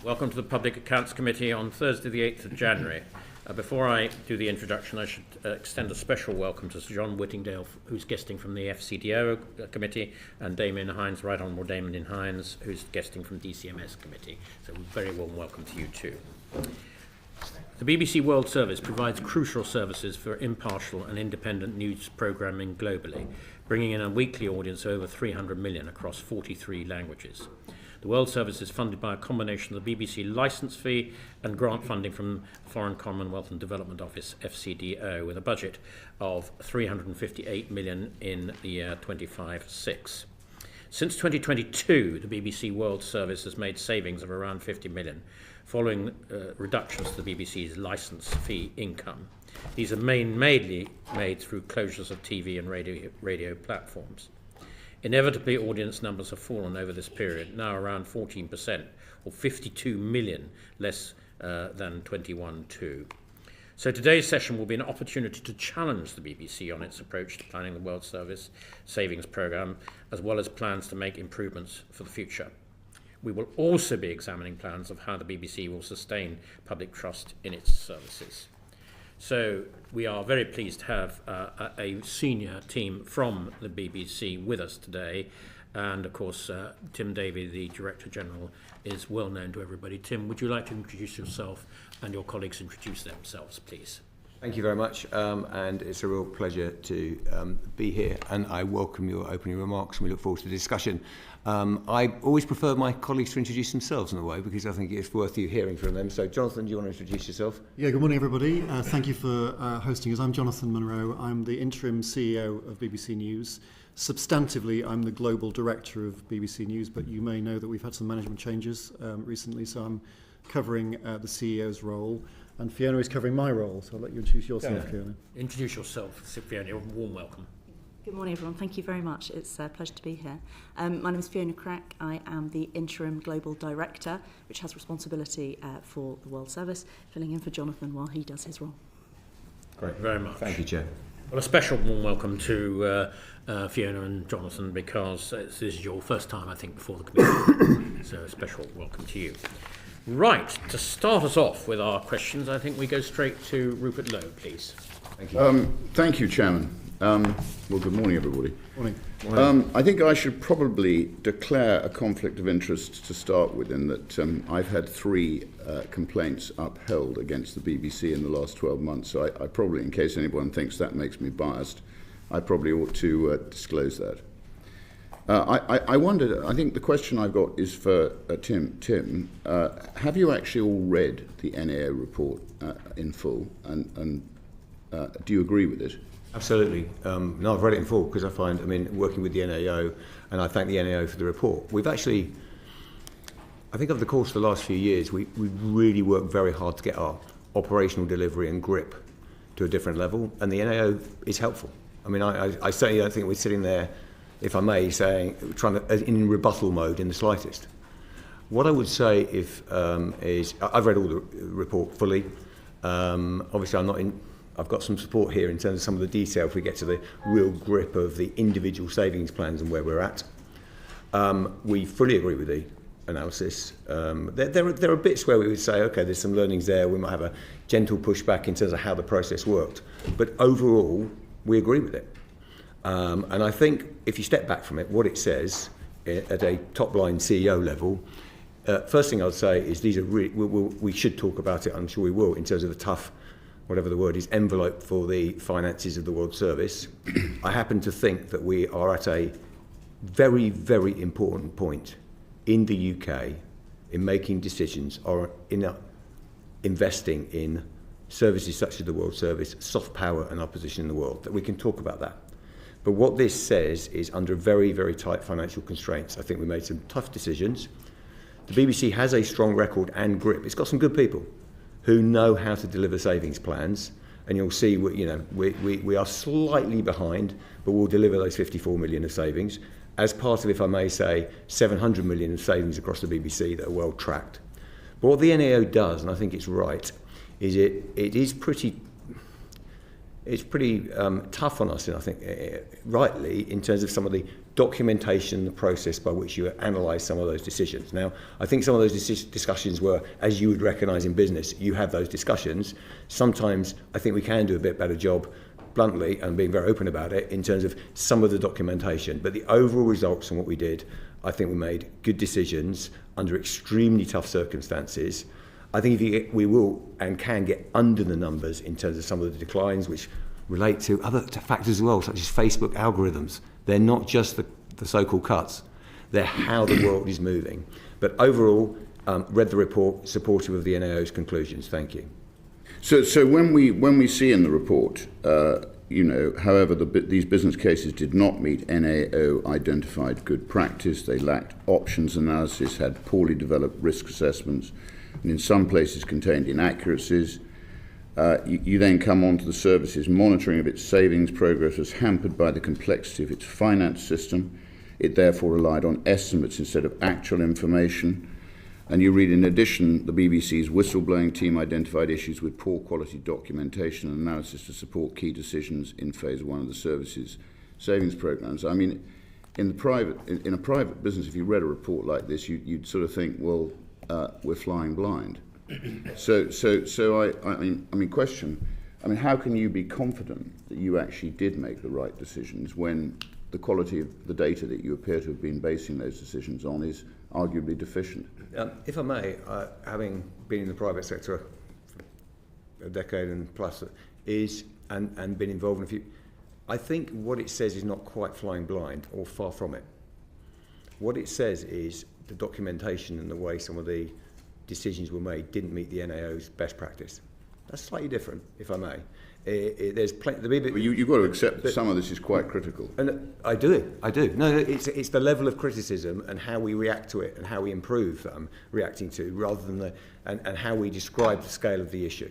Welcome to the Public Accounts Committee on Thursday the 8th of January. Before I do the introduction, I should extend a special welcome to Sir John Whittingdale, who's guesting from the FCDO committee, and Damien Hines, Right Honourable Damien Hines, who's guesting from DCMS committee. So a very warm welcome to you too. The BBC World Service provides crucial services for impartial and independent news programming globally, bringing in a weekly audience of over 300 million across 43 languages. The World Service is funded by a combination of the BBC licence fee and grant funding from the Foreign Commonwealth and Development Office, FCDO, with a budget of 358 million in the year 25-6. Since 2022, the BBC World Service has made savings of around 50 million, following reductions to the BBC's licence fee income. These are mainly made through closures of TV and radio platforms. Inevitably, audience numbers have fallen over this period, now around 14%, or 52 million less than 21-2. So today's session will be an opportunity to challenge the BBC on its approach to planning the World Service savings programme, as well as plans to make improvements for the future. We will also be examining plans of how the BBC will sustain public trust in its services. So we are very pleased to have a senior team from the BBC with us today. And of course, Tim Davie, the Director General, is well known to everybody. Tim, would you like to introduce yourself and your colleagues introduce themselves, please? Thank you very much, and it's a real pleasure to be here, and I welcome your opening remarks, and we look forward to the discussion. I always prefer my colleagues to introduce themselves in a way, because I think it's worth you hearing from them. So, Jonathan, do you want to introduce yourself? Yeah, good morning, everybody. Thank you for hosting us. I'm Jonathan Munro. I'm the Interim CEO of BBC News. Substantively, I'm the Global Director of BBC News, but you may know that we've had some management changes recently, so I'm covering the CEO's role. And Fiona is covering my role, so I'll let you introduce yourself, Fiona. Introduce yourself, Fiona. A warm welcome. Good morning, everyone. Thank you very much. It's a pleasure to be here. My name is Fiona Crack. I am the Interim Global Director, which has responsibility for the World Service, filling in for Jonathan while he does his role. Great, very much. Thank you, Chair. Well, a special warm welcome to Fiona and Jonathan, because this is your first time, I think, before the committee. So a special welcome to you. Right, to start us off with our questions, I think we go straight to Rupert Lowe, please. Thank you. Thank you, Chairman. Well, good morning, everybody. Morning. I think I should probably declare a conflict of interest to start with, in that I've had 3 complaints upheld against the BBC in the last 12 months. So I probably, in case anyone thinks that makes me biased, I probably ought to disclose that. I wondered, I think the question I've got is for Tim. Tim, have you actually all read the NAO report in full, and do you agree with it? Absolutely. No, I've read it in full, because working with the NAO, and I thank the NAO for the report. We've actually, I think over the course of the last few years, we've really worked very hard to get our operational delivery and grip to a different level, and the NAO is helpful. I certainly don't think we're sitting there, if I may, trying to in rebuttal mode in the slightest. What I would say is I've read all the report fully. Obviously, I've got some support here in terms of some of the detail if we get to the real grip of the individual savings plans and where we're at. We fully agree with the analysis. There are bits where we would say, okay, there's some learnings there. We might have a gentle pushback in terms of how the process worked. But overall, we agree with it. And I think if you step back from it, what it says at a top-line CEO level, first thing I'd say is these are we should talk about it, I'm sure we will, in terms of the tough, whatever the word is, envelope for the finances of the World Service. I happen to think that we are at a very, very important point in the UK in making decisions or in investing in services such as the World Service, soft power and our position in the world, that we can talk about that. But what this says is under very, very tight financial constraints. I think we made some tough decisions. The BBC has a strong record and grip. It's got some good people who know how to deliver savings plans. And you'll see, we are slightly behind, but we'll deliver those 54 million of savings as part of, if I may say, 700 million of savings across the BBC that are well tracked. But what the NAO does, and I think it's right, is it is pretty it's pretty tough on us, and I think rightly, in terms of some of the documentation, the process by which you analyse some of those decisions. Now, I think some of those discussions were, as you would recognise in business, you have those discussions. Sometimes I think we can do a bit better job, bluntly, and being very open about it, in terms of some of the documentation. But the overall results from what we did, I think we made good decisions under extremely tough circumstances. I think we will and can get under the numbers in terms of some of the declines, which relate to other factors as well, such as Facebook algorithms. They're not just the so-called cuts. They're how the world is moving. But overall, read the report, supportive of the NAO's conclusions. Thank you. So when we see in the report, however, these business cases did not meet NAO identified good practice, they lacked options analysis, had poorly developed risk assessments, and in some places contained inaccuracies. You then come on to the service's monitoring of its savings progress was hampered by the complexity of its finance system. It therefore relied on estimates instead of actual information. And you read, in addition, the BBC's whistleblowing team identified issues with poor quality documentation and analysis to support key decisions in phase one of the service's savings programs. I mean, in a private business, if you read a report like this, you'd sort of think, well, we're flying blind. So I mean, question. I mean, how can you be confident that you actually did make the right decisions when the quality of the data that you appear to have been basing those decisions on is arguably deficient? If I may, having been in the private sector for a decade and plus, and been involved in a few, I think what it says is not quite flying blind, or far from it. What it says is the documentation and the way some of the decisions were made didn't meet the NAO's best practice. That's slightly different, if I may. There's plenty. You've got to accept that some of this is quite critical. And I do. No, it's the level of criticism and how we react to it and how we improve reacting to, rather than and how we describe the scale of the issue.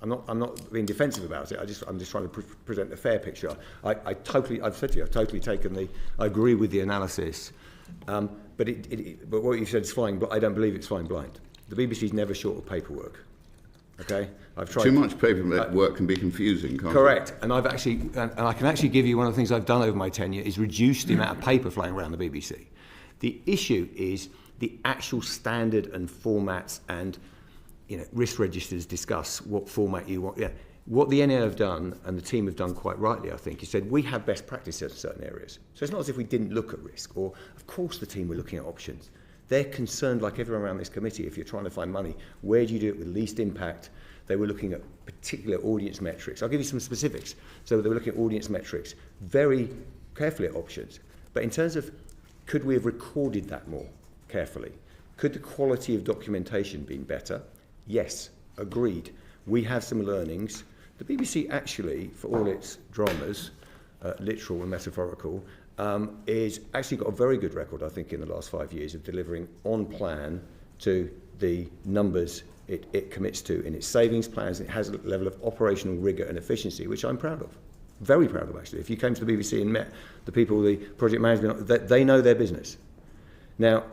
I'm not being defensive about it. I'm just trying to present a fair picture. I've said to you, I've totally taken I agree with the analysis, but what you said is flying. But I don't believe it's flying blind. The BBC's never short of paperwork. Okay, I've tried. Too much paperwork can be confusing, can't it? Correct, and I can actually give you one of the things I've done over my tenure is reduce the amount of paper flying around the BBC. The issue is the actual standard and formats, and risk registers discuss what format you want. Yeah, what the NAO have done and the team have done quite rightly, I think, is said we have best practice in certain areas. So it's not as if we didn't look at risk, or of course the team were looking at options. They're concerned, like everyone around this committee, if you're trying to find money, where do you do it with least impact? They were looking at particular audience metrics. I'll give you some specifics. So they were looking at audience metrics, very carefully at options. But in terms of, could we have recorded that more carefully? Could the quality of documentation been better? Yes, agreed. We have some learnings. The BBC actually, for all its dramas, literal and metaphorical, is actually got a very good record, I think, in the last 5 years of delivering on plan to the numbers it commits to in its savings plans. It has a level of operational rigour and efficiency, which I'm proud of. Very proud of, actually. If you came to the BBC and met the people, the project management, they know their business. Now,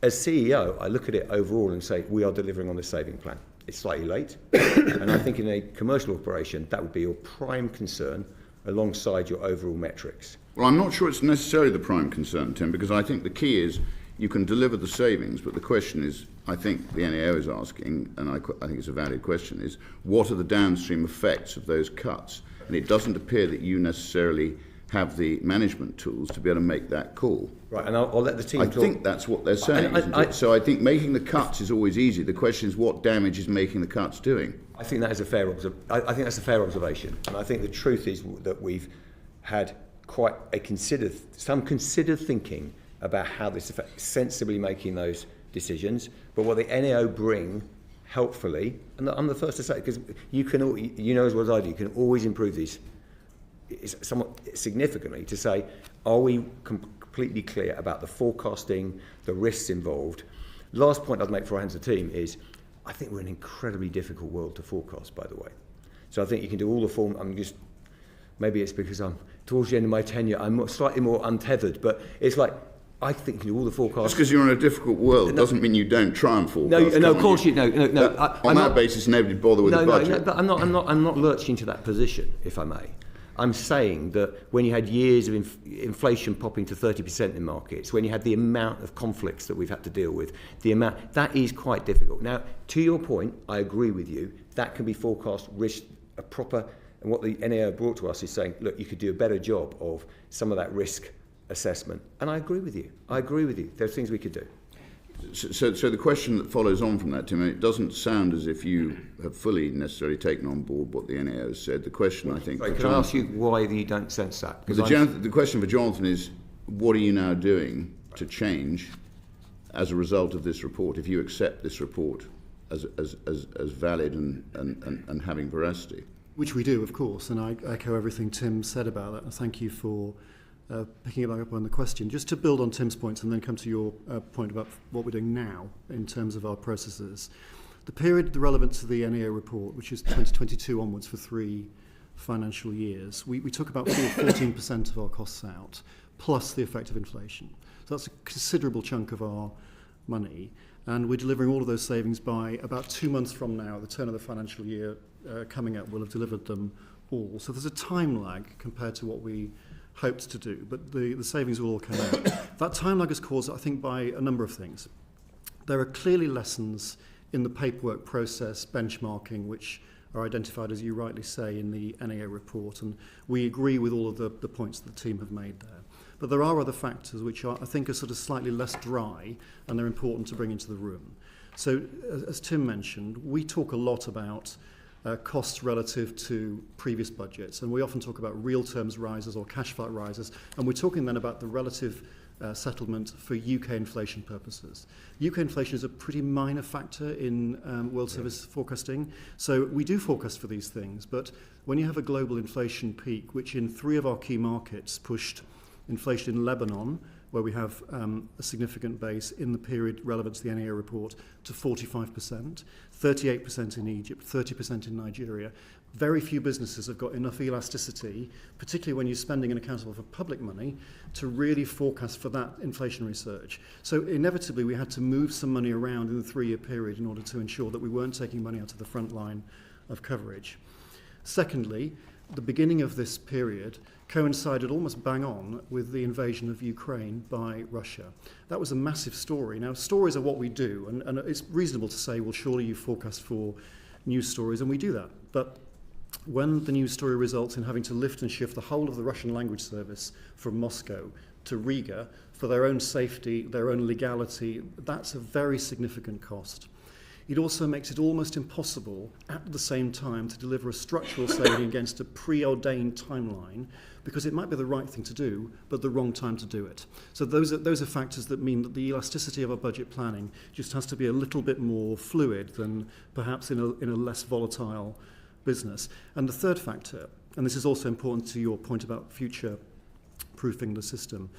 as CEO, I look at it overall and say, we are delivering on the saving plan. It's slightly late, and I think in a commercial operation, that would be your prime concern alongside your overall metrics. Well, I'm not sure it's necessarily the prime concern, Tim, because I think the key is you can deliver the savings, but the question is, I think the NAO is asking, and I think it's a valid question, is what are the downstream effects of those cuts? And it doesn't appear that you necessarily have the management tools to be able to make that call. Right, and I'll let the team talk. I think that's what they're saying, isn't it? So I think making the cuts is always easy. The question is, what damage is making the cuts doing? I think that is a fair observation. And I think the truth is that we've had quite some considered thinking about how this affects, sensibly making those decisions. But what the NAO bring helpfully, and I'm the first to say, because you know as well as I do, you can always improve these somewhat significantly to say, are we completely clear about the forecasting, the risks involved? Last point I'd make before I hand to the team is, I think we're in an incredibly difficult world to forecast, by the way. So I think you can do all the maybe it's because I'm towards the end of my tenure, I'm slightly more untethered, but it's like, I think all the forecasts. Just because you're in a difficult world doesn't mean you don't try and forecast. No, of course you. No. On that basis, nobody bother with the budget. No, but I'm not lurching to that position, if I may. I'm saying that when you had years of inflation popping to 30% in markets, when you had the amount of conflicts that we've had to deal with, that is quite difficult. Now, to your point, I agree with you. That can be forecast risk a proper, and what the NAO brought to us is saying, look, you could do a better job of some of that risk assessment. And I agree with you. There's things we could do. So the question that follows on from that, Tim, it doesn't sound as if you have fully necessarily taken on board what the NAO has said. The question, I think... Sorry, can I ask you why you don't sense that? The question for Jonathan is, what are you now doing to change as a result of this report, if you accept this report as valid and having veracity? Which we do, of course, and I echo everything Tim said about that, and thank you for picking it back up on the question. Just to build on Tim's points and then come to your point about what we're doing now in terms of our processes. The period relevant to the NAO report, which is 2022 onwards for 3 financial years, we took about 14% of our costs out, plus the effect of inflation. So that's a considerable chunk of our money, and we're delivering all of those savings by about 2 months from now. The turn of the financial year coming up will have delivered them all. So there's a time lag compared to what we hoped to do, but the savings will all come out. That time lag is caused, I think, by a number of things. There are clearly lessons in the paperwork process, benchmarking, which are identified, as you rightly say, in the NAO report, and we agree with all of the points that the team have made there. But there are other factors which I think are sort of slightly less dry, and they're important to bring into the room. So, as Tim mentioned, we talk a lot about costs relative to previous budgets, and we often talk about real terms rises or cash flow rises, and we're talking then about the relative settlement for UK inflation purposes. UK inflation is a pretty minor factor in World Service forecasting, so we do forecast for these things, but when you have a global inflation peak, which in 3 of our key markets pushed inflation in Lebanon, where we have a significant base in the period relevant to the NAO report, to 45%, 38% in Egypt, 30% in Nigeria. Very few businesses have got enough elasticity, particularly when you're spending and accountable for public money, to really forecast for that inflationary surge. So inevitably we had to move some money around in the 3-year period in order to ensure that we weren't taking money out of the front line of coverage. Secondly, the beginning of this period coincided almost bang on with the invasion of Ukraine by Russia. That was a massive story. Now, stories are what we do, and it's reasonable to say, well, surely you forecast for news stories, and we do that. But when the news story results in having to lift and shift the whole of the Russian language service from Moscow to Riga for their own safety, their own legality, that's a very significant cost. It also makes it almost impossible at the same time to deliver a structural saving against a preordained timeline, because it might be the right thing to do, but the wrong time to do it. So those are factors that mean that the elasticity of our budget planning just has to be a little bit more fluid than perhaps in a less volatile business. And the third factor, and this is also important to your point about future-proofing the system,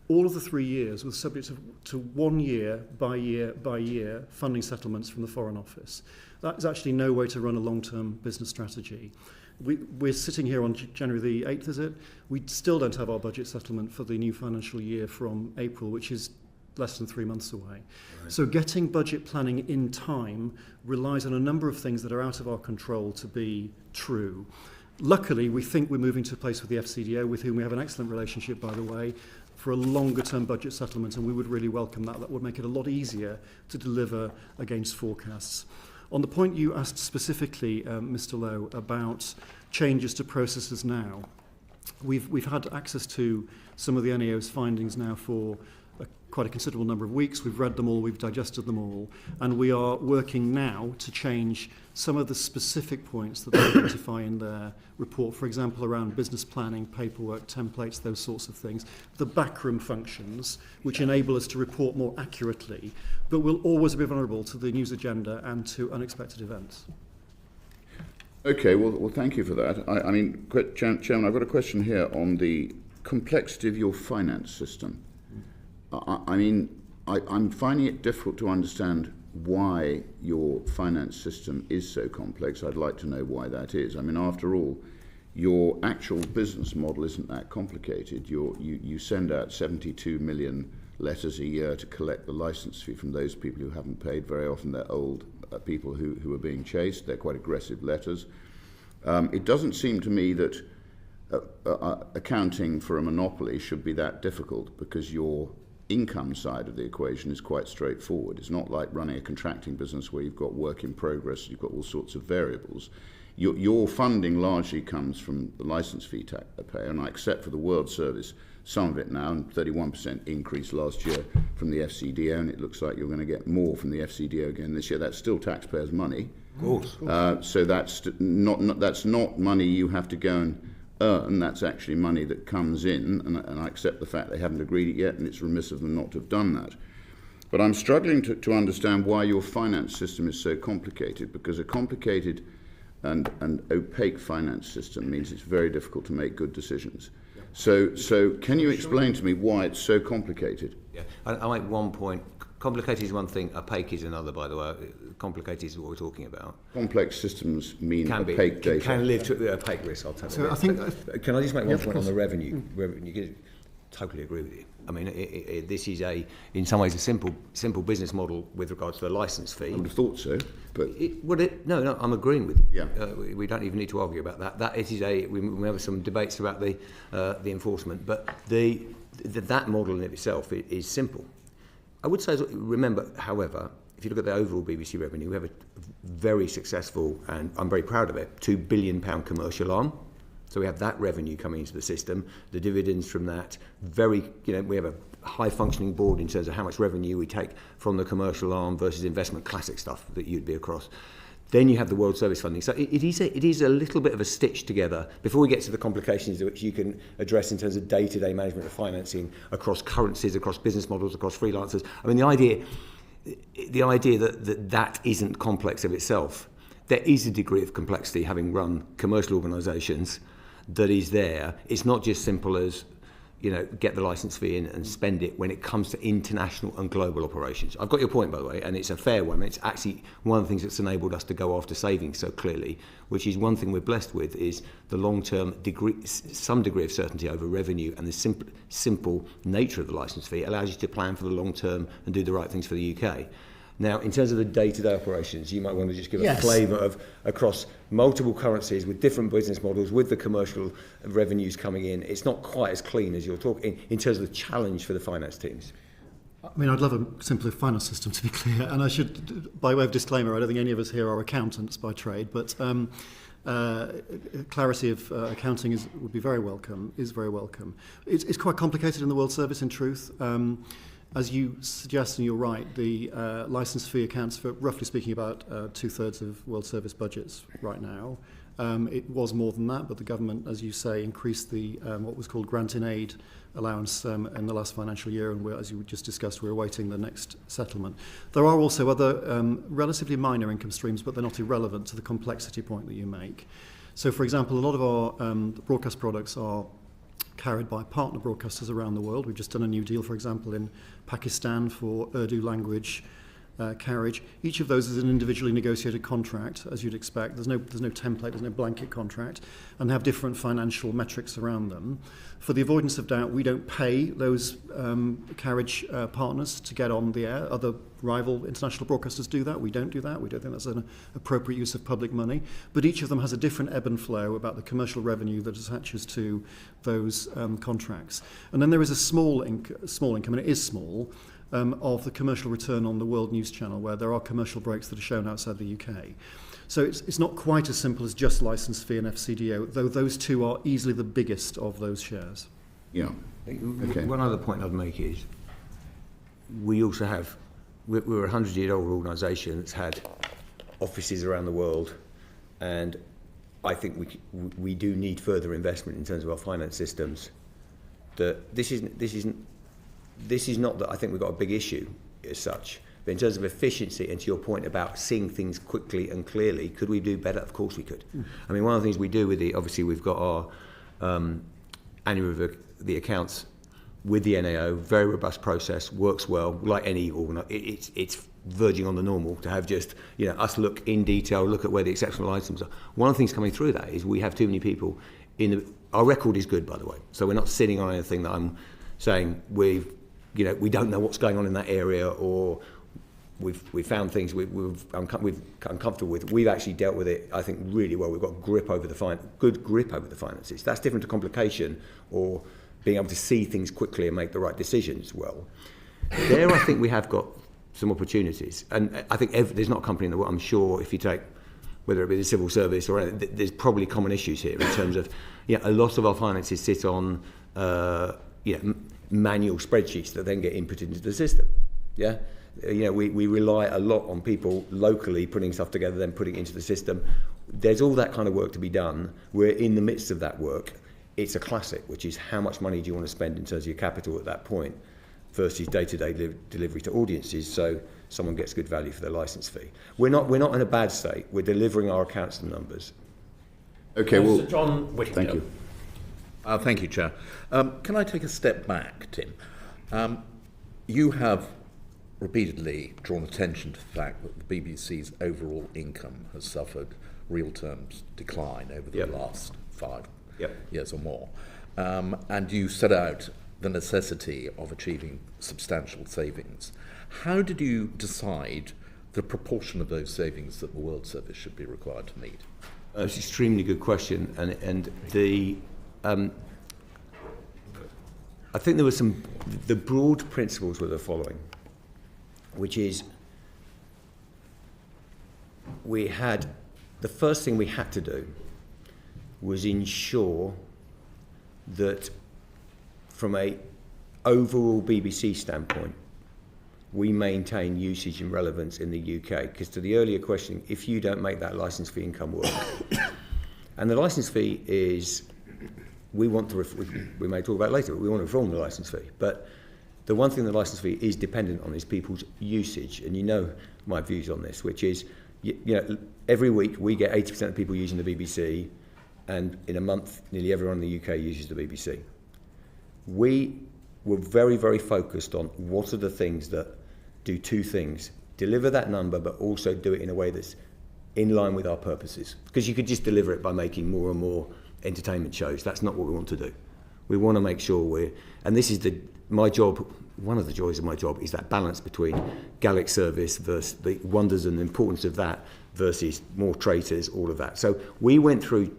all of the 3 years were subject to 1 year by year funding settlements from the Foreign Office. That is actually no way to run a long-term business strategy. We're sitting here on January the 8th, is it? We still don't have our budget settlement for the new financial year from April, which is less than 3 months away. Right. So getting budget planning in time relies on a number of things that are out of our control to be true. Luckily, we think we're moving to a place with the FCDO, with whom we have an excellent relationship, by the way, for a longer-term budget settlement, and we would really welcome that. That would make it a lot easier to deliver against forecasts. On the point you asked specifically, Mr. Lowe, about changes to processes now, we've had access to some of the NAO's findings now for quite a considerable number of weeks. We've read them all, we've digested them all, and we are working now to change some of the specific points that they identify in their report, for example, around business planning, paperwork, templates, those sorts of things, the backroom functions, which enable us to report more accurately, but will always be vulnerable to the news agenda and to unexpected events. Okay, well, thank you for that. I mean, Chairman, I've got a question here on the complexity of your finance system. I mean, I'm finding it difficult to understand why your finance system is so complex. I'd like to know why that is. I mean, after all, your actual business model isn't that complicated. You send out 72 million letters a year to collect the licence fee from those people who haven't paid. Very often they're old people who are being chased. They're quite aggressive letters. It doesn't seem to me that accounting for a monopoly should be that difficult, because your income side of the equation is quite straightforward. It's not like running a contracting business where you've got work in progress, you've got all sorts of variables. Your funding largely comes from the licence fee pay, and I accept for the World Service some of it now, and 31% increase last year from the FCDO, and it looks like you're going to get more from the FCDO again this year. That's still taxpayers' money. Of course. So that's not money you have to go and earn. That's actually money that comes in, and I accept the fact they haven't agreed it yet, and it's remiss of them not to have done that. But I'm struggling to understand why your finance system is so complicated, because a complicated and opaque finance system means it's very difficult to make good decisions. So can you explain to me why it's so complicated? Yeah, I'll make one point. Complicated is one thing, opaque is another, by the way. Complicated is what we're talking about. Complex systems mean opaque data. Can live to the opaque risk, I'll tell you. So I think, can I just make one point on the revenue? Mm. Revenue, totally agree with you. I mean, this is in some ways a simple business model with regards to the licence fee. I would have thought so, but no, I'm agreeing with you. Yeah. We don't even need to argue about that. That it is we have some debates about the enforcement, but that model in itself is simple. I would say, remember, however, if you look at the overall BBC revenue, we have a very successful, and I'm very proud of it, £2 billion commercial arm. So we have that revenue coming into the system, the dividends from that, we have a high functioning board in terms of how much revenue we take from the commercial arm versus investment classic stuff that you'd be across. Then you have the World Service funding. So it is a little bit of a stitch together before we get to the complications which you can address in terms of day-to-day management of financing across currencies, across business models, across freelancers. I mean, the idea that isn't complex of itself. There is a degree of complexity having run commercial organisations that is there. It's not just simple as, get the licence fee in and spend it when it comes to international and global operations. I've got your point, by the way, and it's a fair one. It's actually one of the things that's enabled us to go after savings so clearly, which is one thing we're blessed with, is the long-term some degree of certainty over revenue, and the simple nature of the licence fee allows you to plan for the long term and do the right things for the UK. Now, in terms of the day-to-day operations, you might want to just give a flavour of across multiple currencies with different business models, with the commercial revenues coming in. It's not quite as clean as you're talking in terms of the challenge for the finance teams. I mean, I'd love a simpler finance system, to be clear. And I should, by way of disclaimer, I don't think any of us here are accountants by trade, but clarity of accounting would be very welcome, is very welcome. It's quite complicated in the World Service, in truth. As you suggest, and you're right, the licence fee accounts for, roughly speaking, about 2/3 of World Service budgets right now. It was more than that, but the government, as you say, increased the what was called grant in aid allowance in the last financial year, and as you just discussed, we're awaiting the next settlement. There are also other relatively minor income streams, but they're not irrelevant to the complexity point that you make. So, for example, a lot of our broadcast products are carried by partner broadcasters around the world. We've just done a new deal, for example, in Pakistan for Urdu language carriage. Each of those is an individually negotiated contract, as you'd expect. There's no template, there's no blanket contract, and have different financial metrics around them. For the avoidance of doubt, we don't pay those carriage partners to get on the air. Other rival international broadcasters do that. We don't do that. We don't think that's an appropriate use of public money. But each of them has a different ebb and flow about the commercial revenue that attaches to those contracts. And then there is a small income, and it is small, of the commercial return on the World News Channel, where there are commercial breaks that are shown outside the UK. So it's not quite as simple as just licence fee and FCDO, though those two are easily the biggest of those shares. Yeah. Okay. One other point I'd make is we also have, we're a 100-year-old organisation that's had offices around the world, and I think we do need further investment in terms of our finance systems. This is not that I think we've got a big issue as such, but in terms of efficiency, and to your point about seeing things quickly and clearly, could we do better? Of course we could. I mean, one of the things we do with obviously we've got our annual review, the accounts with the NAO, very robust process, works well, like any it's verging on the normal to have just, us look in detail, look at where the exceptional items are. One of the things coming through that is we have too many people our record is good, by the way, so we're not sitting on anything that I'm saying we've we don't know what's going on in that area, or we've found things we've uncomfortable with. We've actually dealt with it, I think, really well. We've got good grip over the finances. That's different to complication or being able to see things quickly and make the right decisions well. There, I think we have got some opportunities. And I think there's not a company in the world, I'm sure, if you take, whether it be the civil service or anything, there's probably common issues here in terms of, a lot of our finances sit on, manual spreadsheets that then get inputted into the system. Yeah. We rely a lot on people locally putting stuff together, then putting it into the system. There's all that kind of work to be done. We're in the midst of that work. It's a classic, which is how much money do you want to spend in terms of your capital at that point versus day-to-day delivery to audiences, so someone gets good value for their license fee. We're not in a bad state. We're delivering our accounts and numbers. Okay, well, Sir John Whittingdale. thank you. Thank you, Chair. Can I take a step back, Tim? You have repeatedly drawn attention to the fact that the BBC's overall income has suffered real terms decline over the last 5 years or more. And you set out the necessity of achieving substantial savings. How did you decide the proportion of those savings that the World Service should be required to meet? It's an extremely good question, and the I think there were the broad principles were the following, which is the first thing we had to do was ensure that from a overall BBC standpoint, we maintain usage and relevance in the UK. Because to the earlier question, if you don't make that licence fee income work, and the licence fee is, we may talk about it later, but we want to reform the licence fee. But the one thing the licence fee is dependent on is people's usage. And you know my views on this, which is, every week we get 80% of people using the BBC, and in a month, nearly everyone in the UK uses the BBC. We were very, very focused on what are the things that do two things: deliver that number, but also do it in a way that's in line with our purposes. Because you could just deliver it by making more and more entertainment shows. That's not what we want to do. We want to make sure and this is my job, one of the joys of my job is that balance between Gallic service versus the wonders and importance of that versus more traitors, all of that. So we went through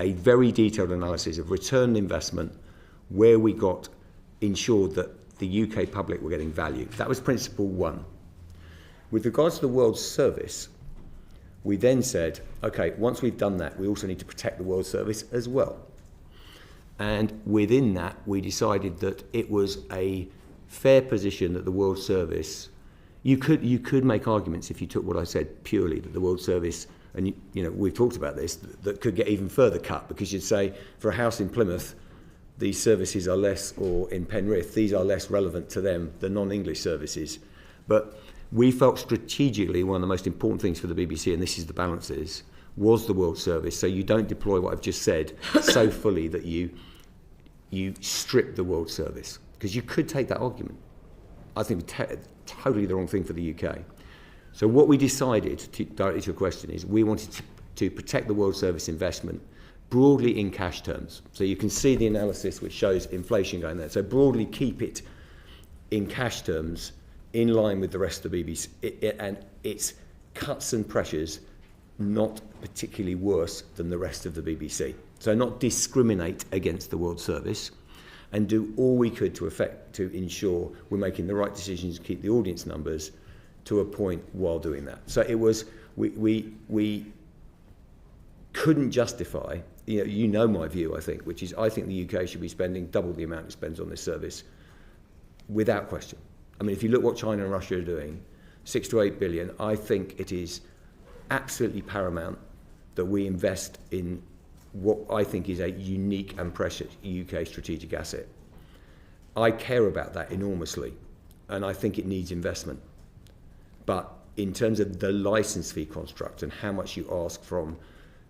a very detailed analysis of return on investment, where we ensured that the UK public were getting value. That was principle one. With regards to the World Service, we then said, okay, once we've done that, we also need to protect the World Service as well. And within that, we decided that it was a fair position that the World Service, you could make arguments if you took what I said purely, that the World Service, and we've talked about this, that could get even further cut, because you'd say for a house in Plymouth, these services are less, or in Penrith, these are less relevant to them than non-English services. But we felt strategically one of the most important things for the BBC, and this is the balances, was the World Service. So you don't deploy what I've just said so fully that you strip the World Service. Because you could take that argument. I think totally the wrong thing for the UK. So what we decided, directly to your question, is we wanted to protect the World Service investment broadly in cash terms. So you can see the analysis which shows inflation going there. So broadly keep it in cash terms in line with the rest of the BBC, and its cuts and pressures not particularly worse than the rest of the BBC. So not discriminate against the World Service, and do all we could to ensure we're making the right decisions to keep the audience numbers to a point while doing that. So it was, we couldn't justify, you know my view, I think, which is I think the UK should be spending double the amount it spends on this service, without question. I mean, if you look what China and Russia are doing, 6 to 8 billion, I think it is absolutely paramount that we invest in what I think is a unique and precious UK strategic asset. I care about that enormously, and I think it needs investment. But in terms of the licence fee construct and how much you ask from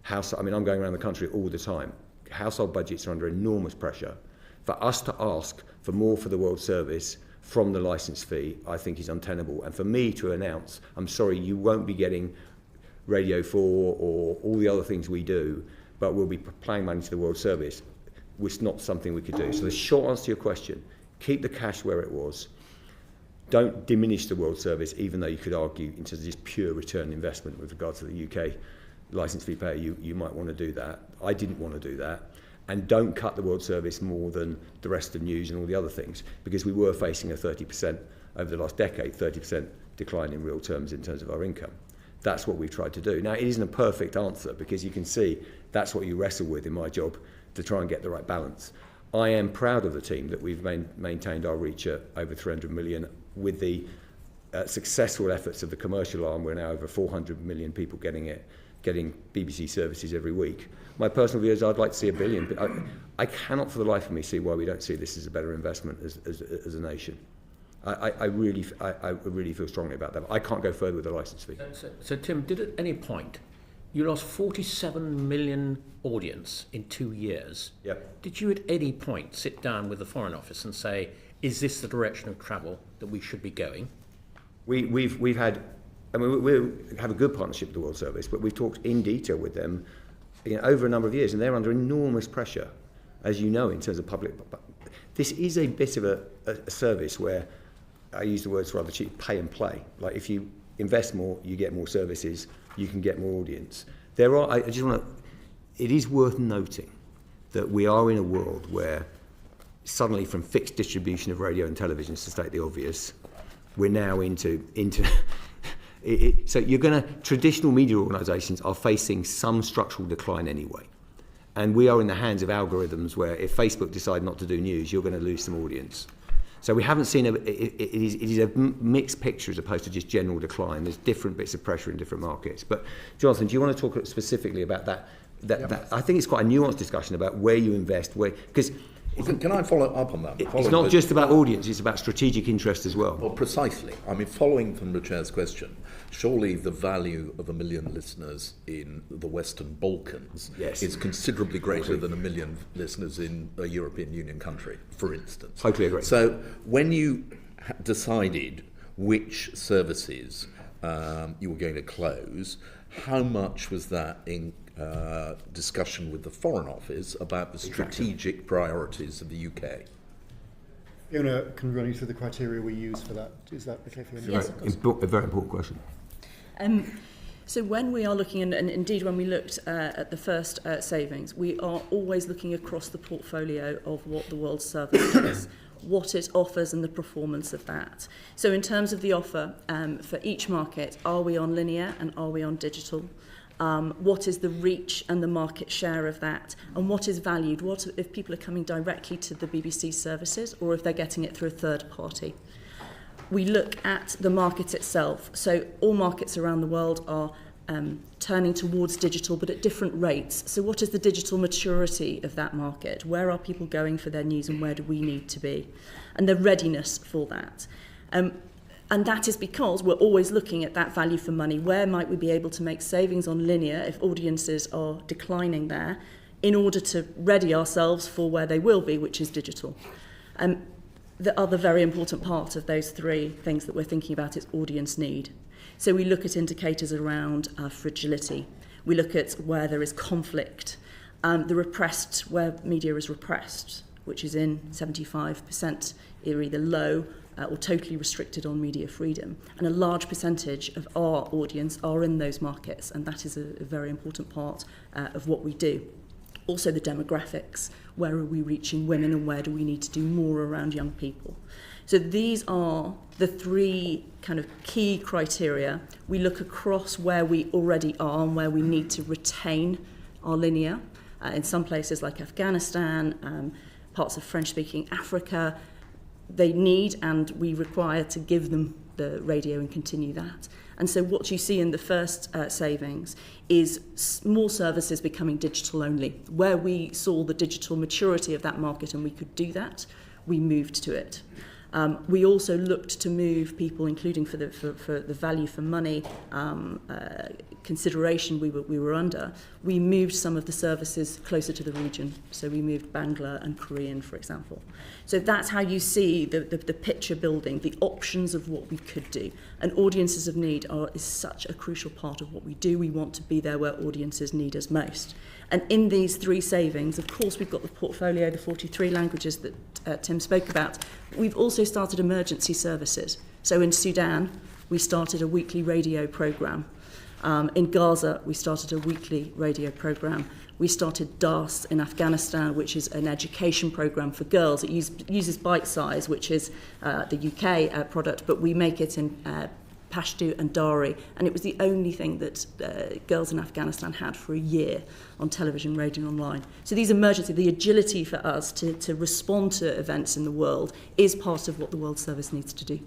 household, I mean, I'm going around the country all the time. Household budgets are under enormous pressure. For us to ask for more for the World Service from the licence fee, I think is untenable. And for me to announce, I'm sorry, you won't be getting Radio 4 or all the other things we do, but we'll be paying money to the World Service, was not something we could do. So the short answer to your question keep the cash where it was, don't diminish the World Service, even though you could argue in terms of just pure return investment with regard to the UK licence fee payer, you might want to do that. I didn't want to do that. And don't cut the World Service more than the rest of news and all the other things, because we were facing a 30% over the last decade, 30% decline in real terms in terms of our income. That's what we've tried to do. Now, it isn't a perfect answer, because you can see that's what you wrestle with in my job, to try and get the right balance. I am proud of the team that we've maintained our reach at over 300 million with the successful efforts of the commercial arm. We're now over 400 million people getting BBC services every week. My personal view is I'd like to see 1 billion, but I cannot for the life of me see why we don't see this as a better investment as a nation. I really feel strongly about that. I can't go further with the licence fee. So Tim, did at any point you lost 47 million audience in 2 years? Yep. Did you at any point sit down with the Foreign Office and say, is this the direction of travel that we should be going? We've had, I mean, we have a good partnership with the World Service, but we've talked in detail with them, over a number of years, and they're under enormous pressure, as you know, in terms of public. This is a bit of a service where, I use the words rather cheap, pay and play. Like, if you invest more, you get more services, you can get more audience. It is worth noting that we are in a world where suddenly, from fixed distribution of radio and television, to state the obvious, we're now into so you're going to, traditional media organisations are facing some structural decline anyway. And we are in the hands of algorithms where if Facebook decide not to do news, you're going to lose some audience. So we haven't seen, it is a mixed picture as opposed to just general decline. There's different bits of pressure in different markets. But Jonathan, do you want to talk specifically about that? That I think it's quite a nuanced discussion about where you invest, because can I follow up on that? It's not just about audience, it's about strategic interest as well. Well, precisely. I mean, following from the Chair's question, surely the value of 1 million listeners in the Western Balkans is considerably greater than 1 million listeners in a European Union country, for instance. Totally agree. So when you decided which services you were going to close, how much was that in discussion with the Foreign Office about the strategic priorities of the UK? Fiona can run you through the criteria we use for that. Is that okay for you? Yes, of course. A very important question. So when we are looking, and indeed when we looked at the first savings, we are always looking across the portfolio of what the World Service does, what it offers and the performance of that. So in terms of the offer for each market, are we on linear and are we on digital? What is the reach and the market share of that? And what is valued? What if people are coming directly to the BBC services or if they're getting it through a third party? We look at the market itself. So all markets around the world are turning towards digital, but at different rates. So what is the digital maturity of that market? Where are people going for their news and where do we need to be? And the readiness for that. And that is because we're always looking at that value for money. Where might we be able to make savings on linear if audiences are declining there in order to ready ourselves for where they will be, which is digital. The other very important part of those three things that we're thinking about is audience need. So we look at indicators around fragility. We look at where there is conflict, where media is repressed, which is in 75%, are either low or totally restricted on media freedom. And a large percentage of our audience are in those markets, and that is a very important part of what we do. Also the demographics, where are we reaching women and where do we need to do more around young people? So these are the three kind of key criteria. We look across where we already are and where we need to retain our linear. In some places like Afghanistan, parts of French-speaking Africa, they need and we require to give them the radio and continue that. And so what you see in the first savings is more services becoming digital only. Where we saw the digital maturity of that market and we could do that, we moved to it. We also looked to move people, including for the value for money consideration we were under. We moved some of the services closer to the region. So we moved Bangla and Korean, for example. So that's how you see the picture building, the options of what we could do. And audiences of need is such a crucial part of what we do. We want to be there where audiences need us most. And in these 3 savings, of course, we've got the portfolio, the 43 languages that Tim spoke about. We've also started emergency services. So in Sudan, we started a weekly radio programme. In Gaza, we started a weekly radio programme. We started DAS in Afghanistan, which is an education programme for girls. It uses Bite Size, which is the UK product, but we make it in Pashto and Dari, and it was the only thing that girls in Afghanistan had for a year on television, radio and online. So these emergency, the agility for us to respond to events in the world is part of what the World Service needs to do.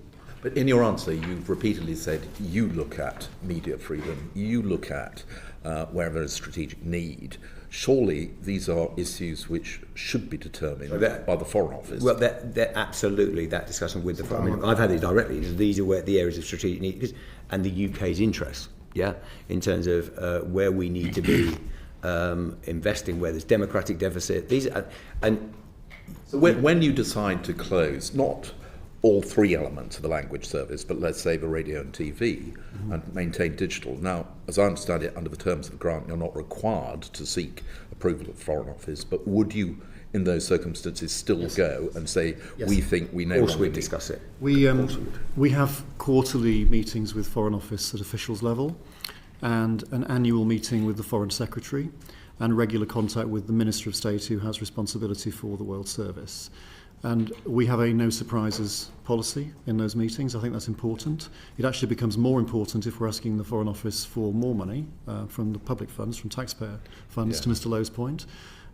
But in your answer, you've repeatedly said you look at media freedom, you look at where there is strategic need. Surely these are issues which should be determined by the Foreign Office. Well, they're absolutely that discussion with the Foreign Office. I mean, I've had it directly. These are where the areas of strategic need and the UK's interests, in terms of where we need to be investing, where there's democratic deficit. So when you decide to close, not all 3 elements of the language service, but let's say the radio and TV, and maintain digital. Now, as I understand it, under the terms of the grant, you're not required to seek approval of the Foreign Office, but would you, in those circumstances, still go and say, we think we know? Of course we'd discuss it. We have quarterly meetings with Foreign Office at officials level, and an annual meeting with the Foreign Secretary, and regular contact with the Minister of State who has responsibility for the World Service. And we have a no surprises policy in those meetings. I think that's important. It actually becomes more important if we're asking the Foreign Office for more money from the public funds, from taxpayer funds, to Mr. Lowe's point.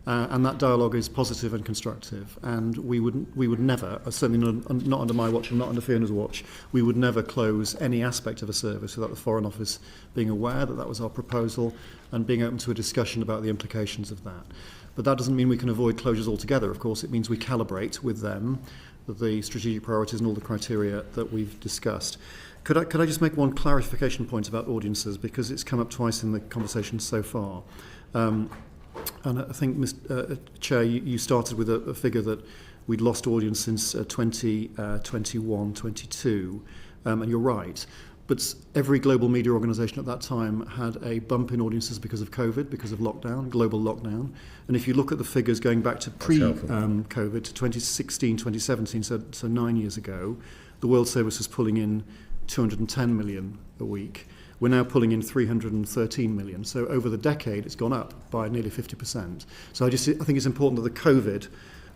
And that dialogue is positive and constructive. And we would never, certainly not under my watch and not under Fiona's watch, we would never close any aspect of a service without the Foreign Office being aware that that was our proposal and being open to a discussion about the implications of that. But that doesn't mean we can avoid closures altogether. Of course, it means we calibrate with them the strategic priorities and all the criteria that we've discussed. Could I just make one clarification point about audiences, because it's come up twice in the conversation so far. And I think, Chair, you started with a figure that we'd lost audience since 2021-22, and you're right. But every global media organisation at that time had a bump in audiences because of COVID, because of lockdown, global lockdown. And if you look at the figures going back to pre-COVID, to 2016, 2017, so 9 years ago, the World Service was pulling in 210 million a week. We're now pulling in 313 million. So over the decade, it's gone up by nearly 50%. So I think it's important that the COVID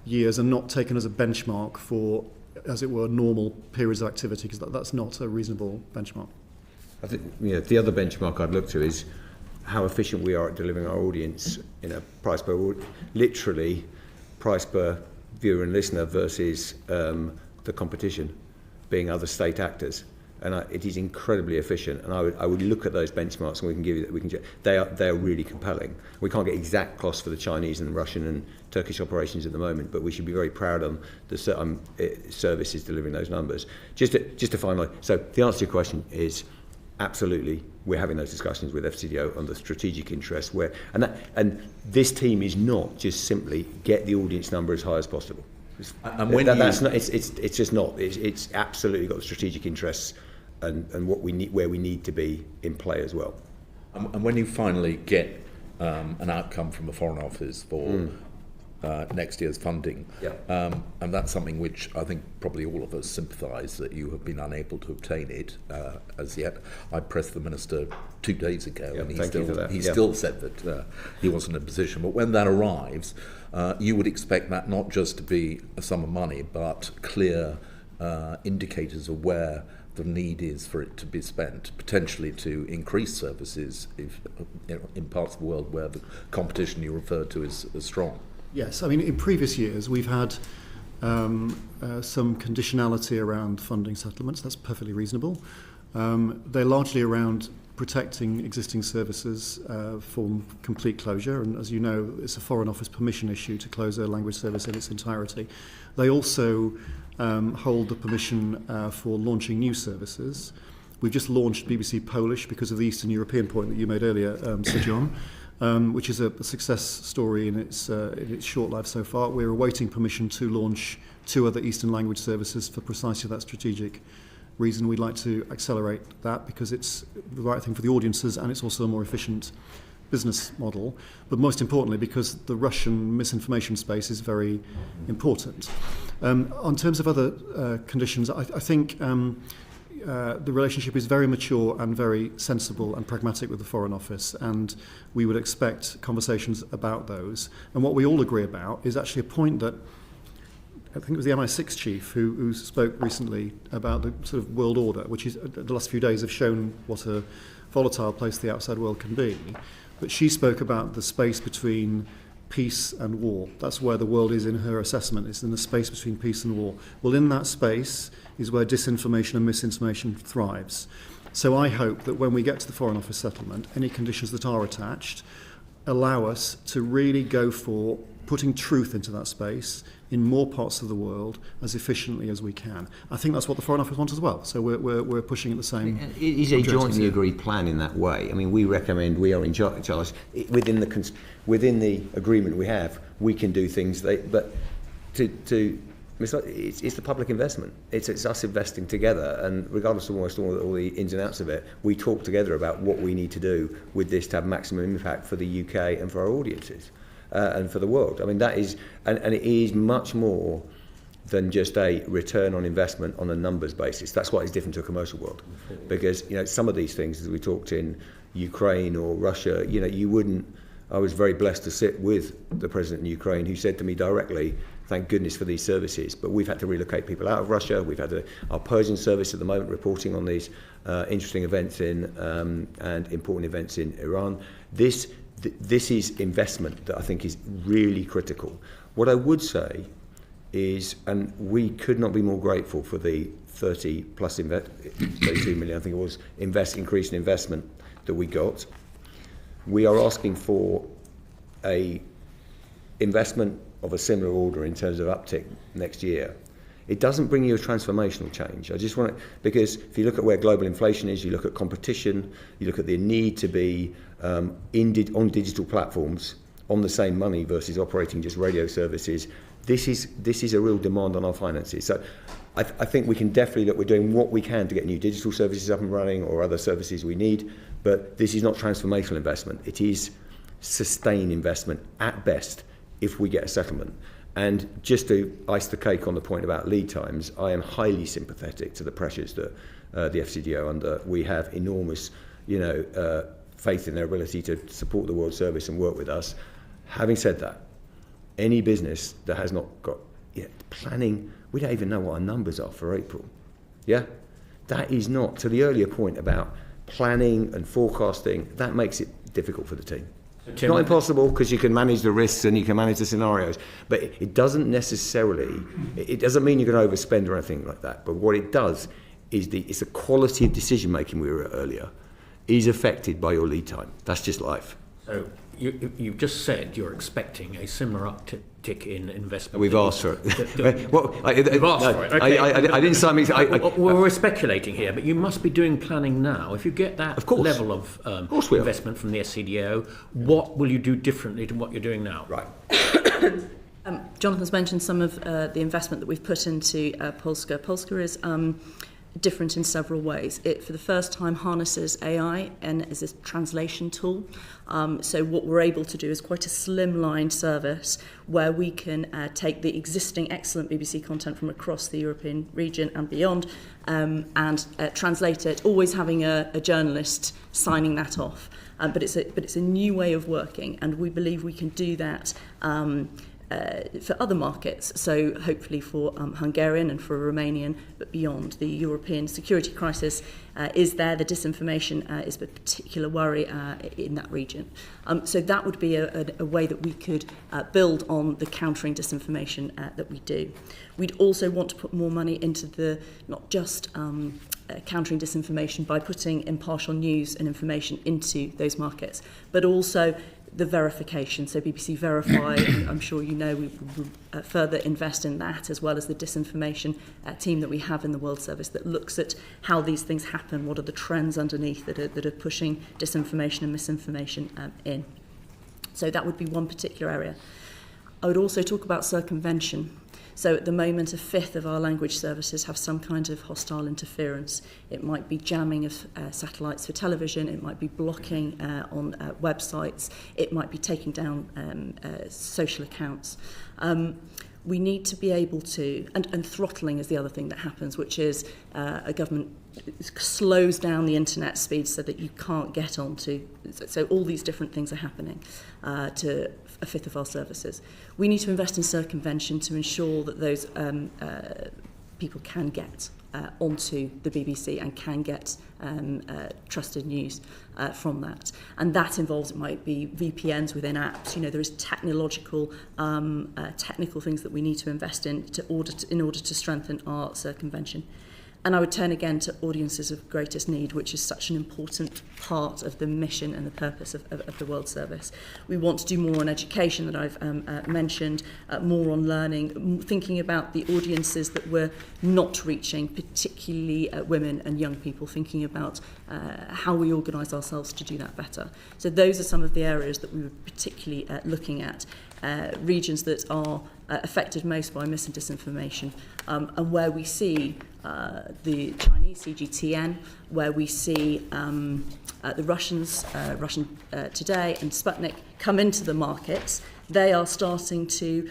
years are not taken as a benchmark for, as it were, normal periods of activity, because that's not a reasonable benchmark. I think the other benchmark I'd look to is how efficient we are at delivering our audience in a price per viewer and listener versus the competition being other state actors. And it is incredibly efficient. And I would look at those benchmarks, and we can give you that. They are really compelling. We can't get exact costs for the Chinese and Russian and Turkish operations at the moment, but we should be very proud on the services delivering those numbers. Just to finalise, so the answer to your question is absolutely. We're having those discussions with FCDO on the strategic interest and this team is not just simply get the audience number as high as possible. And when it's just not. It's absolutely got the strategic interests and what we need, where we need to be in play as well. And when you finally get an outcome from the Foreign Office for next year's funding, and that's something which I think probably all of us sympathise that you have been unable to obtain it as yet. I pressed the Minister 2 days ago, and he still said that he wasn't in a position. But when that arrives, you would expect that not just to be a sum of money, but clear indicators of where the need is for it to be spent, potentially to increase services in parts of the world where the competition you referred to is strong. Yes, I mean, in previous years we've had some conditionality around funding settlements. That's perfectly reasonable. They're largely around protecting existing services from complete closure, and as you know, it's a Foreign Office permission issue to close a language service in its entirety. They also hold the permission for launching new services. We've just launched BBC Polish because of the Eastern European point that you made earlier, Sir John, which is a success story in its short life so far. We're awaiting permission to launch 2 other Eastern language services for precisely that strategic reason. We'd like to accelerate that because it's the right thing for the audiences and it's also a more efficient business model, but most importantly because the Russian misinformation space is very important. On terms of other conditions, I think the relationship is very mature and very sensible and pragmatic with the Foreign Office, and we would expect conversations about those. And what we all agree about is actually a point that I think it was the MI6 chief who spoke recently about the sort of world order, which is the last few days have shown what a volatile place the outside world can be. But she spoke about the space between peace and war. That's where the world is in her assessment. It's in the space between peace and war. Well, in that space is where disinformation and misinformation thrives. So I hope that when we get to the Foreign Office settlement, any conditions that are attached allow us to really go for putting truth into that space in more parts of the world as efficiently as we can. I think that's what the Foreign Office wants as well. So we're pushing at the same. It is a jointly agreed plan in that way. I mean, we recommend, we are in charge within the agreement we have. We can do things, but it's the public investment. It's us investing together, and regardless of almost all the ins and outs of it, we talk together about what we need to do with this to have maximum impact for the UK and for our audiences. And for the world. I mean, that is, and it is much more than just a return on investment on a numbers basis. That's why it's different to a commercial world. Because, some of these things, as we talked in Ukraine or Russia, you wouldn't, I was very blessed to sit with the president in Ukraine who said to me directly, thank goodness for these services, but we've had to relocate people out of Russia. We've had our Persian service at the moment reporting on these interesting events and important events in Iran. This is investment that I think is really critical. What I would say is, and we could not be more grateful for the 32 million, I think it was, increase in investment that we got. We are asking for a investment of a similar order in terms of uptick next year. It doesn't bring you a transformational change. I just want to, because if you look at where global inflation is, you look at competition, you look at the need to be on digital platforms on the same money versus operating just radio services. This is a real demand on our finances. So I think we can definitely look. We're doing what we can to get new digital services up and running or other services we need. But this is not transformational investment. It is sustained investment at best if we get a settlement. And just to ice the cake on the point about lead times, I am highly sympathetic to the pressures that the FCDO under. We have enormous, faith in their ability to support the World Service and work with us. Having said that, any business that has not got planning, we don't even know what our numbers are for April. Yeah? That is not, to the earlier point about planning and forecasting, that makes it difficult for the team. It's not impossible because you can manage the risks and you can manage the scenarios, but it doesn't necessarily, it doesn't mean you're going to overspend or anything like that. But what it does is it's the quality of decision making we were at earlier is affected by your lead time. That's just life. So you've just said you're expecting a similar uptick in investment. We've asked for it. We've asked for it. Okay. I didn't sign me. We're speculating here, but you must be doing planning now. If you get that level of investment from the SCDO, what will you do differently to what you're doing now? Right. Jonathan's mentioned some of the investment that we've put into Polska. Polska is different in several ways. It, for the first time, harnesses AI and is a translation tool. So what we're able to do is quite a slimline service where we can take the existing excellent BBC content from across the European region and beyond and translate it, always having a journalist signing that off. But it's a new way of working, and we believe we can do that for other markets, so hopefully for Hungarian and for Romanian, but beyond. The European security crisis is there. The disinformation is a particular worry in that region. So that would be a way that we could build on the countering disinformation that we do. We'd also want to put more money into the, not just countering disinformation by putting impartial news and information into those markets, but also the verification. So BBC Verify, I'm sure you know, we will further invest in that, as well as the disinformation team that we have in the World Service that looks at how these things happen, what are the trends underneath that are pushing disinformation and misinformation in. So that would be one particular area. I would also talk about circumvention. So at the moment, a fifth of our language services have some kind of hostile interference. It might be jamming of satellites for television, it might be blocking on websites, it might be taking down social accounts. We need to be able to, and throttling is the other thing that happens, which is a government slows down the internet speed so that you can't get onto, so all these different things are happening to a fifth of our services. We need to invest in circumvention to ensure that those people can get onto the BBC and can get trusted news from that. And that involves, it might be VPNs within apps. You know, there is technical things that we need to invest in in order to strengthen our circumvention. And I would turn again to audiences of greatest need, which is such an important part of the mission and the purpose of the World Service. We want to do more on education that I've mentioned, more on learning, thinking about the audiences that we're not reaching, particularly women and young people, thinking about how we organise ourselves to do that better. So those are some of the areas that we were particularly looking at. Regions that are affected most by mis and disinformation, and where we see the Chinese CGTN, where we see the Russians, Russian Today and Sputnik come into the markets, they are starting to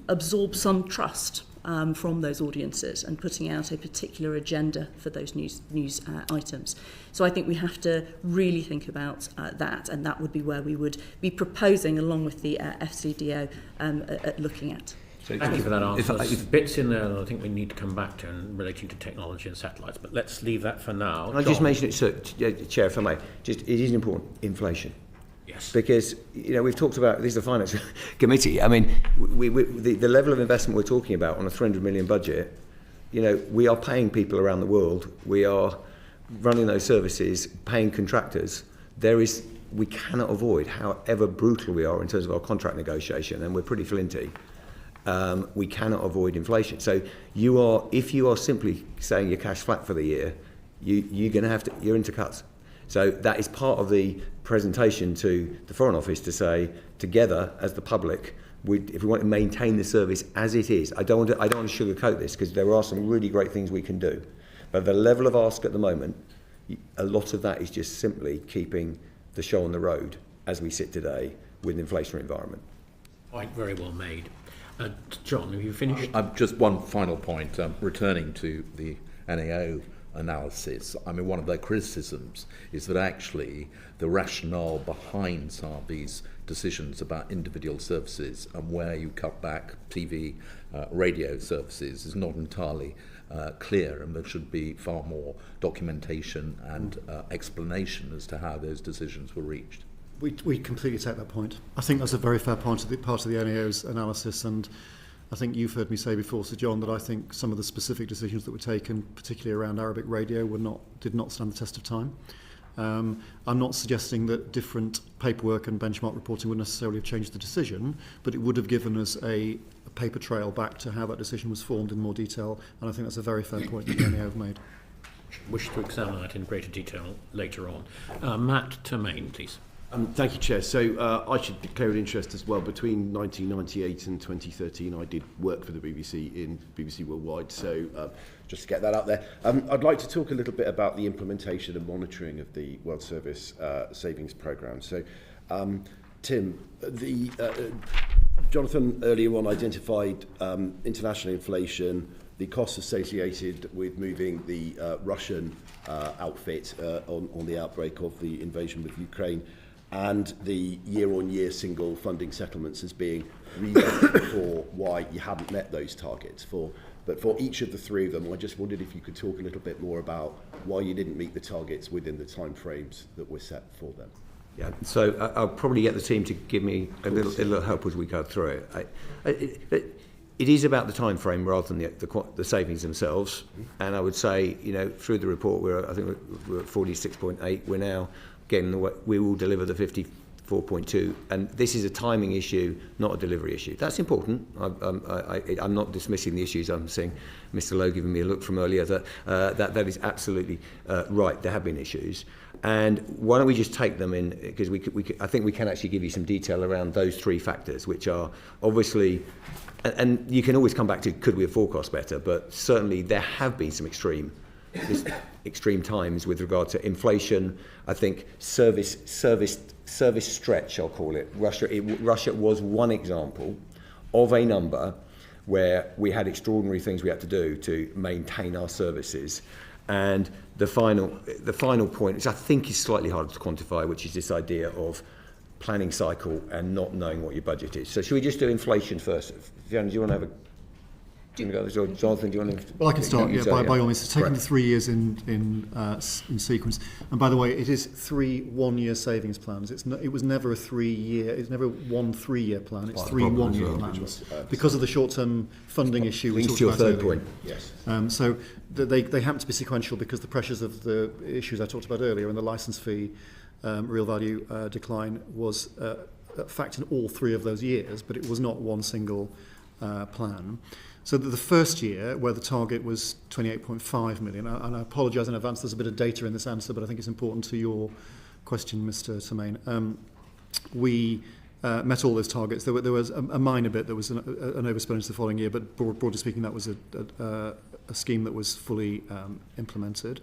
absorb some trust from those audiences and putting out a particular agenda for those news items. So I think we have to really think about that, and that would be where we would be proposing, along with the FCDO, at looking at. So thank you for that answer. There's bits in there that I think we need to come back to in relating to technology and satellites, but let's leave that for now. Can I just mention it, sir, Chair, if I may? It is important, inflation. Yes. Because, you know, we've talked about, this is the Finance Committee, I mean, the level of investment we're talking about on a 300 million budget, you know, we are paying people around the world, we are running those services, paying contractors. We cannot avoid, however brutal we are in terms of our contract negotiation, and we're pretty flinty, we cannot avoid inflation. So if you are simply saying you're cash flat for the year, you're into cuts. So that is part of the presentation to the Foreign Office to say, together as the public, if we want to maintain the service as it is, I don't want to sugarcoat this, because there are some really great things we can do. But the level of ask at the moment, a lot of that is just simply keeping the show on the road as we sit today with an inflationary environment. Point very well made. John, have you finished? Just one final point, returning to the NAO analysis. I mean, one of their criticisms is that actually the rationale behind some of these decisions about individual services and where you cut back TV, radio services is not entirely clear, and there should be far more documentation and explanation as to how those decisions were reached. We completely take that point. I think that's a very fair part of the NAO's analysis, and I think you've heard me say before, Sir John, that I think some of the specific decisions that were taken, particularly around Arabic radio, did not stand the test of time. I'm not suggesting that different paperwork and benchmark reporting would necessarily have changed the decision, but it would have given us a paper trail back to how that decision was formed in more detail, and I think that's a very fair point that the NAO have made. Wish to examine that in greater detail later on. Matt Termaine, please. Thank you, Chair. So I should declare an interest as well. Between 1998 and 2013, I did work for the BBC in BBC Worldwide. So just to get that out there, I'd like to talk a little bit about the implementation and monitoring of the World Service Savings Programme. So, Tim, Jonathan earlier on identified international inflation, the costs associated with moving the Russian outfit on the outbreak of the invasion of Ukraine. and the year-on-year single funding settlements as being reasons for why you hadn't met those targets. But for each of the three of them, I just wondered if you could talk a little bit more about why you didn't meet the targets within the timeframes that were set for them. Yeah, so I'll probably get the team to give me a little help as we go through it. It is about the time frame rather than the savings themselves. And I would say, through the report, I think we're at 46.8. We're now we will deliver the 54.2, and this is a timing issue, not a delivery issue. That's important. I'm not dismissing the issues. I'm seeing Mr. Lowe giving me a look from earlier that is absolutely right. There have been issues, and why don't we just take them in, because I think we can actually give you some detail around those three factors, which are obviously, and you can always come back to could we have forecast better, but certainly there have been some extreme times with regard to inflation. I think service stretch, I'll call it. Russia was one example of a number where we had extraordinary things we had to do to maintain our services. And the final point, which I think is slightly harder to quantify, which is this idea of planning cycle and not knowing what your budget is. So should we just do inflation first? Fiona, do you want to have a... Jonathan, do you want to... Well, I can start, by all means. So taking Correct. the 3 years in sequence. And by the way, it is 3 one-year savings plans. It was never a 3-year, it's never one 3-year plan. It's 3 one-year plans. Because of the short-term funding issue we Links talked to your about third earlier. point. Yes. So they happen to be sequential because the pressures of the issues I talked about earlier and the licence fee real value decline was a fact in all 3 of those years, but it was not one single plan. So the first year, where the target was 28.5 million, and I apologise in advance, there's a bit of data in this answer, but I think it's important to your question, Mr. Semaine. We met all those targets. There was a minor bit, there was an overspend into the following year, but broadly speaking, that was a scheme that was fully implemented.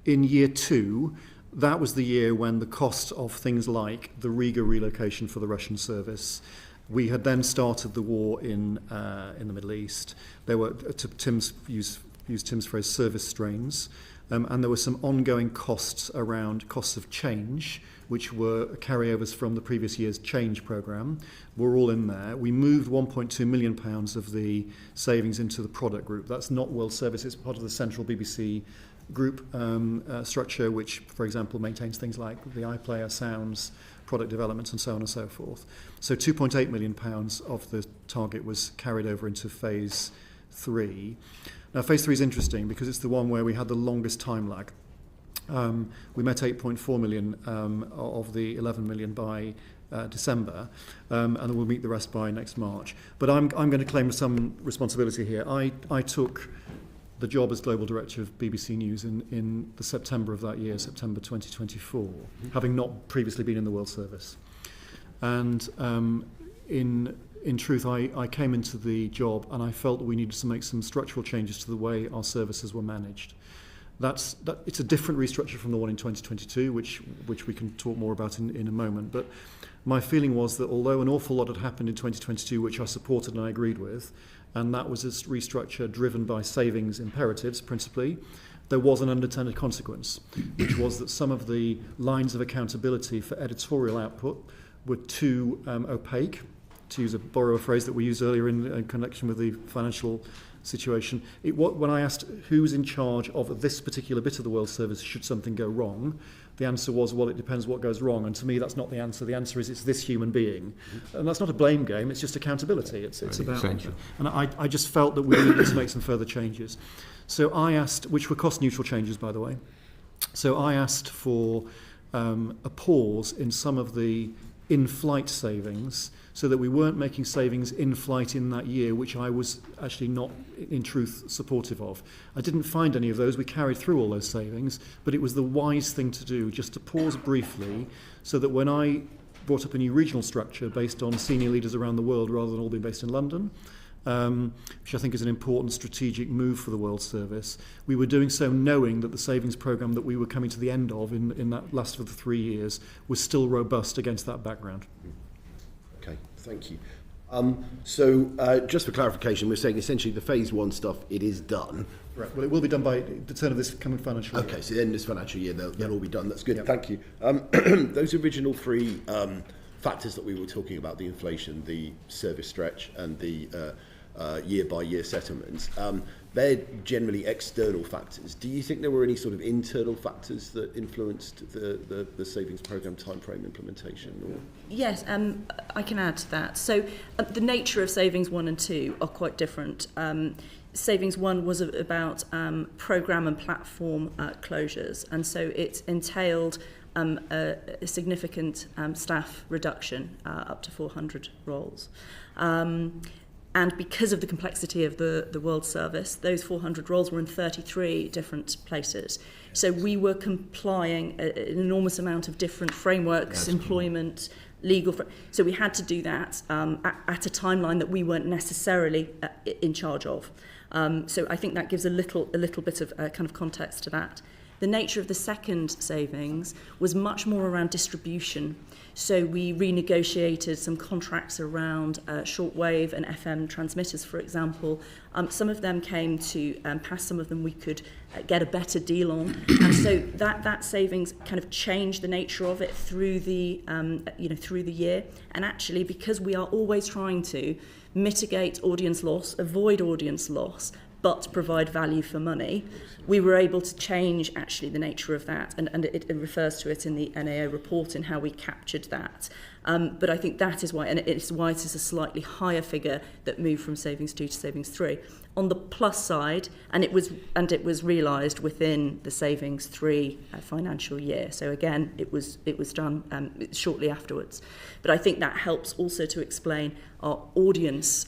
In year 2, that was the year when the cost of things like the Riga relocation for the Russian service. We had then started the war in the Middle East. There were, to use Tim's phrase, service strains, and there were some ongoing costs around costs of change, which were carryovers from the previous year's change programme. We're all in there. We moved £1.2 million of the savings into the product group. That's not World Service. It's part of the central BBC group structure, which, for example, maintains things like the iPlayer, sounds, product development, and so on and so forth. So £2.8 million of the target was carried over into phase 3. Now, phase 3 is interesting because it's the one where we had the longest time lag. We met 8.4 million of the 11 million by December, and then we'll meet the rest by next March. But I'm going to claim some responsibility here. I took the job as Global Director of BBC News in the September of that year, September 2024, having not previously been in the World Service. And in truth, I came into the job and I felt that we needed to make some structural changes to the way our services were managed. It's a different restructure from the one in 2022, which we can talk more about in a moment. But my feeling was that although an awful lot had happened in 2022, which I supported and I agreed with, and that was a restructure driven by savings imperatives principally, there was an unintended consequence, which was that some of the lines of accountability for editorial output were too opaque, to borrow a phrase that we used earlier in connection with the financial situation. When I asked who's in charge of this particular bit of the World Service should something go wrong, the answer was, well, it depends what goes wrong. And to me, that's not the answer. The answer is it's this human being. And that's not a blame game. It's just accountability. It's about... Essential. And I just felt that we needed to make some further changes. So I asked, which were cost-neutral changes, by the way. So I asked for a pause in some of the in-flight savings so that we weren't making savings in-flight in that year, which I was actually not, in truth, supportive of. I didn't find any of those. We carried through all those savings, but it was the wise thing to do, just to pause briefly, so that when I brought up a new regional structure based on senior leaders around the world rather than all being based in London, which I think is an important strategic move for the World Service, we were doing so knowing that the savings programme that we were coming to the end of in that last of the 3 years was still robust against that background. Okay, thank you. Just for clarification, we're saying essentially the phase one stuff, it is done. Right. Well, it will be done by the turn of this coming financial year. Okay, so the end of this financial year, they'll all be done. That's good. Yep. Thank you. Those original three factors that we were talking about, the inflation, the service stretch, and the year-by-year settlements, they're generally external factors. Do you think there were any sort of internal factors that influenced the savings programme timeframe implementation? Or? Yes, I can add to that. So the nature of Savings 1 and 2 are quite different. Savings 1 was about programme and platform closures, and so it entailed a significant staff reduction, up to 400 roles. And because of the complexity of the World Service, those 400 roles were in 33 different places. So we were complying an enormous amount of different frameworks, employment, legal. So we had to do that at a timeline that we weren't necessarily in charge of. So I think that gives a little bit of kind of context to that. The nature of the second savings was much more around distribution. So we renegotiated some contracts around shortwave and FM transmitters, for example. Some of them came to pass, some of them we could get a better deal on. And so that savings kind of changed the nature of it through the through the year. And actually, because we are always trying to mitigate audience loss, avoid audience loss, but provide value for money, we were able to change actually the nature of that, and it refers to it in the NAO report in how we captured that. But I think that is why, and it's why it is a slightly higher figure that moved from Savings 2 to Savings 3. On the plus side, and it was realised within the Savings 3 financial year. So again, it was done shortly afterwards. But I think that helps also to explain our audience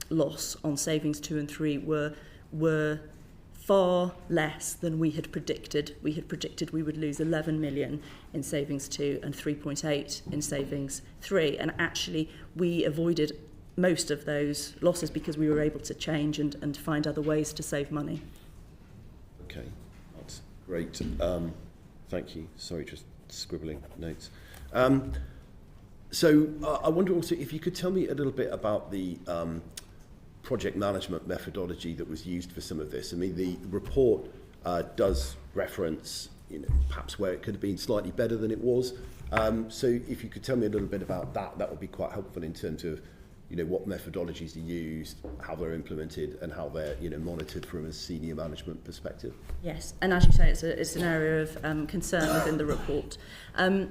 loss on Savings 2 and 3 were far less than we had predicted. We had predicted we would lose 11 million in Savings 2 and 3.8 in Savings 3, and actually we avoided most of those losses because we were able to change and find other ways to save money. Okay, that's great. Thank you. Sorry, just scribbling notes. So I wonder also if you could tell me a little bit about the project management methodology that was used for some of this. I mean, the report does reference, perhaps where it could have been slightly better than it was. So if you could tell me a little bit about that, that would be quite helpful in terms of, what methodologies are used, how they're implemented, and how they're, monitored from a senior management perspective. Yes, and as you say, it's an area of concern within the report. I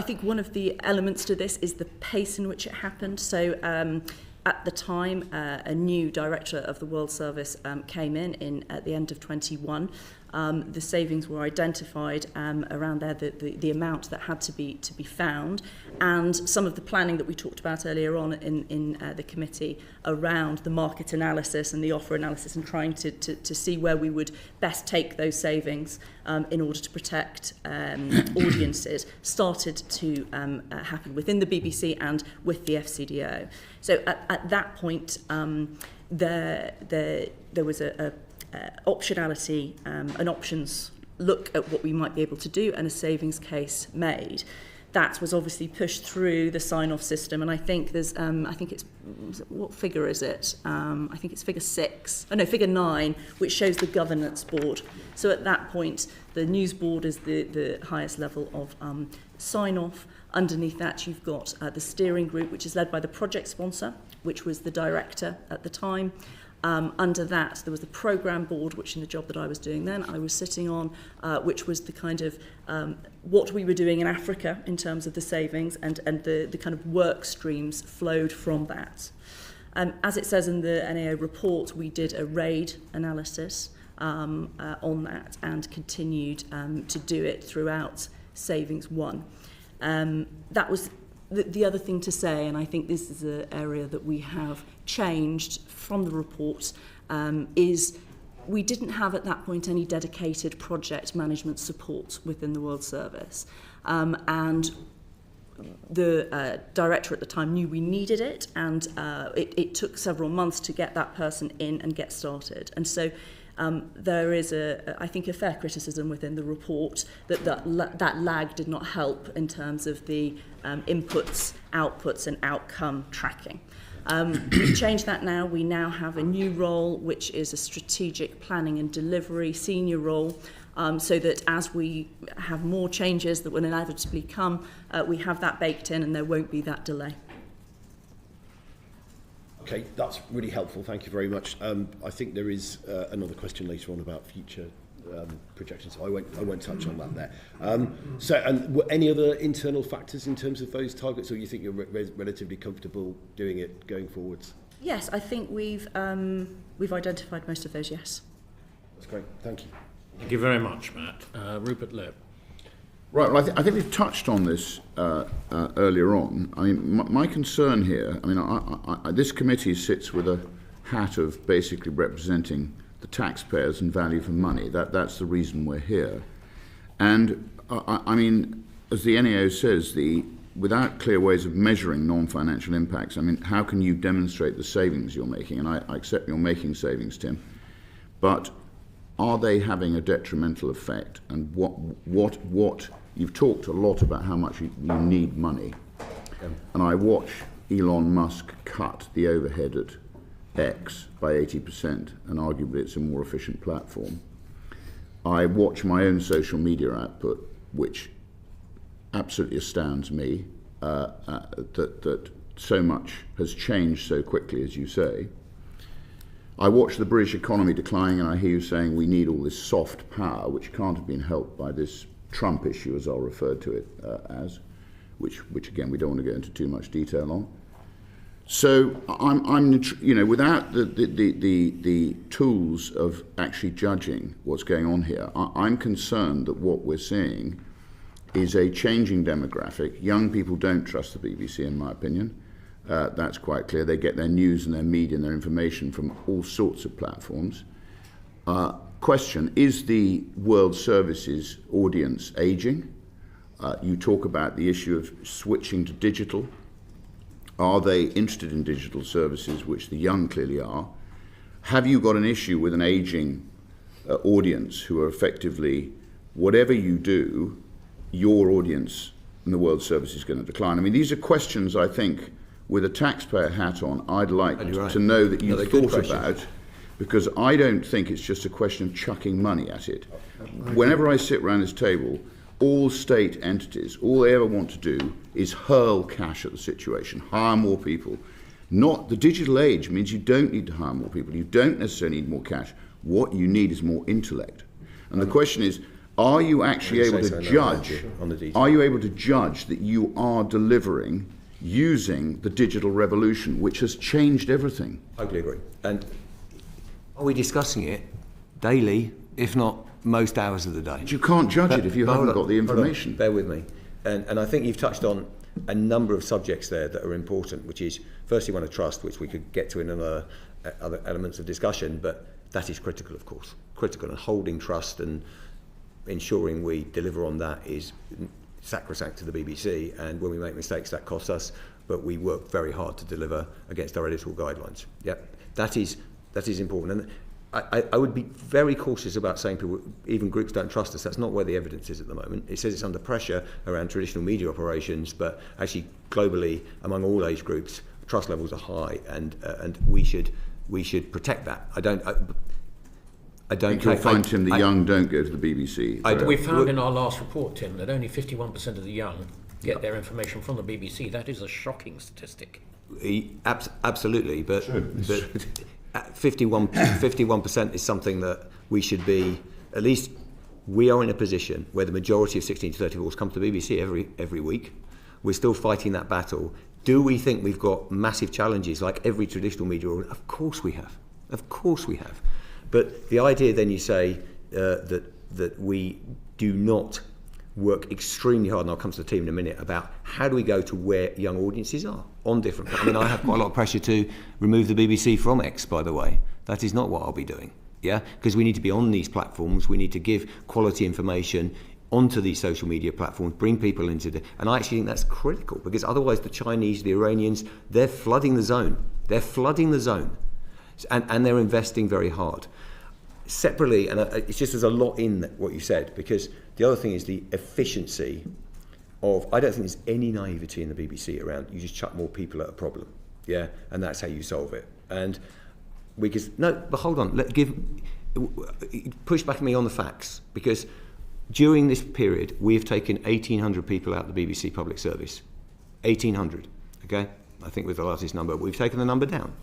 think one of the elements to this is the pace in which it happened. So at the time, a new director of the World Service came in at the end of 21. The savings were identified around there, the amount that had to be found, and some of the planning that we talked about earlier on in the committee around the market analysis and the offer analysis, and trying to see where we would best take those savings in order to protect audiences, started to happen within the BBC and with the FCDO. So at that point, there was a optionality, an options look at what we might be able to do, and a savings case made. That was obviously pushed through the sign-off system, and I think there's, what figure is it? I think it's figure 9, which shows the governance board. So at that point, the news board is the highest level of sign-off. Underneath that, you've got the steering group, which is led by the project sponsor, which was the director at the time. Under that, there was the programme board, which in the job that I was doing then, I was sitting on, which was the kind of what we were doing in Africa in terms of the savings, and the kind of work streams flowed from that. As it says in the NAO report, we did a RAID analysis on that and continued to do it throughout Savings 1. That was the other thing to say, and I think this is an area that we have changed from the report, is we didn't have at that point any dedicated project management support within the World Service. And the director at the time knew we needed it, and it took several months to get that person in and get started. And so There is, I think, a fair criticism within the report that lag did not help in terms of the inputs, outputs and outcome tracking. We've changed that now. We now have a new role, which is a strategic planning and delivery senior role, so that as we have more changes that will inevitably come, we have that baked in and there won't be that delay. Okay, that's really helpful. Thank you very much. I think there is another question later on about future projections. So I won't touch on that there. And any other internal factors in terms of those targets, or you think you're relatively comfortable doing it going forwards? Yes, I think we've identified most of those. Yes. That's great. Thank you. Thank you very much, Matt. Rupert Lowe. Right, well, I think we've touched on this earlier on. I mean, my concern here, I mean, this committee sits with a hat of basically representing the taxpayers and value for money. That's the reason we're here. And, I mean, as the NAO says, without clear ways of measuring non-financial impacts, I mean, how can you demonstrate the savings you're making? And I accept you're making savings, Tim, but are they having a detrimental effect? And what you've talked a lot about how much you need money. And I watch Elon Musk cut the overhead at X by 80%, and arguably it's a more efficient platform. I watch my own social media output, which absolutely astounds me, that so much has changed so quickly, as you say. I watch the British economy declining, and I hear you saying we need all this soft power, which can't have been helped by this Trump issue, as I'll refer to it as, which again we don't want to go into too much detail on. So I'm you know, without the tools of actually judging what's going on here, I'm concerned that what we're seeing is a changing demographic. Young people don't trust the BBC, in my opinion. That's quite clear. They get their news and their media and their information from all sorts of platforms. Question, is the World Services audience aging? You talk about the issue of switching to digital. Are they interested in digital services, which the young clearly are? Have you got an issue with an aging audience who are effectively, whatever you do, your audience in the World Service is going to decline? I mean, these are questions, I think, with a taxpayer hat on, I'd like to know that you've thought about, because I don't think it's just a question of chucking money at it. Whenever I sit around this table, all state entities, all they ever want to do is hurl cash at the situation, hire more people. Not the digital age means you don't need to hire more people. You don't necessarily need more cash. What you need is more intellect. And the question is, are you actually able to judge? Are you able to judge that you are delivering using the digital revolution, which has changed everything? I totally agree. And are we discussing it daily, if not most hours of the day? But you can't judge it if you haven't got the information. Bear with me. And I think you've touched on a number of subjects there that are important, which is firstly one of trust, which we could get to in other elements of discussion, but that is critical, of course. Critical, and holding trust and ensuring we deliver on that is sacrosanct to the BBC, and when we make mistakes that costs us, but we work very hard to deliver against our editorial guidelines. Yeah, that is important. And I would be very cautious about saying people, even groups don't trust us. That's not where the evidence is at the moment. It says it's under pressure around traditional media operations, but actually globally, among all age groups, trust levels are high, and we should protect that. I think you'll find, Tim, the young don't go to the BBC. We found in our last report, Tim, that only 51% of the young get their information from the BBC. That is a shocking statistic. Absolutely, but 51% is something that we should be, at least we are in a position where the majority of 16 to 34s come to the BBC every week. We're still fighting that battle. Do we think we've got massive challenges like every traditional media? Of course we have. Of course we have. But the idea then you say that we do not work extremely hard, and I'll come to the team in a minute, about how do we go to where young audiences are on different. I mean, I have quite a lot of pressure to remove the BBC from X, by the way. That is not what I'll be doing, yeah? Because we need to be on these platforms, we need to give quality information onto these social media platforms, bring people into the, and I actually think that's critical, because otherwise the Chinese, the Iranians, they're flooding the zone. They're flooding the zone, and they're investing very hard. separately, and it's just there's a lot in what you said, because the other thing is the efficiency of, I don't think there's any naivety in the BBC around, you just chuck more people at a problem, yeah, and that's how you solve it. And but hold on, push back at me on the facts, because during this period, we have taken 1,800 people out of the BBC public service. 1,800, okay? I think was the latest number. We've taken the number down.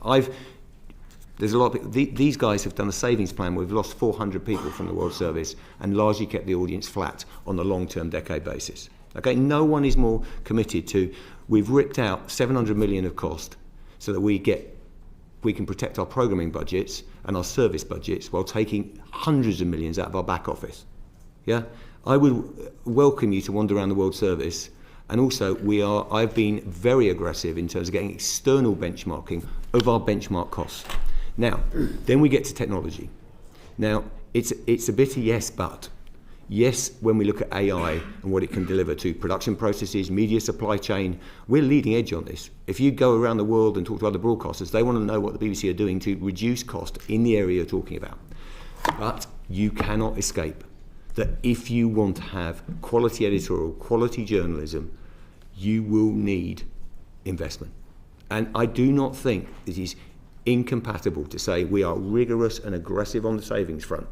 There's a lot of people, these guys have done a savings plan. We've lost 400 people from the World Service and largely kept the audience flat on a long-term decade basis. Okay, no one is more committed to, we've ripped out 700 million of cost so that we can protect our programming budgets and our service budgets while taking hundreds of millions out of our back office. Yeah, I would welcome you to wander around the World Service, and also I've been very aggressive in terms of getting external benchmarking of our benchmark costs. Now, then we get to technology. Now, it's a bit of yes, but. Yes, when we look at AI and what it can deliver to production processes, media supply chain, we're leading edge on this. If you go around the world and talk to other broadcasters, they want to know what the BBC are doing to reduce cost in the area you're talking about. But you cannot escape that if you want to have quality editorial, quality journalism, you will need investment. And I do not think it is incompatible to say we are rigorous and aggressive on the savings front.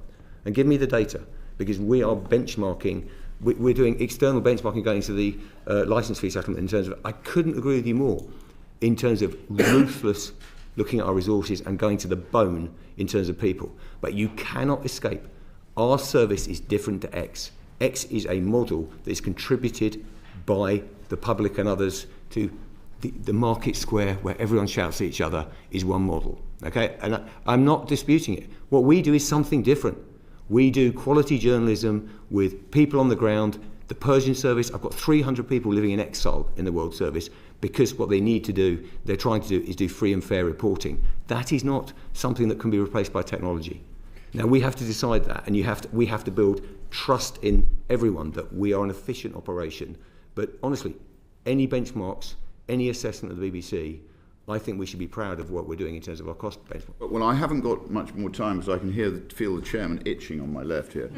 And give me the data, because we are benchmarking, we're doing external benchmarking going into the licence fee settlement in terms of, I couldn't agree with you more, in terms of ruthless looking at our resources and going to the bone in terms of people. But you cannot escape. Our service is different to X. X is a model that is contributed by the public and others to the market square where everyone shouts at each other is one model. Okay, and I'm not disputing it. What we do is something different. We do quality journalism with people on the ground. The Persian service, I've got 300 people living in exile in the World Service because what they need to do, they're trying to do, is do free and fair reporting. That is not something that can be replaced by technology. Now we have to decide that, and we have to build trust in everyone that we are an efficient operation. But honestly, any benchmarks, any assessment of the BBC, I think we should be proud of what we're doing in terms of our cost benchmark. Well, I haven't got much more time because I can feel the chairman itching on my left here.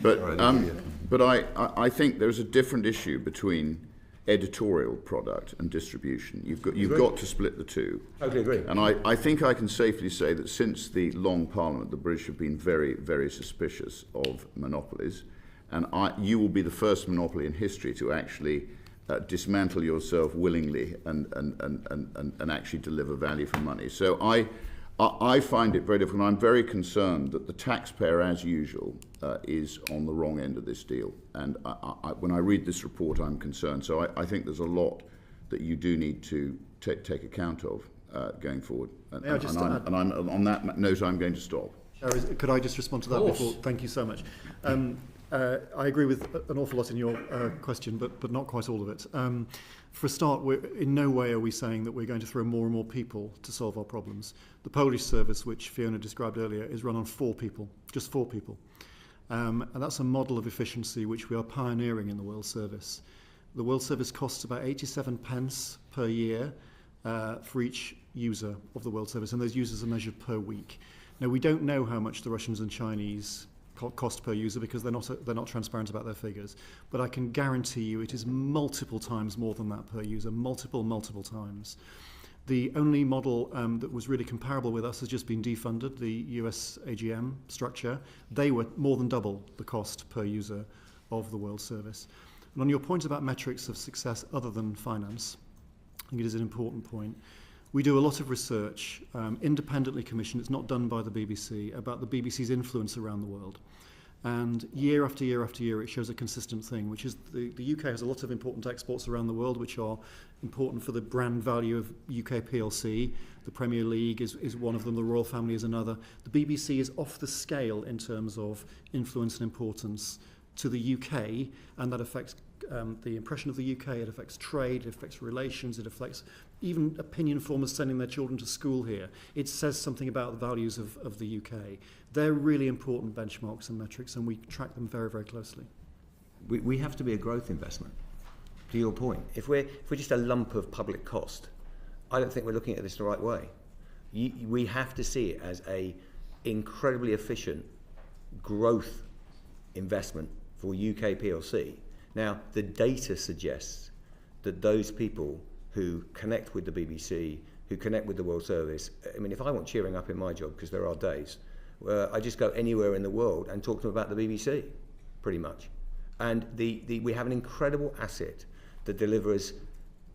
But I think there's a different issue between editorial product and distribution. You've got to split the two. Totally agree. And I think I can safely say that since the Long Parliament, the British have been very, very suspicious of monopolies, and you will be the first monopoly in history to actually dismantle yourself willingly and actually deliver value for money. So I find it very difficult. I'm very concerned that the taxpayer, as usual, is on the wrong end of this deal. And when I read this report, I'm concerned. So I think there's a lot that you do need to take account of going forward. And on that note, I'm going to stop. Could I just respond to that before? Thank you so much. I agree with an awful lot in your question, but not quite all of it. For a start, in no way are we saying that we're going to throw more and more people to solve our problems. The Polish service, which Fiona described earlier, is run on 4 people, just 4 people. And that's a model of efficiency which we are pioneering in the World Service. The World Service costs about 87 pence per year for each user of the World Service, and those users are measured per week. Now, we don't know how much the Russians and Chinese cost per user because they're not transparent about their figures, but I can guarantee you it is multiple times more than that per user, multiple times. The only model that was really comparable with us has just been defunded, the US AGM structure. They were more than double the cost per user of the World Service. And on your point about metrics of success other than finance, I think it is an important point. We do a lot of research, independently commissioned, it's not done by the BBC, about the BBC's influence around the world. And year after year after year, it shows a consistent thing, which is the UK has a lot of important exports around the world, which are important for the brand value of UK PLC. The Premier League is one of them, the Royal Family is another. The BBC is off the scale in terms of influence and importance to the UK, and that affects the impression of the UK, it affects trade, it affects relations, it affects even opinion formers sending their children to school here. It says something about the values of the UK. They're really important benchmarks and metrics, and we track them very, very closely. We have to be a growth investment, to your point. If we're just a lump of public cost, I don't think we're looking at this the right way. We have to see it as a incredibly efficient growth investment for UK PLC. Now, the data suggests that those people who connect with the BBC, who connect with the World Service, I mean, if I want cheering up in my job, because there are days, I just go anywhere in the world and talk to them about the BBC, pretty much. And we have an incredible asset that delivers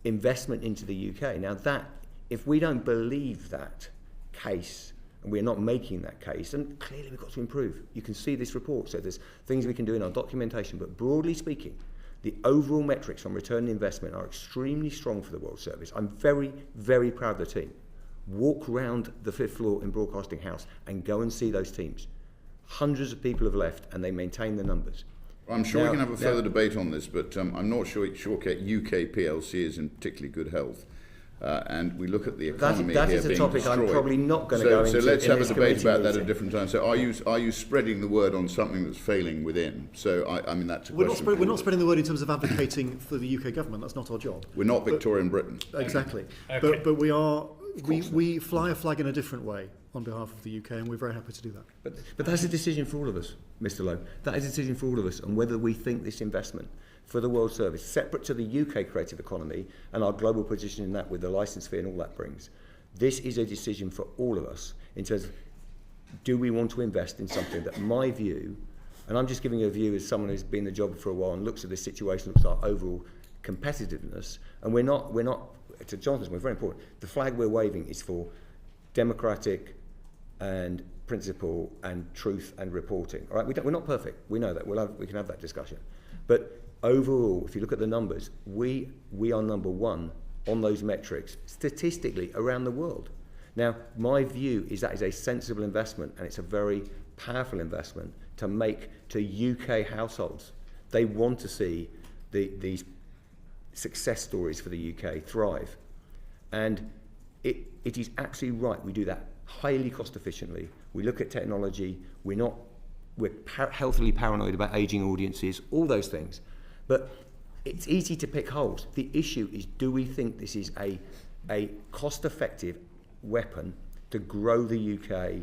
investment into the UK. Now that, if we don't believe that case, and we're not making that case, and clearly we've got to improve. You can see this report, so there's things we can do in our documentation, but broadly speaking, the overall metrics on return on investment are extremely strong for the World Service. I'm very, very proud of the team. Walk round the 5th floor in Broadcasting House and go and see those teams. Hundreds of people have left and they maintain the numbers. I'm sure we can have a further debate on this, but I'm not sure UK PLC is in particularly good health. And we look at the economy that here is a being topic destroyed. I'm probably not going to go into. So let's have a debate about that at meeting. a different time. So are you spreading the word on something that's failing within? So I mean that's a question. We're not spreading the word in terms of advocating for the UK government. That's not our job. We're not Victorian Britain. Exactly. Okay. But we are. We fly a flag in a different way on behalf of the UK, and we're very happy to do that. But that's a decision for all of us, Mr. Lowe. That is a decision for all of us on whether we think this investment for the World Service, separate to the UK creative economy and our global position in that with the licence fee and all that brings, this is a decision for all of us in terms of, do we want to invest in something that my view, and I'm just giving a view as someone who's been in the job for a while and looks at this situation, looks at our overall competitiveness, and we're not, to Jonathan's point, very important, the flag we're waving is for democratic and principle and truth and reporting. All right, we're not perfect. We know that. We can have that discussion. But overall, if you look at the numbers, we are number one on those metrics statistically around the world. Now, my view is that is a sensible investment, and it's a very powerful investment to make to UK households. They want to see these success stories for the UK thrive. And it is absolutely right we do that highly cost efficiently. We look at technology, we're healthily paranoid about ageing audiences, all those things. But it's easy to pick holes. The issue is, do we think this is a cost-effective weapon to grow the UK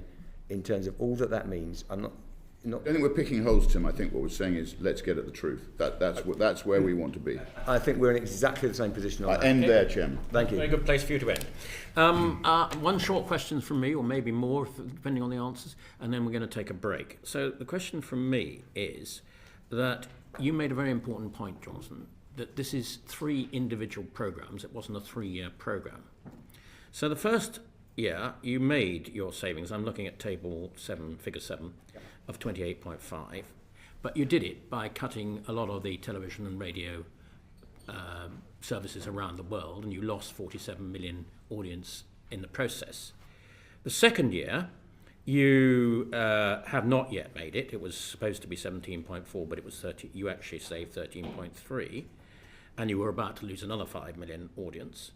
in terms of all that means? I'm not I don't think we're picking holes, Tim. I think what we're saying is let's get at the truth. That's where we want to be. I think we're in exactly the same position on I that. end there, Chairman. Thank you. Very good place for you to end. One short question from me, or maybe more, depending on the answers, and then we're going to take a break. So the question from me is that you made a very important point, Jonathan, that this is 3 individual programmes. It wasn't a 3-year programme. So the first year you made your savings, I'm looking at table 7, figure 7, of 28.5, but you did it by cutting a lot of the television and radio services around the world, and you lost 47 million audience in the process. The second year, you have not yet made it. It was supposed to be 17.4, but it was 30. You actually saved 13.3, and you were about to lose another 5 million audience.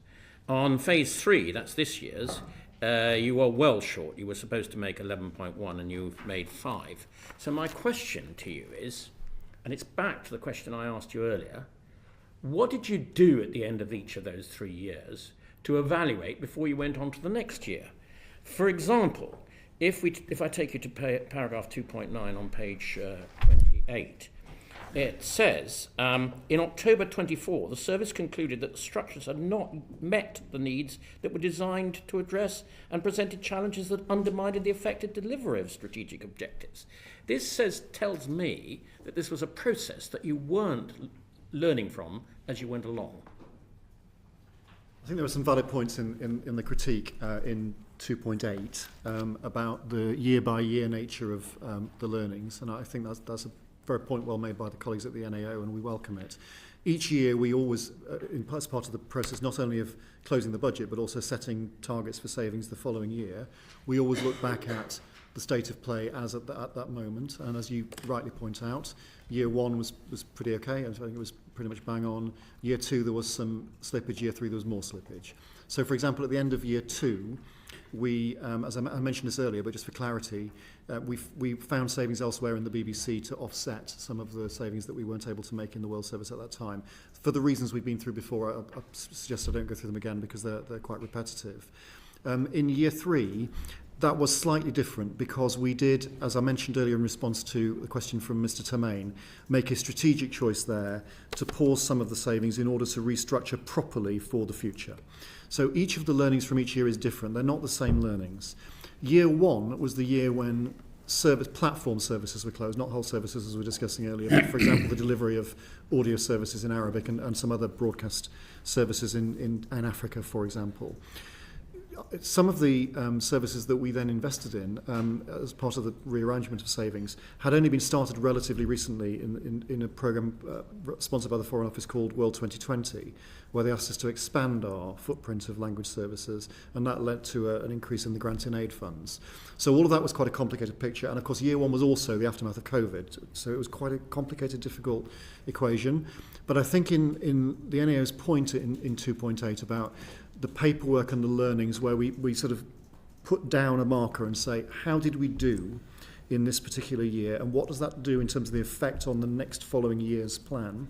On phase 3, that's this year's, you were well short. You were supposed to make 11.1 and you've made 5. So my question to you is, and it's back to the question I asked you earlier, what did you do at the end of each of those 3 years to evaluate before you went on to the next year? For example, if I take you to paragraph 2.9 on page 28, it says, in October 24, the service concluded that the structures had not met the needs that were designed to address and presented challenges that undermined the effective delivery of strategic objectives. This tells me that this was a process that you weren't learning from as you went along. I think there were some valid points in the critique in 2.8 about the year-by-year nature of the learnings, and I think that's a very point well made by the colleagues at the NAO, and we welcome it. Each year we always, as part of the process not only of closing the budget but also setting targets for savings the following year, we always look back at the state of play as at that moment, and as you rightly point out, year 1 was pretty okay, and I think it was pretty much bang on. Year 2 there was some slippage, year 3 there was more slippage. So for example, at the end of year 2, we, as I mentioned this earlier, but just for clarity, we found savings elsewhere in the BBC to offset some of the savings that we weren't able to make in the World Service at that time. For the reasons we've been through before, I suggest I don't go through them again because they're quite repetitive. In year 3, that was slightly different because we did, as I mentioned earlier in response to the question from Mr. Termaine, make a strategic choice there to pause some of the savings in order to restructure properly for the future. So each of the learnings from each year is different. They're not the same learnings. Year 1 was the year when platform services were closed, not whole services as we were discussing earlier, but for example the delivery of audio services in Arabic and some other broadcast services in Africa, for example. Some of the services that we then invested in as part of the rearrangement of savings had only been started relatively recently in a programme sponsored by the Foreign Office called World 2020, where they asked us to expand our footprint of language services, and that led to an increase in the grant and aid funds. So all of that was quite a complicated picture, and of course year 1 was also the aftermath of COVID, so it was quite a complicated, difficult equation. But I think in the NAO's point in 2.8 about the paperwork and the learnings, where we sort of put down a marker and say, how did we do in this particular year, and what does that do in terms of the effect on the next following year's plan,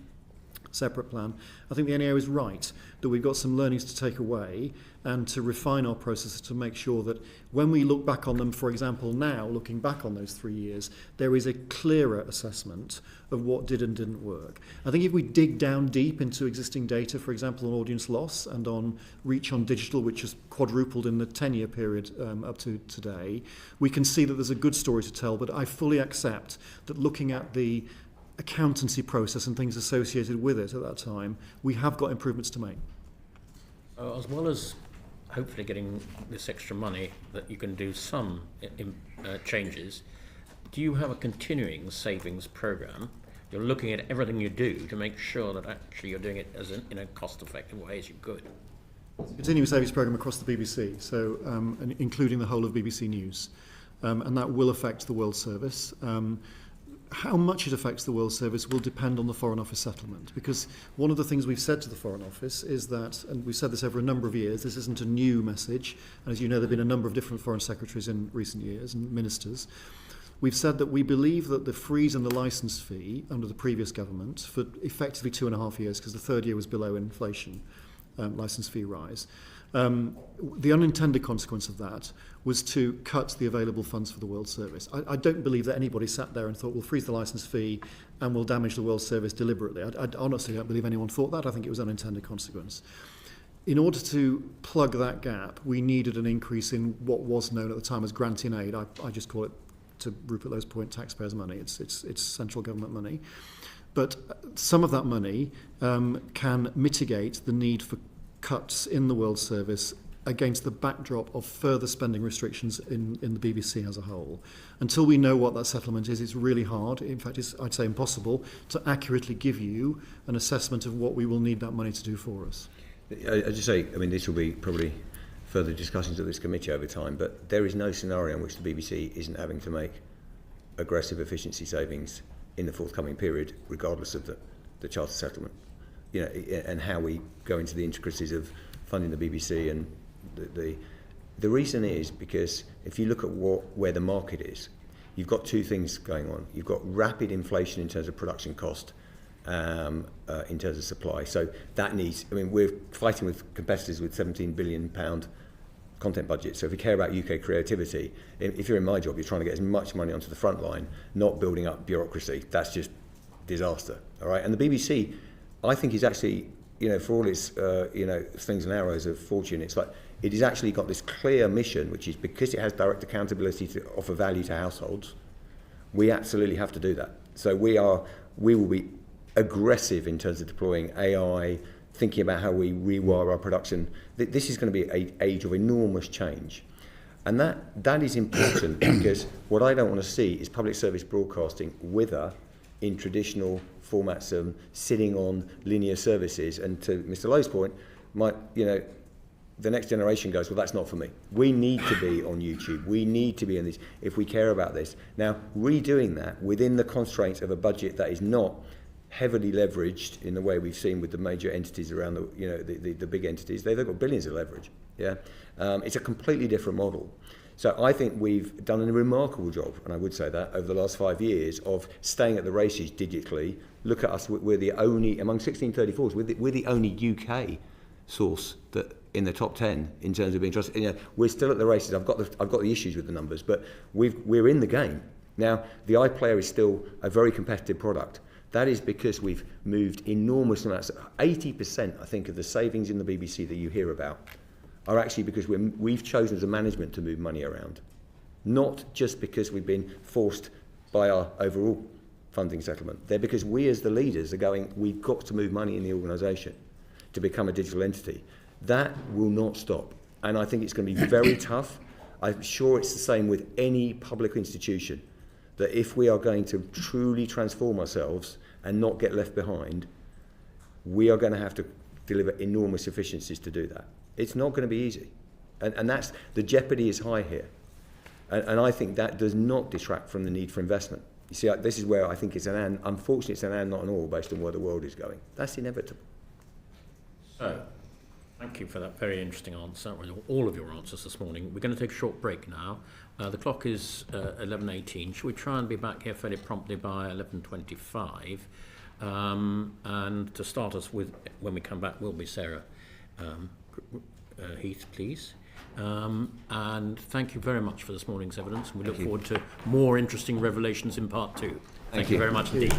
separate plan. I think the NAO is right that we've got some learnings to take away and to refine our processes to make sure that when we look back on them, for example, now, looking back on those 3 years, there is a clearer assessment of what did and didn't work. I think if we dig down deep into existing data, for example, on audience loss and on reach on digital, which has quadrupled in the 10-year period up to today, we can see that there's a good story to tell, but I fully accept that looking at the accountancy process and things associated with it at that time, we have got improvements to make. As well as hopefully getting this extra money, that you can do some changes, do you have a continuing savings programme? You're looking at everything you do to make sure that actually you're doing it in a cost-effective way as you could. Continuing savings programme across the BBC, so and including the whole of BBC News, and that will affect the World Service. How much it affects the World Service will depend on the Foreign Office settlement, because one of the things we've said to the Foreign Office is that, and we've said this over a number of years, this isn't a new message, and as you know there have been a number of different Foreign Secretaries in recent years and ministers. We've said that we believe that the freeze and the licence fee under the previous government for effectively 2.5 years, because the third year was below inflation, licence fee rise, the unintended consequence of that was to cut the available funds for the World Service. I don't believe that anybody sat there and thought, we'll freeze the licence fee and we'll damage the World Service deliberately. I honestly don't believe anyone thought that. I think it was unintended consequence. In order to plug that gap, we needed an increase in what was known at the time as grant in aid. I just call it, to Rupert Lowe's point, taxpayers' money. It's central government money. But some of that money can mitigate the need for cuts in the World Service against the backdrop of further spending restrictions in the BBC as a whole. Until we know what that settlement is, it's really hard, in fact it's, I'd say, impossible to accurately give you an assessment of what we will need that money to do for us. As you say, I mean, this will be probably further discussions of this committee over time, but there is no scenario in which the BBC isn't having to make aggressive efficiency savings in the forthcoming period, regardless of the charter settlement. You know, and how we go into the intricacies of funding the BBC, and the reason is because if you look at where the market is, you've got two things going on. You've got rapid inflation in terms of production cost, in terms of supply. So that needs, I mean, we're fighting with competitors with £17 billion content budget. So if you care about UK creativity, if you're in my job, you're trying to get as much money onto the front line, not building up bureaucracy. That's just disaster. All right, and the BBC, I think, is actually, you know, for all its, you know, slings and arrows of fortune, it's like it has actually got this clear mission, which is because it has direct accountability to offer value to households, we absolutely have to do that. So we will be aggressive in terms of deploying AI, thinking about how we rewire our production. This is going to be an age of enormous change. And that is important because what I don't want to see is public service broadcasting wither in traditional formats of sitting on linear services. And to Mr. Lowe's point, the next generation goes, well, that's not for me. We need to be on YouTube. We need to be in this if we care about this. Now, redoing that within the constraints of a budget that is not heavily leveraged in the way we've seen with the major entities around the big entities, they've got billions of leverage. Yeah, it's a completely different model. So I think we've done a remarkable job, and I would say that, over the last 5 years of staying at the races digitally. Look at us, we're the only, among 1634s, we're the only UK source that in the top 10 in terms of being trusted. You know, we're still at the races. I've got the issues with the numbers, but we're in the game. Now, the iPlayer is still a very competitive product. That is because we've moved enormous amounts. 80%, I think, of the savings in the BBC that you hear about are actually because we've chosen as a management to move money around, not just because we've been forced by our overall funding settlement. They're because we as the leaders are going, we've got to move money in the organisation to become a digital entity. That will not stop. And I think it's going to be very tough. I'm sure it's the same with any public institution, that if we are going to truly transform ourselves and not get left behind, we are going to have to deliver enormous efficiencies to do that. It's not going to be easy. And that's, the jeopardy is high here. And I think that does not detract from the need for investment. You see, this is where I think it's an and. Unfortunately, it's an and, not an or, based on where the world is going. That's inevitable. So, thank you for that very interesting answer, all of your answers this morning. We're going to take a short break now. The clock is 11:18. Should we try and be back here fairly promptly by 11:25? And to start us with, when we come back, will be Sarah Heath, please. And thank you very much for this morning's evidence. And we look forward to more interesting revelations in part 2. Thank you very much indeed.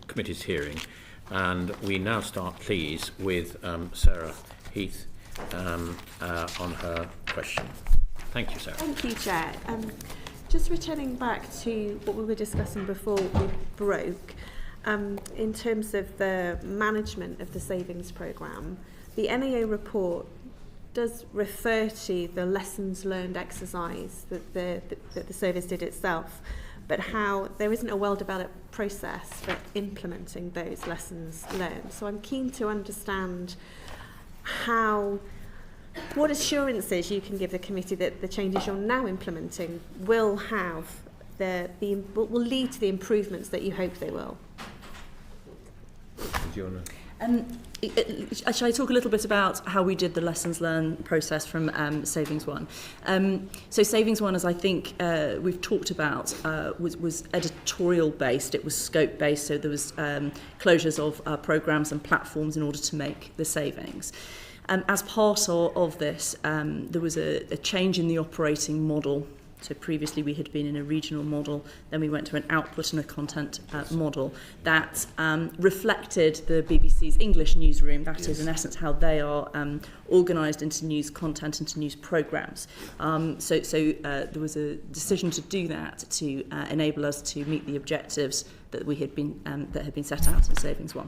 committee's hearing, and we now start, please, with Sarah Heath on her question. Thank you, Sarah. Thank you, Chair. Just returning back to what we were discussing before we broke, in terms of the management of the savings programme, the NAO report does refer to the lessons learned exercise that the service did itself, but how there isn't a well-developed process for implementing those lessons learned. So I'm keen to understand what assurances you can give the committee that the changes you're now implementing will have will lead to the improvements that you hope they will. Do you want to? Shall I talk a little bit about how we did the lessons learned process from Savings One? So Savings One, as I think we've talked about, was editorial based. It was scope based, so there was closures of programmes and platforms in order to make the savings. As part of this, there was a change in the operating model. So previously we had been in a regional model, then we went to an output and a content model that reflected the BBC's English newsroom. That is in essence how they are organised into news content, into news programmes. So there was a decision to do that to enable us to meet the objectives that we had been that had been set out in Savings One.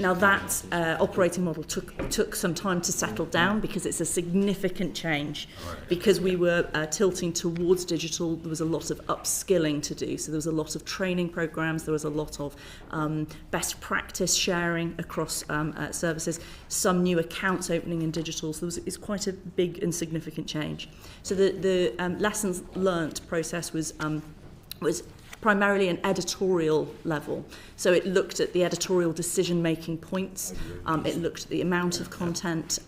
Now that operating model took some time to settle down because it's a significant change. Because we were tilting towards digital, there was a lot of upskilling to do. So there was a lot of training programs, there was a lot of best practice sharing across services, some new accounts opening in digital. So it's quite a big and significant change. So the lessons learnt process was primarily an editorial level. So it looked at the editorial decision-making points, it looked at the amount of content,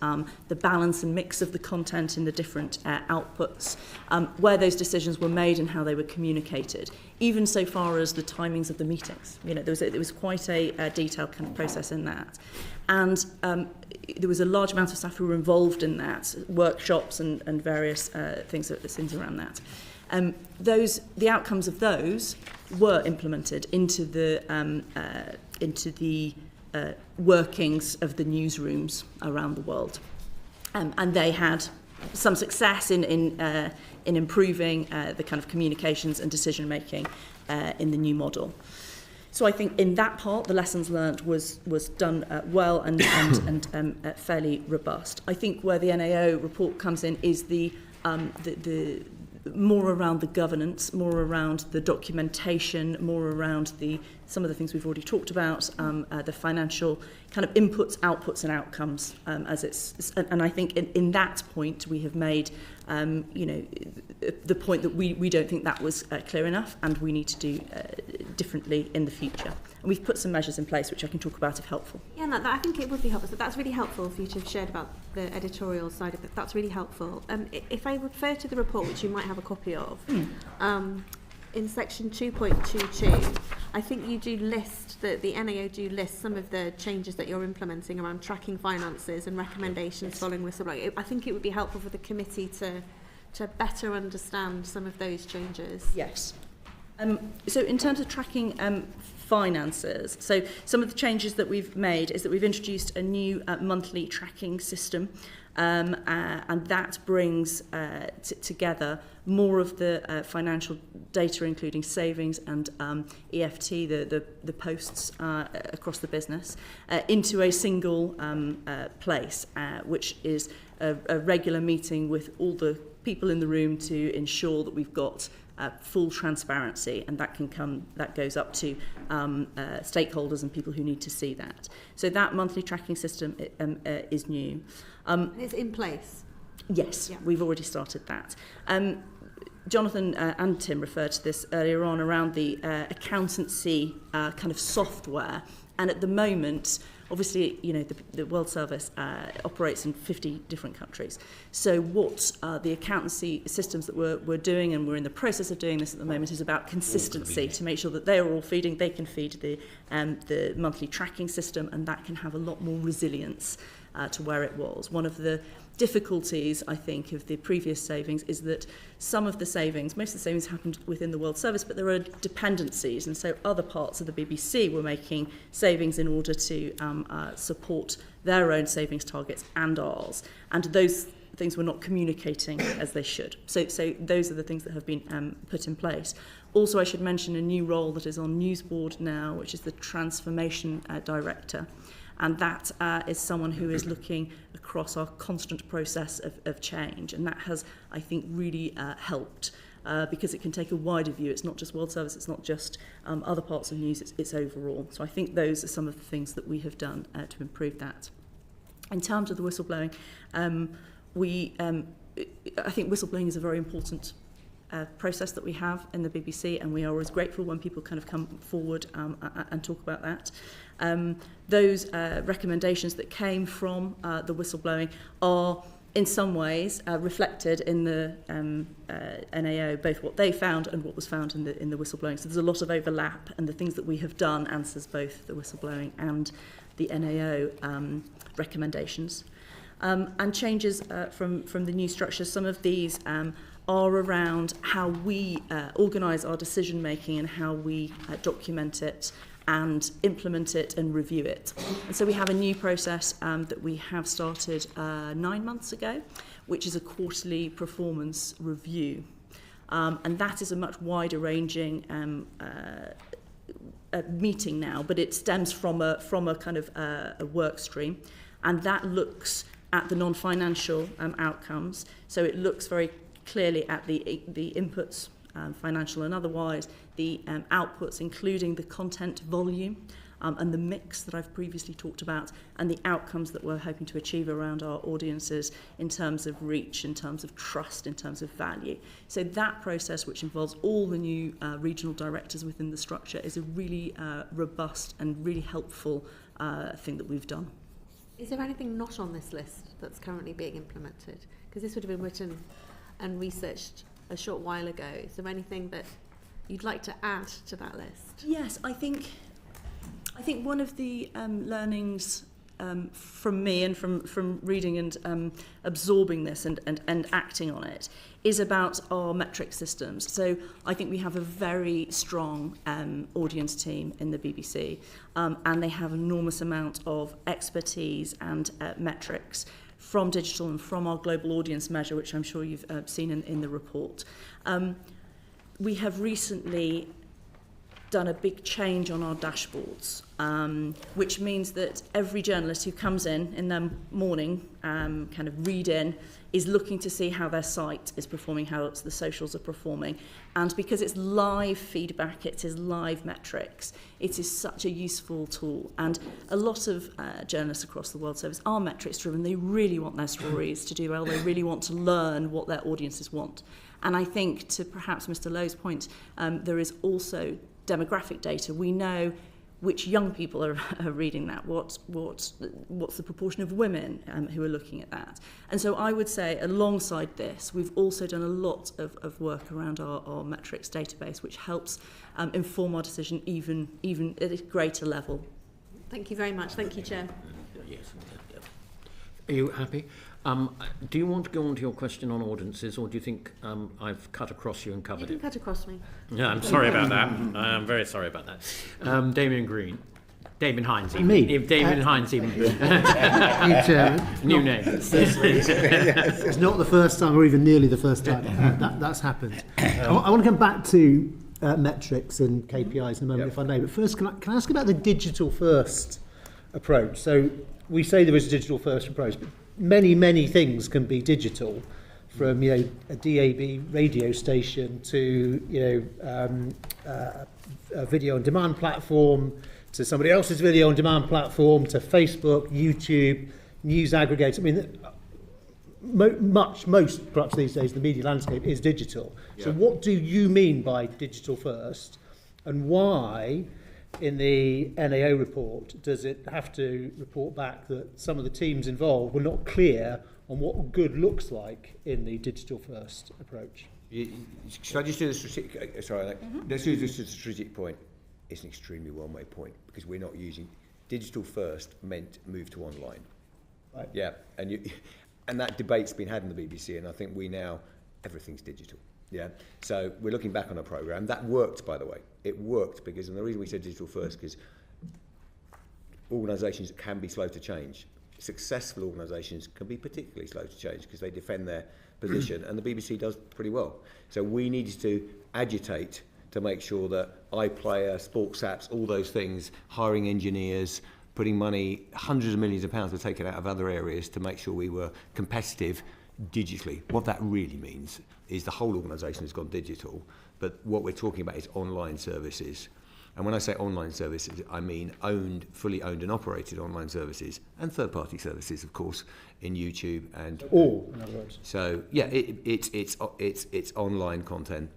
the balance and mix of the content in the different outputs, where those decisions were made and how they were communicated, even so far as the timings of the meetings. You know, there was quite a detailed kind of process in that. And there was a large amount of staff who were involved in that, workshops and various things around that. The outcomes of those were implemented into the workings of the newsrooms around the world, and they had some success in improving the kind of communications and decision making in the new model. So I think in that part, the lessons learnt was done well and fairly robust. I think where the NAO report comes in is the more around the governance, more around the documentation, more around some of the things we've already talked about, the financial kind of inputs, outputs and outcomes and I think in that point we have made the point that we don't think that was clear enough and we need to do differently in the future. And we've put some measures in place which I can talk about if helpful. Yeah, no, I think it would be helpful. So that's really helpful for you to have shared about the editorial side of it. That's really helpful. If I refer to the report, which you might have a copy of, in section 2.22, I think you do list, the NAO do list some of the changes that you're implementing around tracking finances and recommendations following whistleblowing. I think it would be helpful for the committee to better understand some of those changes. Yes. So in terms of tracking finances, so some of the changes that we've made is that we've introduced a new monthly tracking system, and that brings together more of the financial data, including savings and EFT, the posts across the business, into a single place, which is a regular meeting with all the people in the room to ensure that we've got full transparency, and that goes up to stakeholders and people who need to see that. So that monthly tracking system is new. And it's in place? Yes, yeah. We've already started that. Jonathan and Tim referred to this earlier on around the accountancy kind of software, and at the moment, obviously, you know, the World Service operates in 50 different countries. So what the accountancy systems that we're doing, and we're in the process of doing this at the moment, is about consistency to make sure that they are all feeding. They can feed the monthly tracking system, and that can have a lot more resilience to where it was. One of the difficulties, I think, of the previous savings is that some of the savings, most of the savings happened within the World Service, but there are dependencies, and so other parts of the BBC were making savings in order to support their own savings targets and ours, and those things were not communicating as they should. So those are the things that have been put in place. Also, I should mention a new role that is on News Board now, which is the Transformation Director. And that is someone who is looking across our constant process of change. And that has, I think, really helped because it can take a wider view. It's not just World Service, it's not just other parts of news, it's overall. So I think those are some of the things that we have done to improve that. In terms of the whistleblowing, I think whistleblowing is a very important process that we have in the BBC, and we are always grateful when people kind of come forward and talk about that. Those recommendations that came from the whistleblowing are in some ways reflected in the NAO, both what they found and what was found in the whistleblowing. So there's a lot of overlap, and the things that we have done answers both the whistleblowing and the NAO recommendations. And changes from the new structure. Some of these are around how we organise our decision making and how we document it and implement it and review it. And so we have a new process that we have started 9 months ago, which is a quarterly performance review. And that is a much wider ranging meeting now, but it stems from a kind of a work stream, and that looks at the non-financial outcomes. So it looks very clearly at the inputs, financial and otherwise, the outputs, including the content volume and the mix that I've previously talked about, and the outcomes that we're hoping to achieve around our audiences in terms of reach, in terms of trust, in terms of value. So that process, which involves all the new regional directors within the structure, is a really robust and really helpful thing that we've done. Is there anything not on this list that's currently being implemented? Because this would have been written and researched a short while ago. Is there anything that you'd like to add to that list? Yes, I think one of the learnings from me and from reading and absorbing this and acting on it is about our metric systems. So I think we have a very strong audience team in the BBC, and they have an enormous amount of expertise and metrics from digital and from our global audience measure, which I'm sure you've seen in the report. We have recently done a big change on our dashboards, which means that every journalist who comes in their morning, kind of read in, is looking to see how their site is performing, how the socials are performing. And because it's live feedback, it is live metrics, it is such a useful tool. And a lot of journalists across the World Service are metrics driven. They really want their stories to do well. They really want to learn what their audiences want. And I think, to perhaps Mr. Lowe's point, there is also demographic data. We know which young people are reading that, what's the proportion of women who are looking at that. And so I would say, alongside this, we've also done a lot of work around our metrics database, which helps inform our decision even at a greater level. Thank you very much. Thank you, Chair. Yes. Are you happy? Do you want to go on to your question on audiences, or do you think I've cut across you and covered it? You can cut across me. Yeah, I'm sorry about that. I'm very sorry about that. Damien Hines. Even. Me? Damien Hines. Even. New Chairman. New name. It's not the first time, or even nearly the first time that's happened. I want to come back to metrics and KPIs in a moment, if I may. But first, can I ask about the digital first approach? So we say there is a digital first approach, but many things can be digital, from a DAB radio station to a video on demand platform, to somebody else's video on demand platform, to Facebook, YouTube, news aggregators. I mean, most perhaps these days the media landscape is digital. Yeah. So what do you mean by digital first, and why in the NAO report does it have to report back that some of the teams involved were not clear on what good looks like in the digital first approach? Should I just do the strategic? Let's do this as a strategic point. It's an extremely well-made point, because we're not using digital first meant move to online. Right. Yeah, and that debate's been had in the BBC, and I think everything's digital. Yeah, so we're looking back on a programme that worked, by the way. It worked because, and the reason we said digital first, because organisations can be slow to change. Successful organisations can be particularly slow to change because they defend their position, and the BBC does pretty well. So we needed to agitate to make sure that iPlayer, sports apps, all those things, hiring engineers, putting money, hundreds of millions of pounds were taken out of other areas to make sure we were competitive digitally. What that really means is the whole organisation has gone digital, but what we're talking about is online services. And when I say online services, I mean fully owned and operated online services, and third-party services, of course, in YouTube and All, in other words. So yeah, it's online content.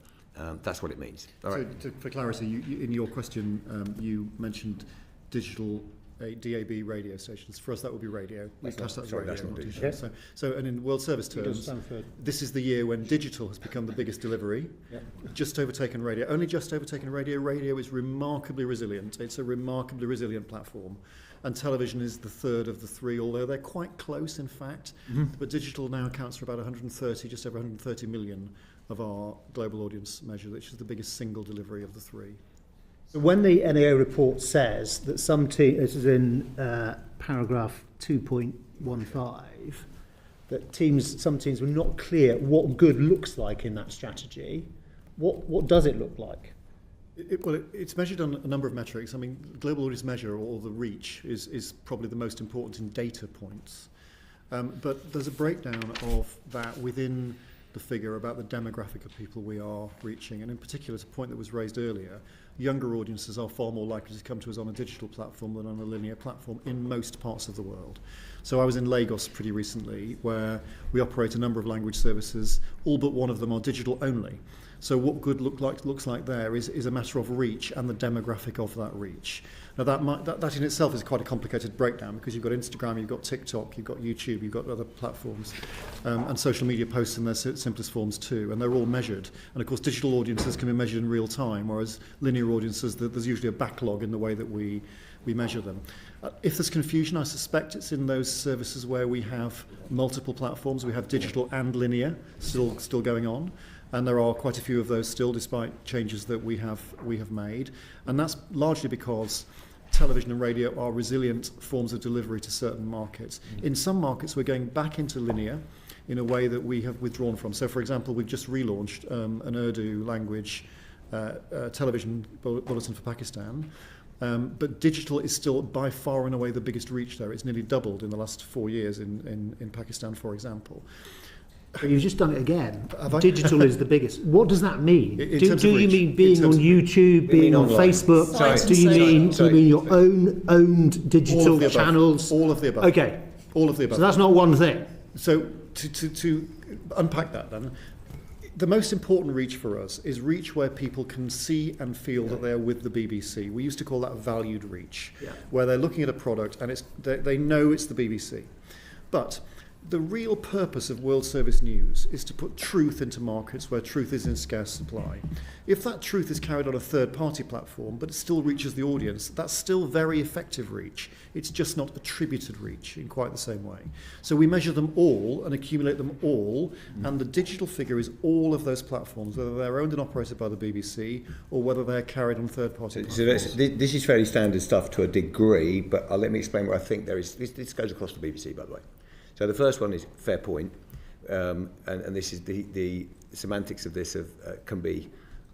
That's what it means. All right. So for clarity, in your question, you mentioned digital DAB radio stations. For us, that would be radio. We class that as radio. That's not not digital. digital. So, and in World Service terms, this is the year when digital has become the biggest delivery, just overtaken radio. Only just overtaken radio. Radio is remarkably resilient. It's a remarkably resilient platform. And television is the third of the three, although they're quite close, in fact. But digital now accounts for about 130, just over 130 million of our global audience measure, which is the biggest single delivery of the three. So when the NAO report says that some teams, this is in paragraph 2.15, that some teams were not clear what good looks like in that strategy, what does it look like? It's measured on a number of metrics. I mean, global audience measure, or the reach, is probably the most important in data points. But there's a breakdown of that within the figure about the demographic of people we are reaching. And in particular, to a point that was raised earlier, younger audiences are far more likely to come to us on a digital platform than on a linear platform in most parts of the world. So I was in Lagos pretty recently, where we operate a number of language services, all but one of them are digital only. So what good looks like there is a matter of reach and the demographic of that reach. Now that in itself is quite a complicated breakdown, because you've got Instagram, you've got TikTok, you've got YouTube, you've got other platforms, and social media posts in their simplest forms too, and they're all measured. And of course digital audiences can be measured in real time, whereas linear audiences, there's usually a backlog in the way that we measure them. If there's confusion, I suspect it's in those services where we have multiple platforms. We have digital and linear still going on. And there are quite a few of those still, despite changes that we have made. And that's largely because television and radio are resilient forms of delivery to certain markets. In some markets, we're going back into linear in a way that we have withdrawn from. So, for example, we've just relaunched an Urdu language television bulletin for Pakistan. But digital is still by far and away the biggest reach there. It's nearly doubled in the last 4 years in Pakistan, for example. But you've just done it again. Digital is the biggest. What does that mean? Do you mean being on YouTube, being on Facebook? Do you mean your own owned digital channels? All of the above. Okay. All of the above. So that's not one thing. So to unpack that then, the most important reach for us is reach where people can see and feel that they are with the BBC. We used to call that valued reach, where they're looking at a product and they know it's the BBC. But the real purpose of World Service News is to put truth into markets where truth is in scarce supply. If that truth is carried on a third-party platform, but it still reaches the audience, that's still very effective reach. It's just not attributed reach in quite the same way. So we measure them all and accumulate them all, and the digital figure is all of those platforms, whether they're owned and operated by the BBC or whether they're carried on third-party platforms. So this is fairly standard stuff to a degree, but let me explain where I think there is. This goes across the BBC, by the way. So the first one is fair point, and this is the semantics of this can be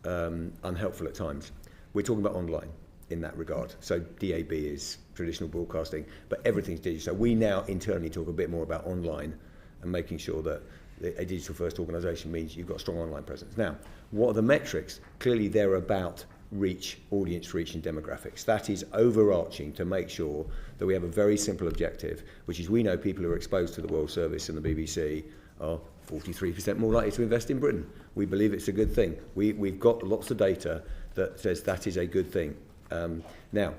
unhelpful at times. We're talking about online in that regard. So DAB is traditional broadcasting, but everything's digital. So we now internally talk a bit more about online and making sure that a digital first organisation means you've got a strong online presence. Now, what are the metrics? Clearly they're about reach, audience reach and demographics. That is overarching to make sure that we have a very simple objective, which is we know people who are exposed to the World Service and the BBC are 43% more likely to invest in Britain. We believe it's a good thing. We've got lots of data that says that is a good thing. Now,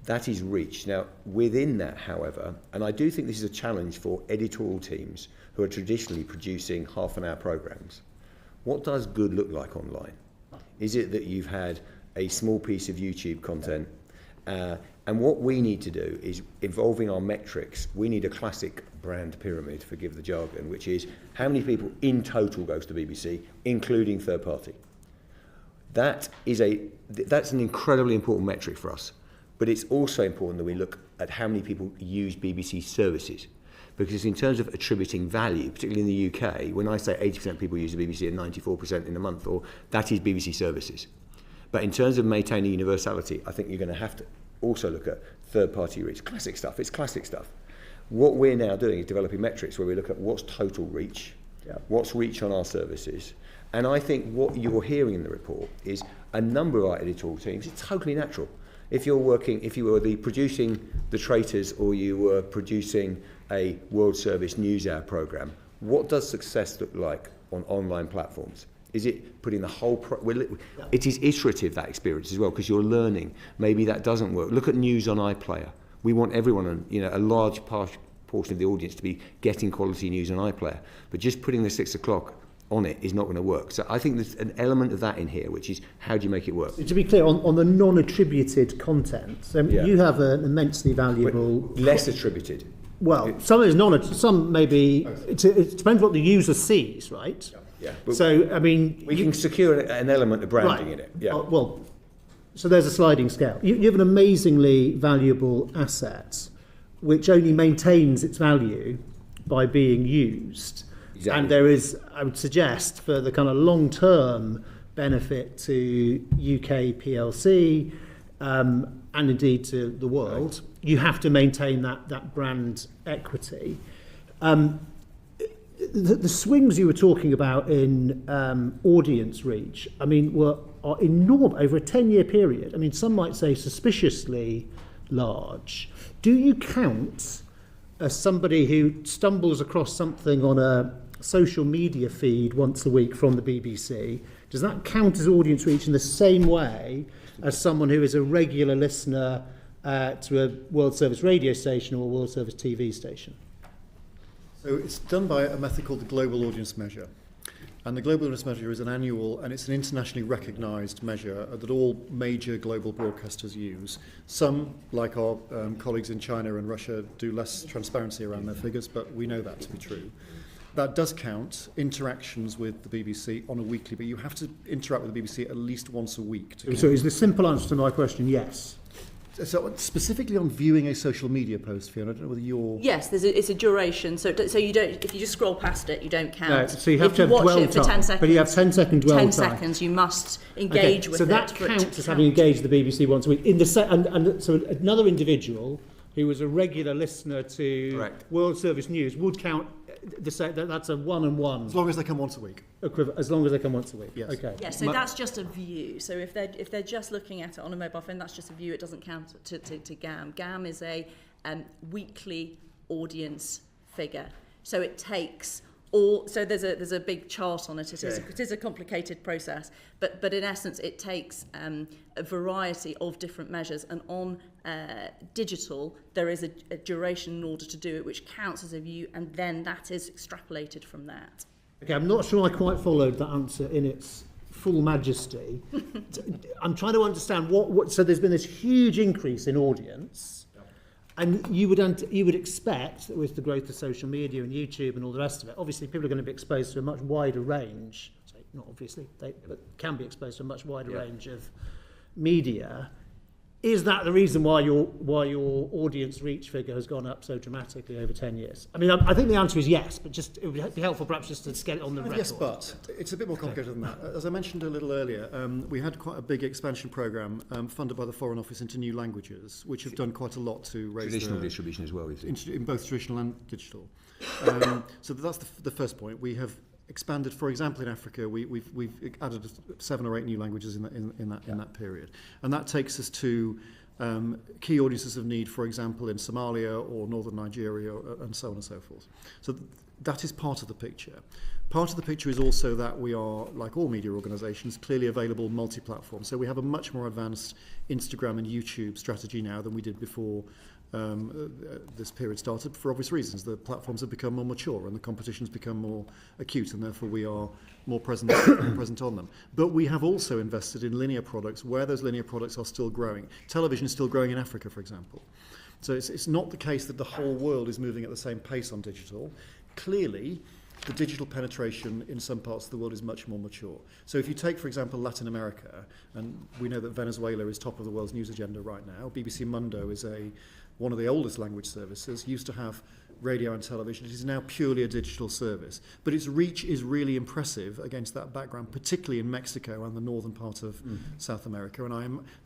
that is reach. Now, within that, however, and I do think this is a challenge for editorial teams who are traditionally producing half-an-hour programmes, what does good look like online? Is it that you've had a small piece of YouTube content And what we need to do is, involving our metrics, we need a classic brand pyramid, forgive the jargon, which is how many people in total goes to BBC, including third party. That's an incredibly important metric for us. But it's also important that we look at how many people use BBC services. Because in terms of attributing value, particularly in the UK, when I say 80% of people use the BBC and 94% in a month, or that is BBC services. But in terms of maintaining universality, I think you're going to have to also look at third-party reach. Classic stuff. It's classic stuff. What we're now doing is developing metrics where we look at what's total reach, what's reach on our services. And I think what you're hearing in the report is a number of our editorial teams. It's totally natural. If you were producing The Traitors or you were producing a World Service News Hour programme, what does success look like on online platforms? Is it putting the whole... It is iterative, that experience as well, because you're learning. Maybe that doesn't work. Look at news on iPlayer. We want everyone, a large portion of the audience to be getting quality news on iPlayer. But just putting the 6 o'clock on it is not going to work. So I think there's an element of that in here, which is how do you make it work? To be clear, on the non-attributed content, you have an immensely valuable... Less attributed. Well, some is some maybe... It depends what the user sees, right? Yeah. So, I mean... We can secure an element of branding in it. Yeah. So there's a sliding scale. You have an amazingly valuable asset which only maintains its value by being used. Exactly. And there is, I would suggest, for the kind of long-term benefit to UK PLC and indeed to the world, you have to maintain that brand equity. The swings you were talking about in audience reach, I mean, are enormous over a 10-year period. I mean, some might say suspiciously large. Do you count as somebody who stumbles across something on a social media feed once a week from the BBC, does that count as audience reach in the same way as someone who is a regular listener to a World Service radio station or a World Service TV station? So it's done by a method called the Global Audience Measure. And the Global Audience Measure is an annual, and it's an internationally recognised measure that all major global broadcasters use. Some, like our colleagues in China and Russia, do less transparency around their figures, but we know that to be true. That does count interactions with the BBC on a weekly, but you have to interact with the BBC at least once a week. So is the simple answer to my question yes? So specifically on viewing a social media post, Fiona, I don't know whether you're... Yes, it's a duration, so you don't, if you just scroll past it, you don't count. No, so you have if to have watch dwell it for time, 10 seconds, but you have 10-second dwell 10 time. seconds, you must engage with so it. that counts as having engaged the BBC once a week. So another individual who was a regular listener to World Service News would count that's a one-on-one. As long as they come once a week. As long as they come once a week. Yes. Okay. Yeah, so that's just a view. So if they're just looking at it on a mobile phone, that's just a view. It doesn't count to GAM. GAM is a weekly audience figure. So it takes all. So there's a big chart on it. It is a complicated process, but in essence, it takes a variety of different measures. And on digital, there is a duration in order to do it, which counts as a view, and then that is extrapolated from that. Okay, I'm not sure I quite followed that answer in its full majesty. I'm trying to understand so there's been this huge increase in audience, and you would expect that with the growth of social media and YouTube and all the rest of it, obviously people are going to be exposed to a much wider range. Not obviously, but can be exposed to a much wider range of media. Is that the reason why your audience reach figure has gone up so dramatically over 10 years? I mean, I think the answer is yes, but just it would be helpful perhaps just to get it on the record. Yes, but it's a bit more complicated than that. As I mentioned a little earlier, we had quite a big expansion programme funded by the Foreign Office into new languages, which have done quite a lot to raise traditional distribution as well, you think? In both traditional and digital. So that's the first point. We have expanded, for example, in Africa, we've added 7 or 8 new languages in that period, and that takes us to key audiences of need, for example, in Somalia or northern Nigeria, and so on and so forth. So that is part of the picture. Part of the picture is also that we are, like all media organisations, clearly available multi-platform. So we have a much more advanced Instagram and YouTube strategy now than we did before this period started for obvious reasons. The platforms have become more mature and the competition's become more acute, and therefore we are more present on them. But we have also invested in linear products where those linear products are still growing. Television is still growing in Africa, for example. So it's not the case that the whole world is moving at the same pace on digital. Clearly, the digital penetration in some parts of the world is much more mature. So if you take, for example, Latin America, and we know that Venezuela is top of the world's news agenda right now. BBC Munro is one of the oldest language services, used to have radio and television. It is now purely a digital service. But its reach is really impressive against that background, particularly in Mexico and the northern part of South America. And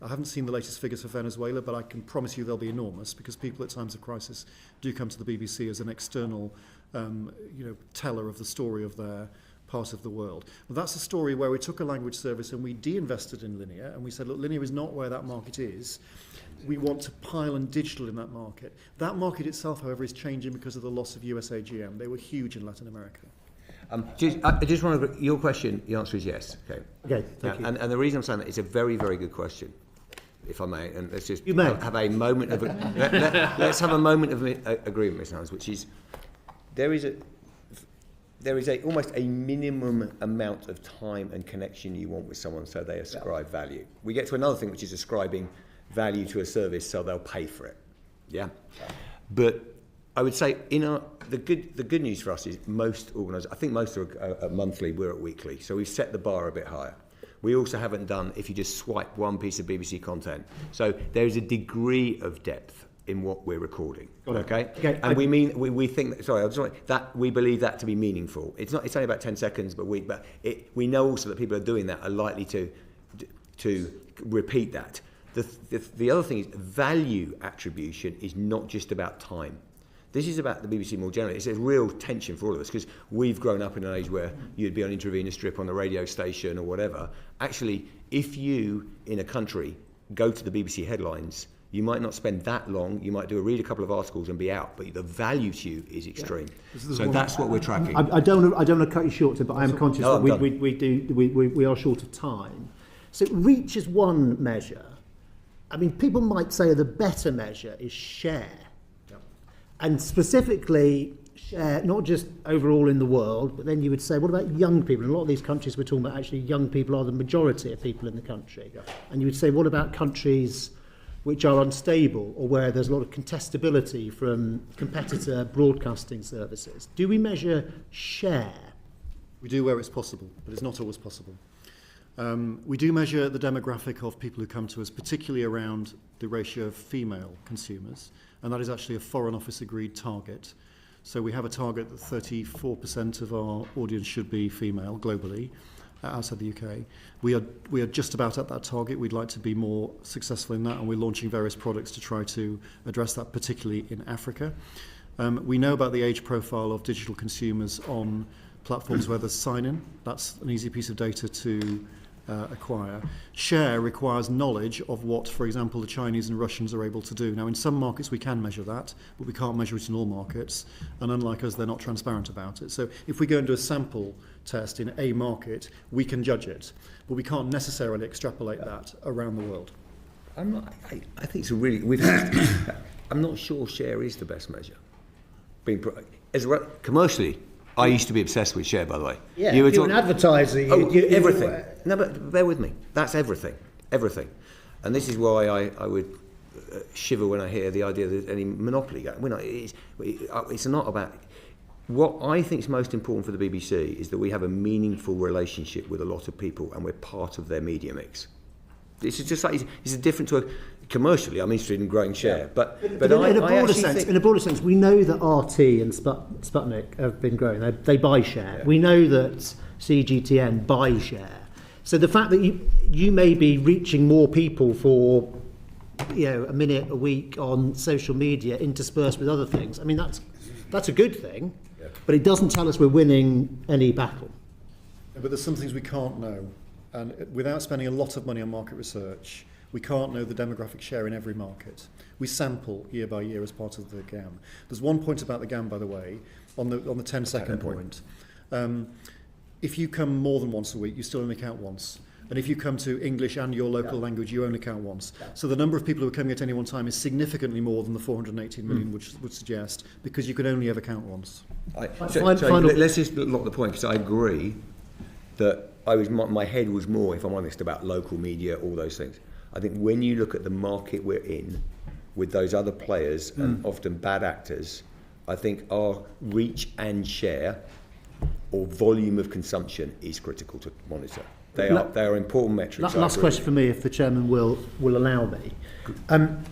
I haven't seen the latest figures for Venezuela, but I can promise you they'll be enormous, because people at times of crisis do come to the BBC as an external teller of the story of their part of the world. Well, that's a story where we took a language service and we de-invested in linear, and we said, look, linear is not where that market is. We want to pile on digital in that market. That market itself, however, is changing because of the loss of USAGM. They were huge in Latin America. I just want to, your question, the answer is yes. Okay, thank you. And the reason I'm saying that, it's a very, very good question, if I may. And let's just You may. have a moment of let's have a moment of agreement, Mr. Hans, which is there is almost a minimum amount of time and connection you want with someone so they ascribe value. We get to another thing, which is ascribing value to a service so they'll pay for it. Yeah. But I would say the good news for us is most organisers, I think most are at monthly, we're at weekly, so we've set the bar a bit higher. We also haven't done if you just swipe one piece of BBC content. So there is a degree of depth in what we're recording. Okay? And we think that, sorry, I just want that we believe that to be meaningful. It's only about 10 seconds per week, but we know also that people are doing that are likely to repeat that. The other thing is value attribution is not just about time. This is about the BBC more generally. It's a real tension for all of us, because we've grown up in an age where you'd be on intravenous strip on the radio station or whatever. Actually, if you, in a country, go to the BBC headlines, you might not spend that long. You might read a couple of articles and be out, but the value to you is extreme. Yeah. So that's what we're tracking. I don't want to cut you short, but I am conscious that we are short of time. So reach is one measure. I mean, people might say the better measure is share. Yep. And specifically share, not just overall in the world, but then you would say, what about young people? In a lot of these countries we're talking about, actually young people are the majority of people in the country. Yep. And you would say, what about countries which are unstable or where there's a lot of contestability from competitor broadcasting services? Do we measure share? We do where it's possible, but it's not always possible. We do measure the demographic of people who come to us, particularly around the ratio of female consumers, and that is actually a Foreign Office agreed target. So we have a target that 34% of our audience should be female globally, outside the UK. We are just about at that target. We'd like to be more successful in that, and we're launching various products to try to address that, particularly in Africa. We know about the age profile of digital consumers on platforms where there's sign-in. That's an easy piece of data to acquire. Share requires knowledge of what, for example, the Chinese and Russians are able to do. Now, in some markets we can measure that, but we can't measure it in all markets, and unlike us, they're not transparent about it. So if we go and do a sample test in a market, we can judge it, but we can't necessarily extrapolate that around the world. I think it's a really... I'm not sure share is the best measure. Commercially, I used to be obsessed with share, by the way. Yeah, you're an advertiser. Everything. No, but bear with me. That's everything. Everything. And this is why I would shiver when I hear the idea that any monopoly... It's not about... What I think is most important for the BBC is that we have a meaningful relationship with a lot of people and we're part of their media mix. This is just like... It's different to a... Commercially, I'm interested in growing share, but in a broader sense, we know that RT and Sputnik have been growing. They buy share. Yeah. We know that CGTN buy share. So the fact that you may be reaching more people for a minute a week on social media, interspersed with other things. I mean, that's a good thing, but it doesn't tell us we're winning any battle. Yeah, but there's some things we can't know, and without spending a lot of money on market research, we can't know the demographic share in every market. We sample year by year as part of the GAM. There's one point about the GAM, by the way, on the 10-second point. If you come more than once a week, you still only count once. And if you come to English and your local language, you only count once. So the number of people who are coming at any one time is significantly more than the 418 million would suggest, because you can only ever count once. Let's just lock the point, because I agree that my head was more, if I'm honest, about local media, all those things. I think when you look at the market we're in, with those other players and often bad actors, I think our reach and share or volume of consumption is critical to monitor. They are important metrics. Last question for me, if the chairman will allow me.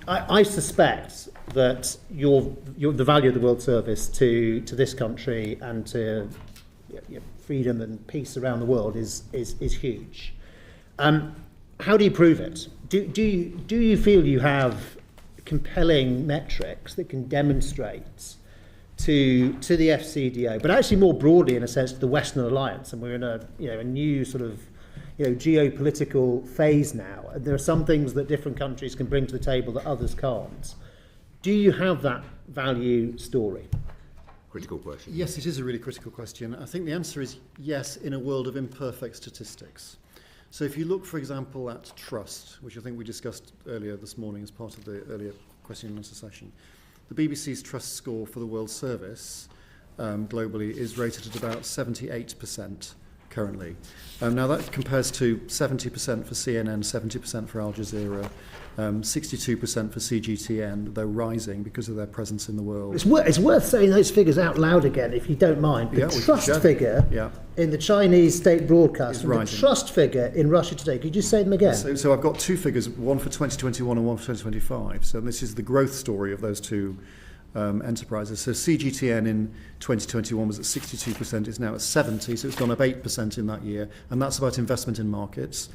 I suspect that the value of the World Service to this country and to freedom and peace around the world is huge. How do you prove it? Do you feel you have compelling metrics that can demonstrate to the FCDO, but actually more broadly in a sense to the Western Alliance, and we're in a new sort of geopolitical phase now. There are some things that different countries can bring to the table that others can't. Do you have that value story? Critical question. Yes, it is a really critical question. I think the answer is yes, in a world of imperfect statistics. So if you look, for example, at trust, which I think we discussed earlier this morning as part of the earlier question and answer session, the BBC's trust score for the World Service globally is rated at about 78%. Currently. Now that compares to 70% for CNN, 70% for Al Jazeera, 62% for CGTN, though rising because of their presence in the world. It's worth saying those figures out loud again, if you don't mind. The trust figure in the Chinese state broadcast and the trust figure in Russia Today. Could you say them again? So I've got two figures, one for 2021 and one for 2025. So this is the growth story of those two enterprises. So CGTN in 2021 was at 62%, it's now at 70%, so it's gone up 8% in that year, and that's about investment in markets,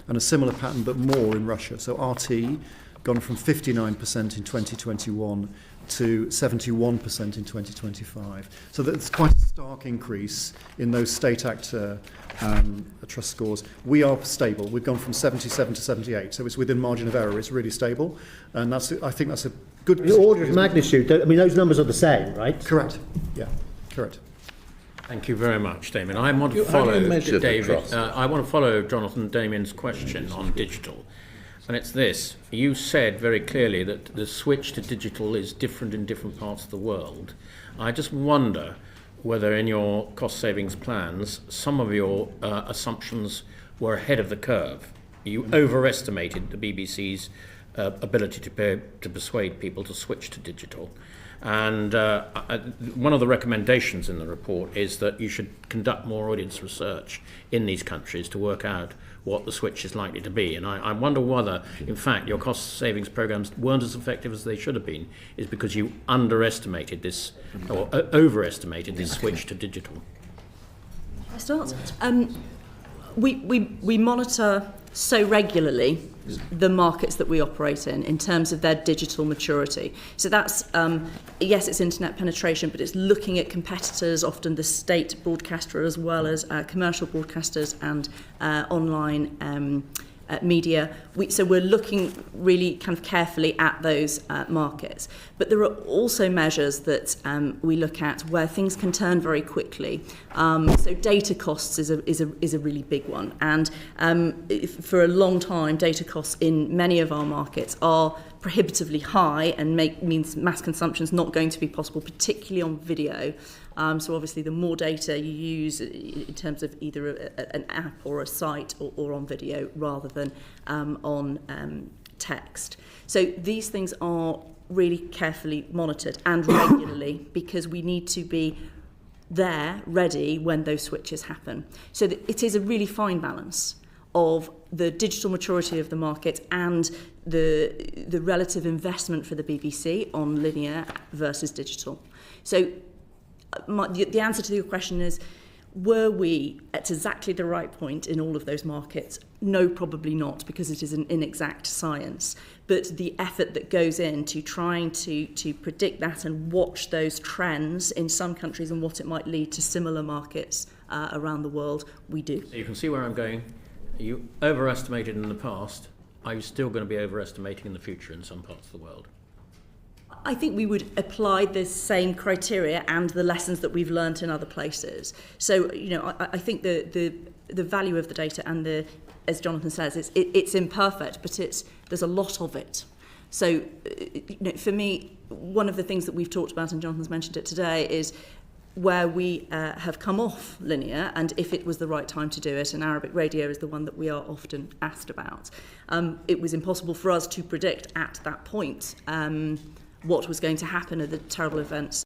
and a similar pattern but more in Russia. So RT gone from 59% in 2021 to 71% in 2025. So that's quite a stark increase in those state actor trust scores. We are stable. We've gone from 77 to 78, so it's within margin of error. It's really stable, and I think that's a good... The order of magnitude, those numbers are the same, right? Correct. Yeah, correct. Thank you very much, Damien. I want to follow David. I want to follow Jonathan Damien's question on digital. And it's this. You said very clearly that the switch to digital is different in different parts of the world. I just wonder whether in your cost savings plans, some of your assumptions were ahead of the curve. You overestimated the BBC's ability to persuade people to switch to digital. And one of the recommendations in the report is that you should conduct more audience research in these countries to work out what the switch is likely to be. And I wonder whether, in fact, your cost savings programs weren't as effective as they should have been, is because you underestimated this, or overestimated this switch to digital. I start. We monitor so regularly the markets that we operate in terms of their digital maturity. So that's, yes, it's internet penetration, but it's looking at competitors, often the state broadcaster as well as commercial broadcasters and online media. So we're looking really kind of carefully at those markets. But there are also measures that we look at where things can turn very quickly. So data costs is a really big one. And for a long time, data costs in many of our markets are prohibitively high and means mass consumption is not going to be possible, particularly on video. So obviously the more data you use in terms of either an app or a site or on video rather than on text. So these things are really carefully monitored and regularly because we need to be there ready when those switches happen. So it is a really fine balance of the digital maturity of the market and the relative investment for the BBC on linear versus digital. So the answer to your question is, were we at exactly the right point in all of those markets? No, probably not, because it is an inexact science. But the effort that goes into trying to predict that and watch those trends in some countries and what it might lead to similar markets around the world, we do. So you can see where I'm going. You overestimated in the past. Are you still going to be overestimating in the future in some parts of the world? I think we would apply the same criteria and the lessons that we've learnt in other places. So, I think the value of the data and as Jonathan says, it's imperfect, but there's a lot of it. So, for me, one of the things that we've talked about, and Jonathan's mentioned it today, is where we have come off linear, and if it was the right time to do it, and Arabic radio is the one that we are often asked about. It was impossible for us to predict at that point what was going to happen at the terrible events.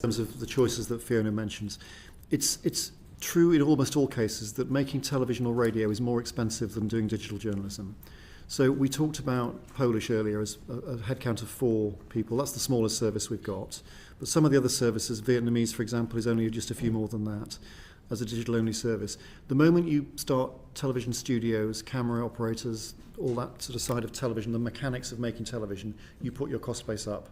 In terms of the choices that Fiona mentions, it's true in almost all cases that making television or radio is more expensive than doing digital journalism. So we talked about Polish earlier as a headcount of 4 people. That's the smallest service we've got. But some of the other services, Vietnamese, for example, is only just a few more than that as a digital-only service. The moment you start television studios, camera operators, all that sort of side of television, the mechanics of making television, you put your cost base up.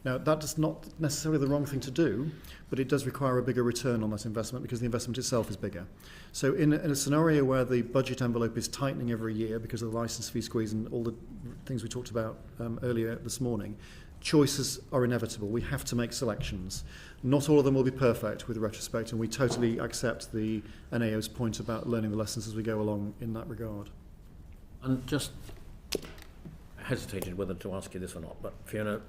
Now, that is not necessarily the wrong thing to do, but it does require a bigger return on that investment because the investment itself is bigger. So in a scenario where the budget envelope is tightening every year because of the license fee squeeze and all the things we talked about earlier this morning, choices are inevitable. We have to make selections. Not all of them will be perfect with retrospect, and we totally accept the NAO's point about learning the lessons as we go along in that regard. And just hesitated whether to ask you this or not, but Fiona,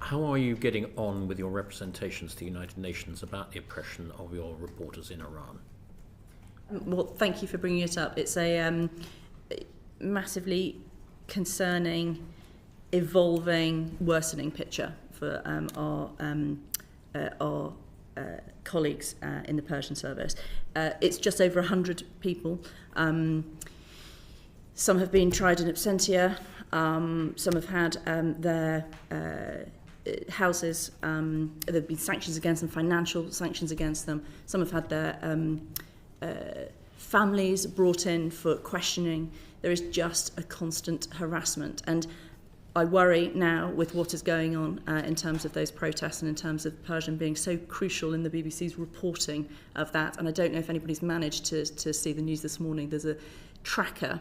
how are you getting on with your representations to the United Nations about the oppression of your reporters in Iran? Well, thank you for bringing it up. It's a massively concerning, evolving, worsening picture for our colleagues in the Persian service. It's just over 100 people. Some have been tried in absentia. Some have had their houses, there have been sanctions against them, financial sanctions against them. Some have had their families brought in for questioning. There is just a constant harassment. And I worry now with what is going on in terms of those protests and in terms of Persian being so crucial in the BBC's reporting of that. And I don't know if anybody's managed to see the news this morning. There's a tracker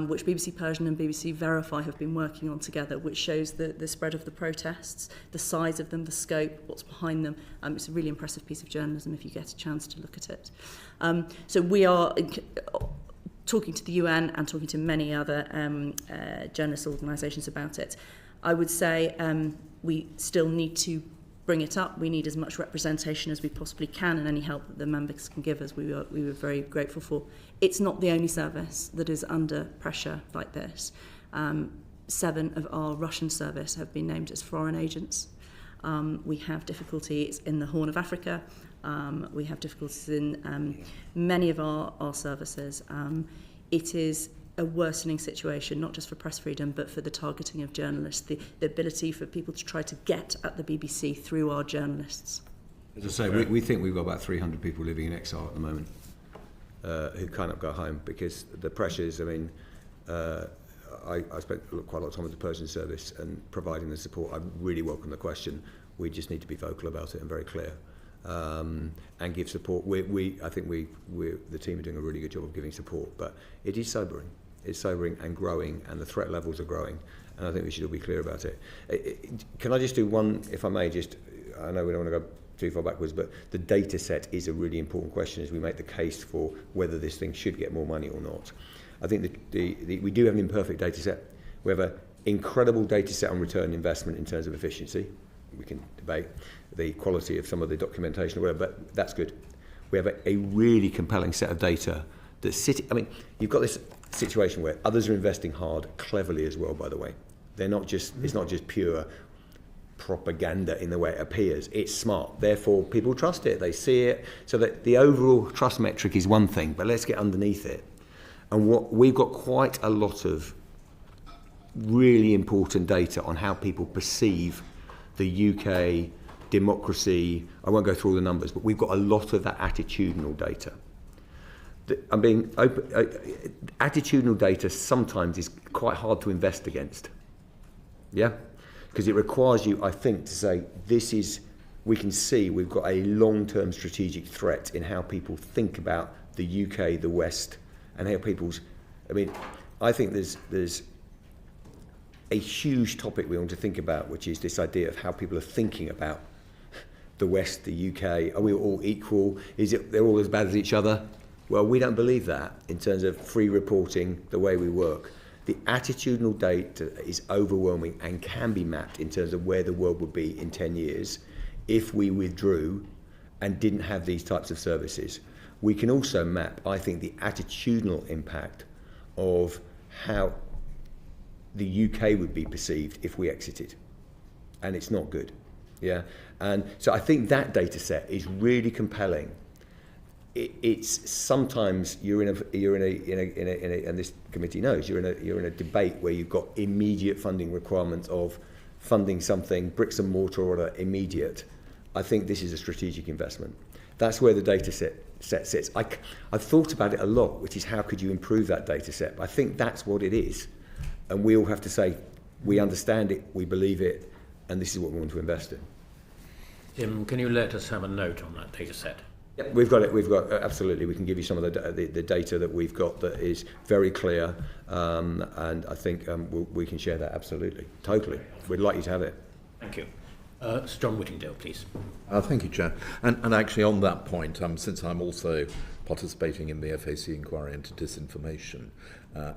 which BBC Persian and BBC Verify have been working on together, which shows the spread of the protests, the size of them, the scope, what's behind them. It's a really impressive piece of journalism if you get a chance to look at it. So we are talking to the UN and talking to many other journalist organisations about it. I would say we still need to bring it up. We need as much representation as we possibly can, and any help that the members can give us, we were very grateful for. It's not the only service that is under pressure like this. 7 of our Russian service have been named as foreign agents. We have difficulties in the Horn of Africa. We have difficulties in many of our services. It is a worsening situation, not just for press freedom, but for the targeting of journalists, the ability for people to try to get at the BBC through our journalists. As I say, we think we've got about 300 people living in exile at the moment who cannot go home because the pressures, I mean, I spent quite a lot of time with the Persian service and providing the support. I really welcome the question. We just need to be vocal about it and very clear. And give support. I think the team are doing a really good job of giving support, but it is sobering. It's sobering and growing, and the threat levels are growing, and I think we should all be clear about it. Can I just do one, if I may, I know we don't want to go too far backwards, but the data set is a really important question as we make the case for whether this thing should get more money or not. I think we do have an imperfect data set. We have a incredible data set on return on investment in terms of efficiency. We can debate the quality of some of the documentation or whatever, but that's good. We have a really compelling set of data that's you've got this situation where others are investing hard, cleverly as well, by the way. It's not just pure propaganda in the way it appears. It's smart. Therefore, people trust it. They see it. So that the overall trust metric is one thing, but let's get underneath it. And we've got quite a lot of really important data on how people perceive the UK democracy. I won't go through all the numbers, but we've got a lot of that attitudinal data. I'm being open. Attitudinal data sometimes is quite hard to invest against. Yeah, because it requires you, I think, to say we can see we've got a long-term strategic threat in how people think about the UK, the West, and how I think there's a huge topic we want to think about, which is this idea of how people are thinking about the West, the UK. Are we all equal? They're all as bad as each other? Well, we don't believe that in terms of free reporting, the way we work. The attitudinal data is overwhelming and can be mapped in terms of where the world would be in 10 years if we withdrew and didn't have these types of services. We can also map, I think, the attitudinal impact of how the UK would be perceived if we exited. And it's not good. Yeah. And so I think that data set is really compelling. It's sometimes you're in a and this committee knows you're in a debate where you've got immediate funding requirements of funding something bricks and mortar or immediate. I think this is a strategic investment. That's where the data set sits. I've thought about it a lot, which is how could you improve that data set? But I think that's what it is, and we all have to say we understand it, we believe it, and this is what we want to invest in. Tim, can you let us have a note on that data set? Yep, we've got it. Absolutely. We can give you some of the data that we've got that is very clear, and I think we can share that absolutely, totally. We'd like you to have it. Thank you. Sir John Whittingdale, please. Thank you, Chair. And actually, on that point, since I'm also participating in the FAC inquiry into disinformation,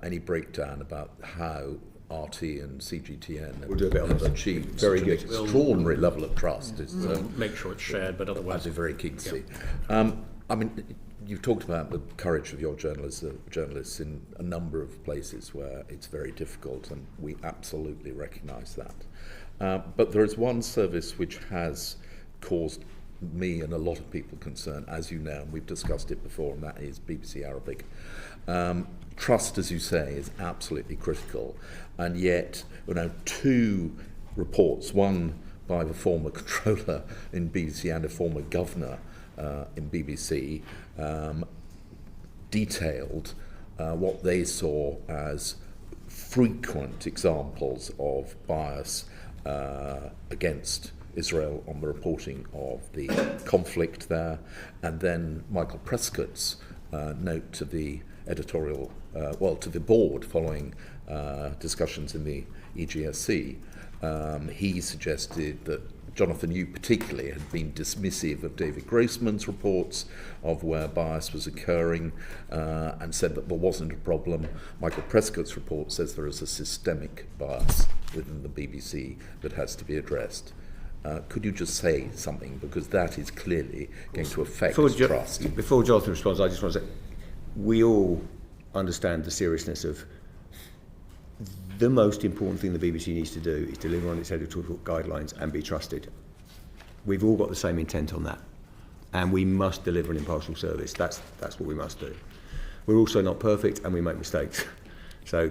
any breakdown about how RT and CGTN we'll do a bit have achieved very such good. an extraordinary level of trust. Is, Make sure it's shared, but otherwise... I'd be very keen to see. You've talked about the courage of your journalists in a number of places where it's very difficult, and we absolutely recognise that. But there is one service which has caused me and a lot of people concern, as you know, and we've discussed it before, and that is BBC Arabic. Trust, as you say, is absolutely critical, and yet, two reports, one by the former controller in BBC and a former governor in BBC, detailed what they saw as frequent examples of bias against Israel on the reporting of the conflict there, and then Michael Prescott's note to the editorial, to the board following discussions in the EGSC. He suggested that Jonathan, you particularly, had been dismissive of David Grossman's reports of where bias was occurring, and said that there wasn't a problem. Michael Prescott's report says there is a systemic bias within the BBC that has to be addressed. Could you just say something, because that is clearly going to affect trust? Before Jonathan responds, I just want to say, we all understand the seriousness of the most important thing the BBC needs to do is deliver on its editorial guidelines and be trusted. We've all got the same intent on that, and we must deliver an impartial service. That's what we must do. We're also not perfect, and we make mistakes. So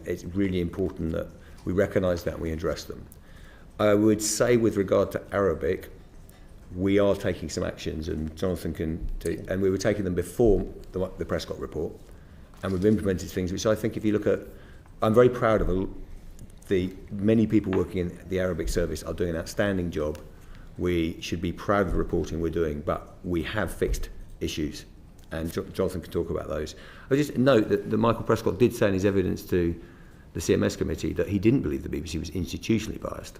it's really important that we recognise that and we address them. I would say, with regard to Arabic, we are taking some actions, and Jonathan and we were taking them before the Prescott report, and we've implemented things which I think, if you look at, I'm very proud of the many people working in the Arabic service are doing an outstanding job. We should be proud of the reporting we're doing, but we have fixed issues, and Jonathan can talk about those. I just note that Michael Prescott did say in his evidence to the CMS committee that he didn't believe the BBC was institutionally biased.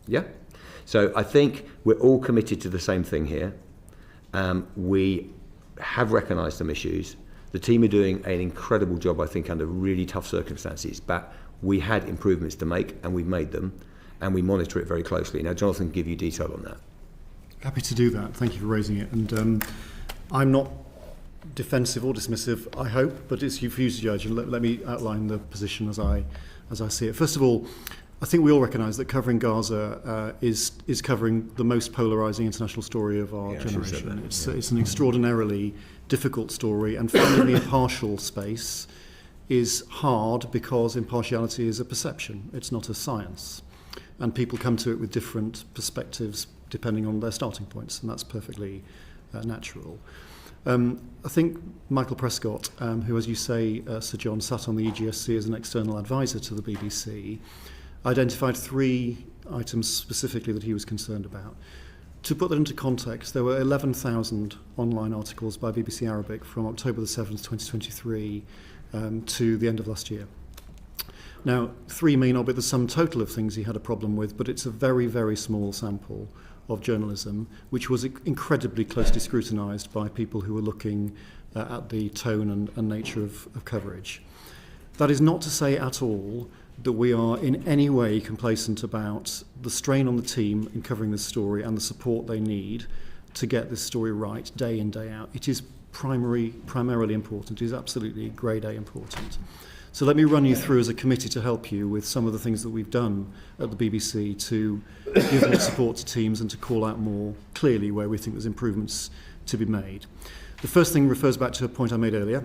Yeah? So I think we're all committed to the same thing here. We have recognised some issues. The team are doing an incredible job, I think, under really tough circumstances, but we had improvements to make, and we've made them, and we monitor it very closely. Now, Jonathan can give you detail on that. Happy to do that. Thank you for raising it. And I'm not defensive or dismissive, I hope, but it's for you to judge. And let me outline the position as I see it. First of all, I think we all recognise that covering Gaza is covering the most polarising international story of our generation. It's an extraordinarily difficult story, and finding the impartial space is hard because impartiality is a perception. It's not a science. And people come to it with different perspectives depending on their starting points, and that's perfectly natural. I think Michael Prescott, who, as you say, Sir John, sat on the EGSC as an external advisor to the BBC, identified 3 items specifically that he was concerned about. To put that into context, there were 11,000 online articles by BBC Arabic from October the 7th, 2023 to the end of last year. Now, 3 may not be the sum total of things he had a problem with, but it's a very, very small sample of journalism, which was incredibly closely scrutinised by people who were looking at the tone and nature of coverage. That is not to say at all that we are in any way complacent about the strain on the team in covering this story and the support they need to get this story right day in, day out. It is primarily important. It is absolutely grade A important. So let me run you through as a committee to help you with some of the things that we've done at the BBC to give more support to teams and to call out more clearly where we think there's improvements to be made. The first thing refers back to a point I made earlier,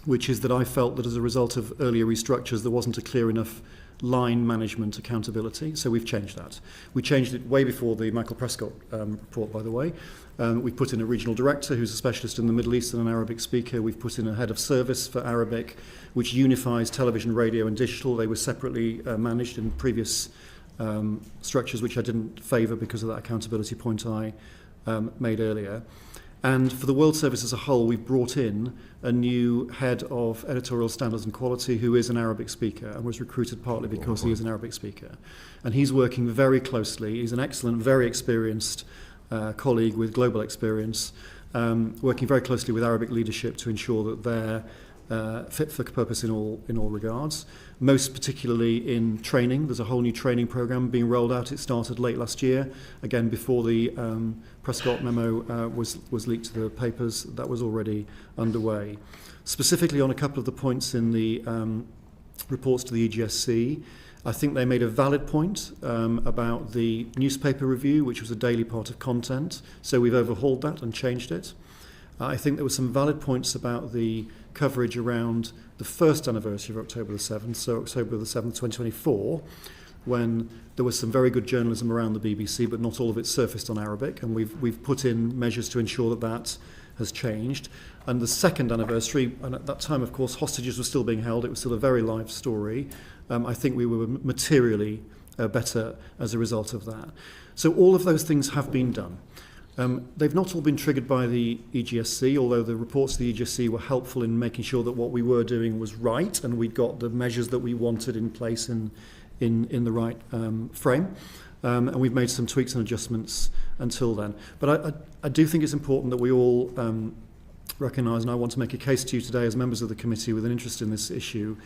which is that I felt that as a result of earlier restructures, there wasn't a clear enough line management accountability, so we've changed that. We changed it way before the Michael Prescott report, by the way. We put in a regional director who's a specialist in the Middle East and an Arabic speaker. We've put in a head of service for Arabic, which unifies television, radio and digital. They were separately managed in previous structures, which I didn't favour because of that accountability point I made earlier. And for the World Service as a whole, we've brought in a new head of editorial standards and quality who is an Arabic speaker and was recruited partly because he is an Arabic speaker. And he's working very closely. He's an excellent, very experienced colleague with global experience, working very closely with Arabic leadership to ensure that they're fit for purpose in all regards. Most particularly in training. There's a whole new training program being rolled out. It started late last year, again before the Prescott memo was leaked to the papers. That was already underway. Specifically on a couple of the points in the reports to the EGSC, I think they made a valid point about the newspaper review, which was a daily part of content. So we've overhauled that and changed it. I think there were some valid points about the coverage around the first anniversary of October the 7th, so October the 7th, 2024, when there was some very good journalism around the BBC, but not all of it surfaced on Arabic, and we've put in measures to ensure that that has changed. And the second anniversary, and at that time, of course, hostages were still being held. It was still a very live story. I think we were materially better as a result of that. So all of those things have been done. They've not all been triggered by the EGSC, although the reports to the EGSC were helpful in making sure that what we were doing was right and we'd got the measures that we wanted in place in the right frame. And we've made some tweaks and adjustments until then. But I do think it's important that we all recognise, and I want to make a case to you today as members of the committee with an interest in this issue,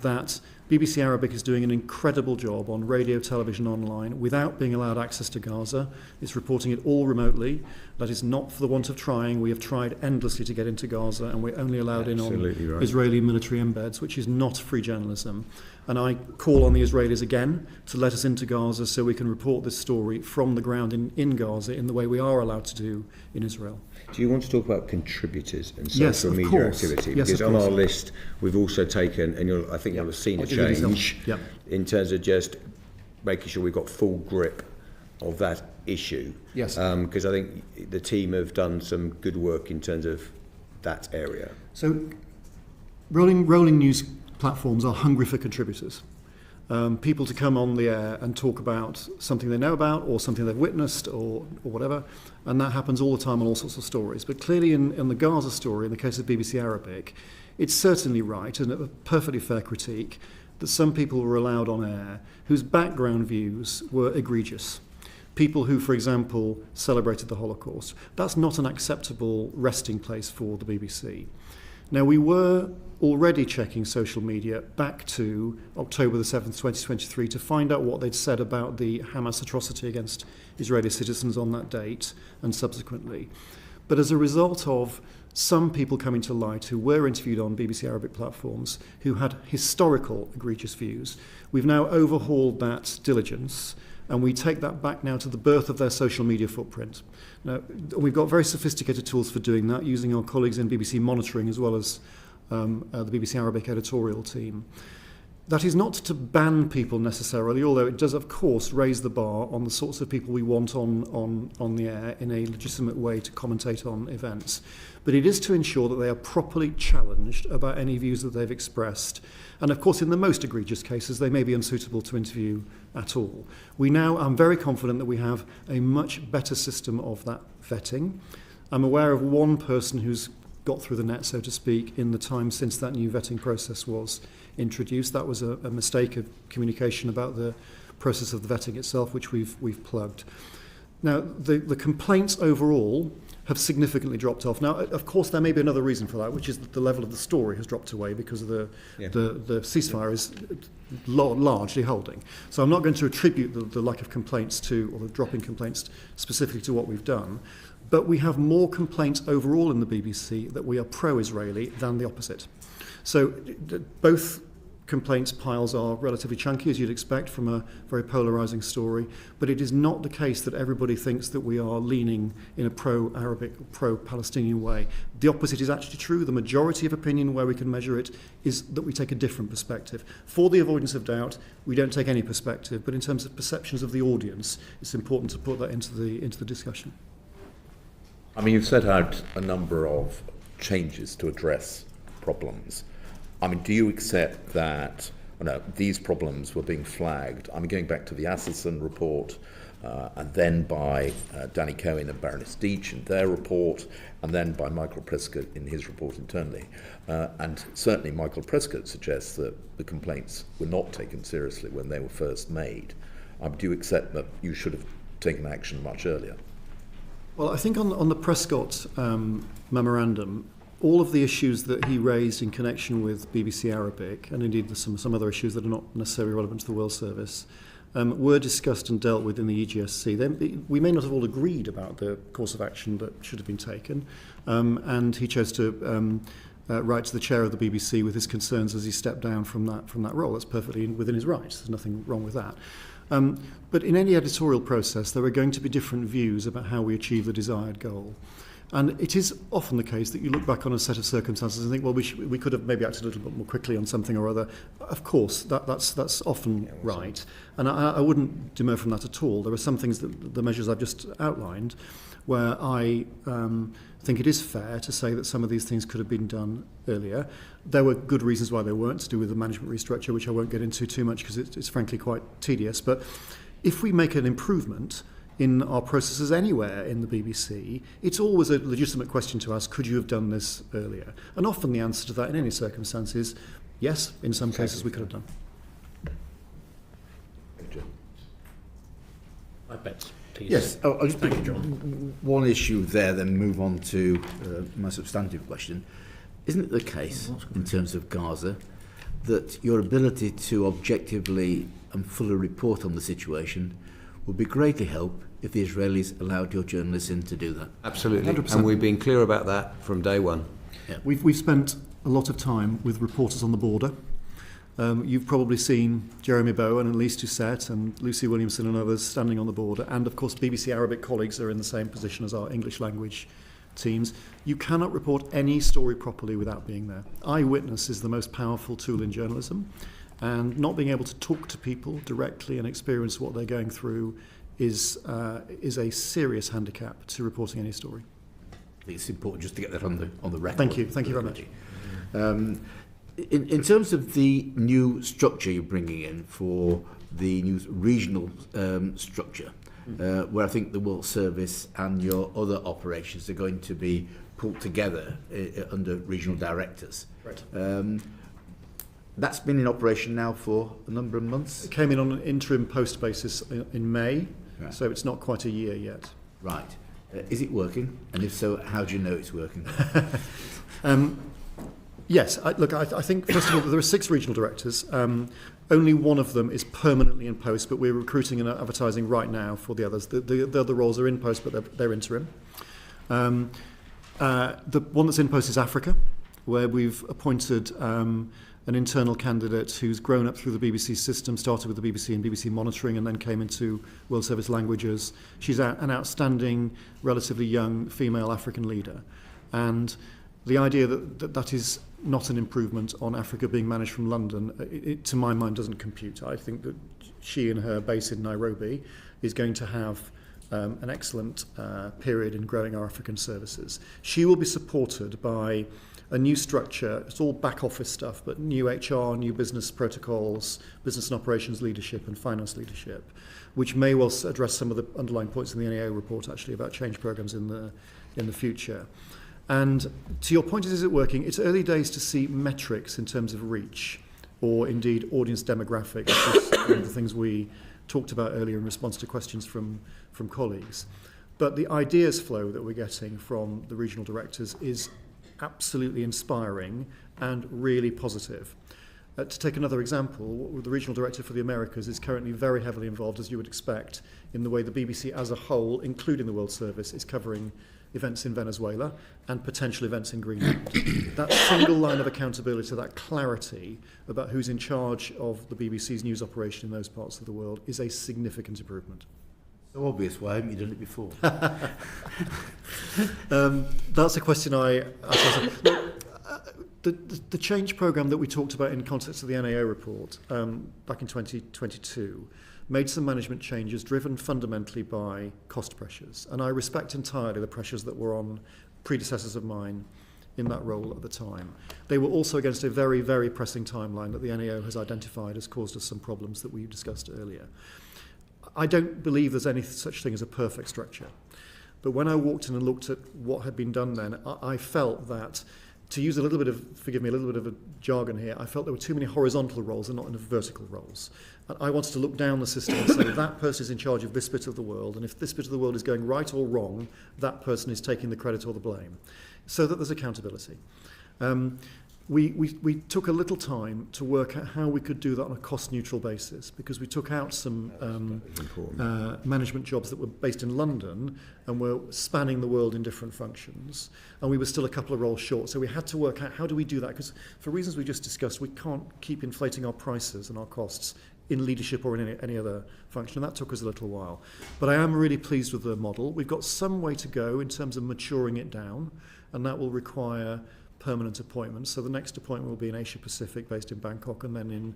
that BBC Arabic is doing an incredible job on radio, television, online without being allowed access to Gaza. It's reporting it all remotely. That is not for the want of trying. We have tried endlessly to get into Gaza and we're only allowed in on Israeli military embeds, which is not free journalism. And I call on the Israelis again to let us into Gaza so we can report this story from the ground in Gaza in the way we are allowed to do in Israel. Do you want to talk about contributors and social media course. activity? Yes, because of on course. our list, we've also taken, and I think you'll have seen a change in terms of just making sure we've got full grip of that issue. Yes. Because I think the team have done some good work in terms of that area. So rolling news platforms are hungry for contributors. People to come on the air and talk about something they know about or something they've witnessed or whatever, and that happens all the time on all sorts of stories. But clearly in the Gaza story, in the case of BBC Arabic, it's certainly right and a perfectly fair critique that some people were allowed on air whose background views were egregious. People who, for example, celebrated the Holocaust. That's not an acceptable resting place for the BBC. Now, we were already checking social media back to October the 7th, 2023, to find out what they'd said about the Hamas atrocity against Israeli citizens on that date and subsequently. But as a result of some people coming to light who were interviewed on BBC Arabic platforms who had historical egregious views, we've now overhauled that diligence, and we take that back now to the birth of their social media footprint. Now, we've got very sophisticated tools for doing that, using our colleagues in BBC Monitoring as well as the BBC Arabic editorial team. That is not to ban people necessarily, although it does, of course, raise the bar on the sorts of people we want on the air in a legitimate way to commentate on events. But it is to ensure that they are properly challenged about any views that they've expressed. And, of course, in the most egregious cases, they may be unsuitable to interview at all. I'm very confident that we have a much better system of that vetting. I'm aware of one person who's got through the net, so to speak, in the time since that new vetting process was introduced. That was a mistake of communication about the process of the vetting itself, which we've plugged. Now, the complaints overall have significantly dropped off. Now, of course, there may be another reason for that, which is that the level of the story has dropped away because of the ceasefire is largely holding. So I'm not going to attribute the lack of complaints to, or the drop in complaints specifically to what we've done. But we have more complaints overall in the BBC that we are pro-Israeli than the opposite. So both complaints piles are relatively chunky, as you'd expect from a very polarising story, but it is not the case that everybody thinks that we are leaning in a pro-Arabic, pro-Palestinian way. The opposite is actually true. The majority of opinion, where we can measure it, is that we take a different perspective. For the avoidance of doubt, we don't take any perspective, but in terms of perceptions of the audience, it's important to put that into the discussion. I mean, you've set out a number of changes to address problems. I mean, do you accept that these problems were being flagged? I'm going back to the Assison report, and then by Danny Cohen and Baroness Deach in their report, and then by Michael Prescott in his report internally. And certainly Michael Prescott suggests that the complaints were not taken seriously when they were first made. Do you accept that you should have taken action much earlier? Well, I think on the Prescott memorandum, all of the issues that he raised in connection with BBC Arabic, and indeed some other issues that are not necessarily relevant to the World Service, were discussed and dealt with in the EGSC. We may not have all agreed about the course of action that should have been taken, and he chose to write to the chair of the BBC with his concerns as he stepped down from that role. That's perfectly within his rights. There's nothing wrong with that. But in any editorial process, there are going to be different views about how we achieve the desired goal. And it is often the case that you look back on a set of circumstances and think, well, we could have maybe acted a little bit more quickly on something or other. Of course, that's often right. And I wouldn't demur from that at all. There are some things, that the measures I've just outlined, where I think it is fair to say that some of these things could have been done earlier. There were good reasons why they weren't, to do with the management restructure, which I won't get into too much because it's frankly quite tedious. But if we make an improvement in our processes anywhere in the BBC, it's always a legitimate question to ask, could you have done this earlier? And often the answer to that in any circumstance is, yes, in some cases we could have done. I bet. Please. Yes, I'll just pick Thank you, John. one issue there, then move on to my substantive question. Isn't it the case, in terms of Gaza, that your ability to objectively and fully report on the situation would be greatly helped if the Israelis allowed your journalists in to do that? Absolutely. 100%. And we've been clear about that from day one. Yeah. We've spent a lot of time with reporters on the border. You've probably seen Jeremy Bowen and Elise Doucette and Lucy Williamson and others standing on the border. And, of course, BBC Arabic colleagues are in the same position as our English language teams. You cannot report any story properly without being there. Eyewitness is the most powerful tool in journalism. And not being able to talk to people directly and experience what they're going through is a serious handicap to reporting any story. I think it's important just to get that on the record. Thank you very much. In terms of the new structure you're bringing in for the new regional structure, where I think the World Service and your other operations are going to be pulled together under regional directors. Right. That's been in operation now for a number of months? It came in on an interim post basis in May, Right. so it's not quite a year yet. Right. Is it working? And if so, how do you know it's working? Yes, I think, first of all, there are 6 regional directors. Only one of them is permanently in post, but we're recruiting and advertising right now for the others. The other roles are in post, but they're interim. The one that's in post is Africa, where we've appointed an internal candidate who's grown up through the BBC system, started with the BBC and BBC monitoring, and then came into World Service Languages. She's an outstanding, relatively young female African leader. And the idea that is not an improvement on Africa being managed from London, it, to my mind, doesn't compute. I think that she and her base in Nairobi is going to have an excellent period in growing our African services. She will be supported by a new structure. It's all back office stuff, but new HR, new business protocols, business and operations leadership and finance leadership, which may well address some of the underlying points in the NAO report actually about change programs in the future. And to your point, is it working? It's early days to see metrics in terms of reach or indeed audience demographics, which is one of the things we talked about earlier in response to questions from colleagues. But the ideas flow that we're getting from the regional directors is absolutely inspiring and really positive. To take another example, the regional director for the Americas is currently very heavily involved, as you would expect, in the way the BBC as a whole, including the World Service, is covering events in Venezuela and potential events in Greenland. That single line of accountability, that clarity about who's in charge of the BBC's news operation in those parts of the world is a significant improvement. So obvious, why haven't you done it before? That's a question I asked myself. The change programme that we talked about in context of the NAO report back in 2022 made some management changes driven fundamentally by cost pressures. And I respect entirely the pressures that were on predecessors of mine in that role at the time. They were also against a very, very pressing timeline that the NAO has identified has caused us some problems that we discussed earlier. I don't believe there's any such thing as a perfect structure. But when I walked in and looked at what had been done then, I felt that, to use a little bit of, forgive me, a little bit of a jargon here, I felt there were too many horizontal roles and not enough vertical roles. And I wanted to look down the system and say that person is in charge of this bit of the world, and if this bit of the world is going right or wrong, that person is taking the credit or the blame, so that there's accountability. We took a little time to work out how we could do that on a cost-neutral basis, because we took out some management jobs that were based in London and were spanning the world in different functions, and we were still a couple of roles short. So we had to work out how do we do that, because for reasons we just discussed, we can't keep inflating our prices and our costs in leadership or in any other function, and that took us a little while. But I am really pleased with the model. We've got some way to go in terms of maturing it down, and that will require permanent appointments. So the next appointment will be in Asia Pacific, based in Bangkok, and then in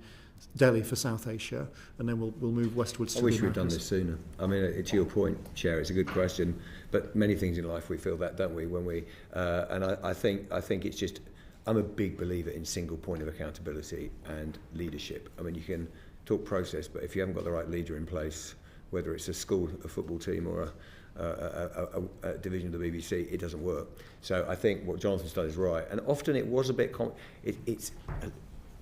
Delhi for South Asia, and then we'll move westwards. I wish we'd done this sooner. I mean, to your point, Chair, it's a good question, but many things in life we feel that, don't we? When we and I think it's just, I'm a big believer in single point of accountability and leadership. I mean, you can talk process, but if you haven't got the right leader in place, whether it's a school, a football team, or a division of the BBC, it doesn't work. So I think what Jonathan's done is right. And often it was a bit...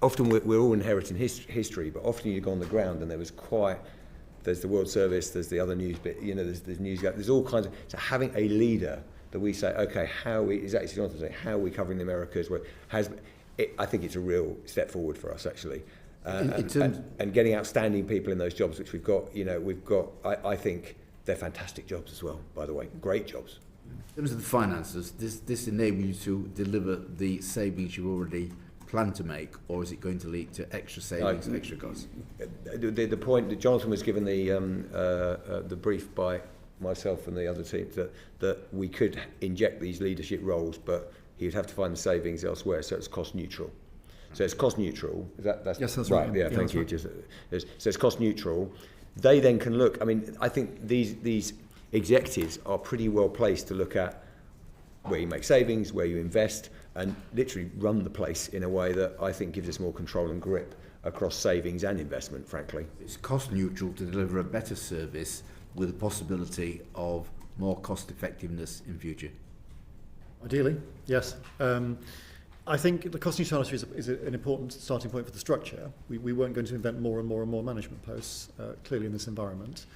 often we're all inheriting history, but often you go on the ground and there's the World Service, there's the other news bit, there's news gap, there's all kinds of... So having a leader that we say, okay, exactly as Jonathan said, how are we covering the Americas? I think it's a real step forward for us, actually. And getting outstanding people in those jobs, which we've got, I think they're fantastic jobs as well, by the way, great jobs. In terms of the finances, this enable you to deliver the savings you already plan to make, or is it going to lead to extra savings and extra costs? The point that Jonathan was given the brief by myself and the other team that we could inject these leadership roles, but he would have to find the savings elsewhere, so it's cost neutral. So it's cost neutral. Yes, that's right. Yeah, thank you. Right. So it's cost neutral. They then can look. I mean, I think these executives are pretty well placed to look at where you make savings, where you invest, and literally run the place in a way that I think gives us more control and grip across savings and investment, frankly. It's cost neutral to deliver a better service with the possibility of more cost effectiveness in future. Ideally, yes. I think the cost neutrality is an important starting point for the structure. We weren't going to invent more and more and more management posts, clearly in this environment.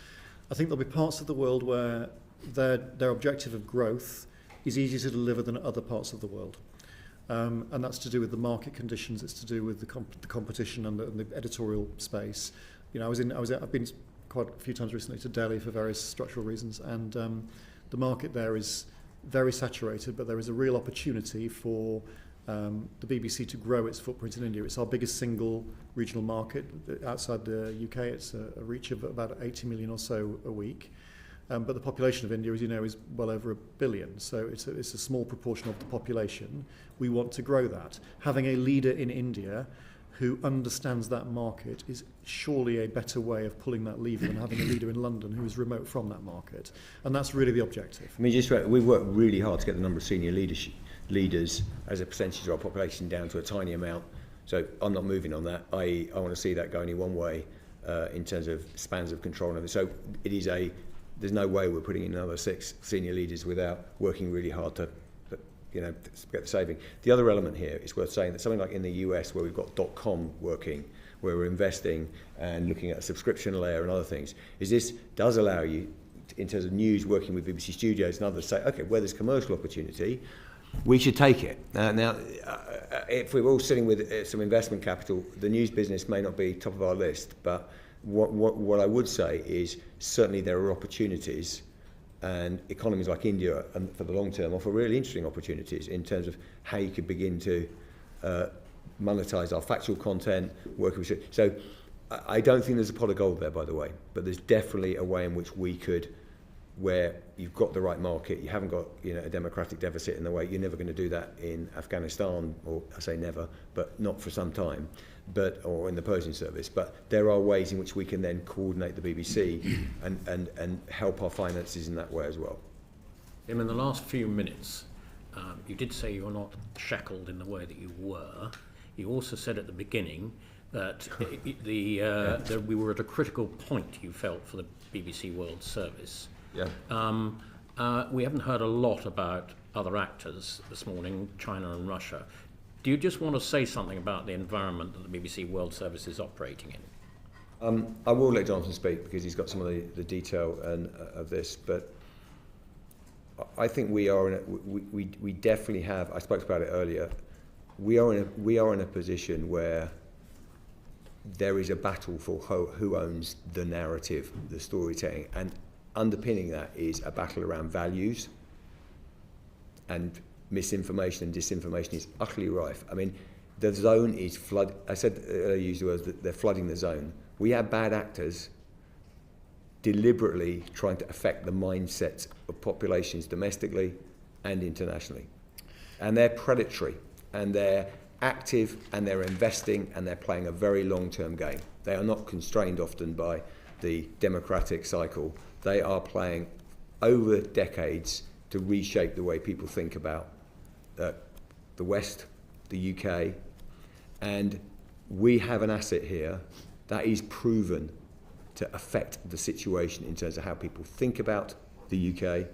I think there'll be parts of the world where their objective of growth is easier to deliver than other parts of the world. And that's to do with the market conditions. It's to do with the competition and the editorial space. You know, I've been quite a few times recently to Delhi for various structural reasons, and the market there is very saturated, but there is a real opportunity for the BBC to grow its footprint in India. It's our biggest single regional market outside the UK. It's a reach of about 80 million or so a week. But the population of India, as you know, is well over 1 billion. So it's a small proportion of the population. We want to grow that. Having a leader in India who understands that market is surely a better way of pulling that lever than having a leader in London who is remote from that market. And that's really the objective. I mean, we've worked really hard to get the number of senior leaders as a percentage of our population down to a tiny amount. So I'm not moving on that. I want to see that go only one way in terms of spans of control. And so there's no way we're putting in another 6 senior leaders without working really hard to get the saving. The other element here is worth saying that something like in the US, where we've got .com working, where we're investing and looking at a subscription layer and other things, is this does allow you, in terms of news, working with BBC Studios and others, to say, okay, where there's commercial opportunity, we should take it. Now, if we're all sitting with some investment capital, the news business may not be top of our list, but what I would say is certainly there are opportunities, and economies like India, for the long term, offer really interesting opportunities in terms of how you could begin to monetize our factual content, working with. So I don't think there's a pot of gold there, by the way, but there's definitely a way in which we could, where you've got the right market, you haven't got a democratic deficit in the way, you're never going to do that in Afghanistan, or I say never, but not for some time, or in the Persian service. But there are ways in which we can then coordinate the BBC and help our finances in that way as well. Tim, in the last few minutes, you did say you're not shackled in the way that you were. You also said at the beginning that that we were at a critical point, you felt, for the BBC World Service. Yeah. We haven't heard a lot about other actors this morning, China and Russia. Do you just want to say something about the environment that the BBC World Service is operating in? I will let Jonathan speak because he's got some of the detail of this, but I think we are we definitely have. I spoke about it earlier. We are in a position where there is a battle for who owns the narrative, the storytelling, and underpinning that is a battle around values, and misinformation and disinformation is utterly rife. I mean, the zone is flood. I said I used the words that they're flooding the zone. We have bad actors deliberately trying to affect the mindsets of populations domestically and internationally, and they're predatory, and they're active, and they're investing, and they're playing a very long-term game. They are not constrained often by the democratic cycle. They are playing over decades to reshape the way people think about the West, the UK, and we have an asset here that is proven to affect the situation in terms of how people think about the UK,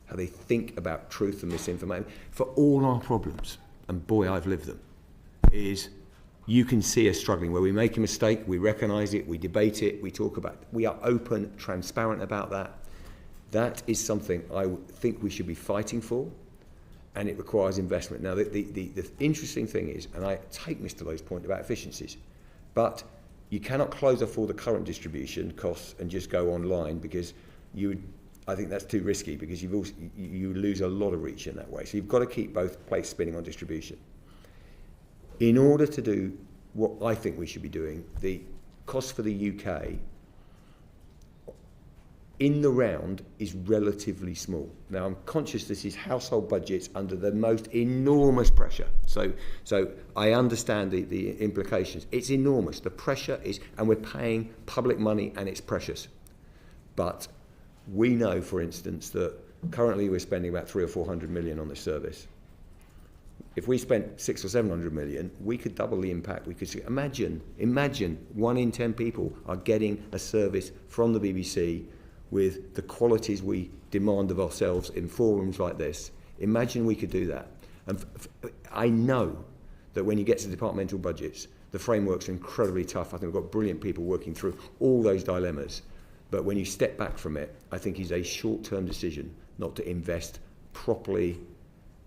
how they think about truth and misinformation. For all our problems, and boy, I've lived them, is you can see us struggling where we make a mistake, we recognise it, we debate it, we talk about it. We are open, transparent about that. That is something I think we should be fighting for, and it requires investment. Now, the interesting thing is, and I take Mr. Lowe's point about efficiencies, but you cannot close off all the current distribution costs and just go online, because I think that's too risky, because you lose a lot of reach in that way. So you've got to keep both plates spinning on distribution. In order to do what I think we should be doing, the cost for the UK in the round is relatively small. Now, I'm conscious this is household budgets under the most enormous pressure. So I understand the implications. It's enormous. The pressure is, and we're paying public money, and it's precious. But we know, for instance, that currently we're spending about 300 or 400 million on this service. If we spent 600 or 700 million, we could double the impact. We could see, imagine 1 in 10 people are getting a service from the BBC with the qualities we demand of ourselves in forums like this. Imagine we could do that. And I know that when you get to departmental budgets, the frameworks are incredibly tough. I think we've got brilliant people working through all those dilemmas. But when you step back from it, I think it's a short-term decision not to invest properly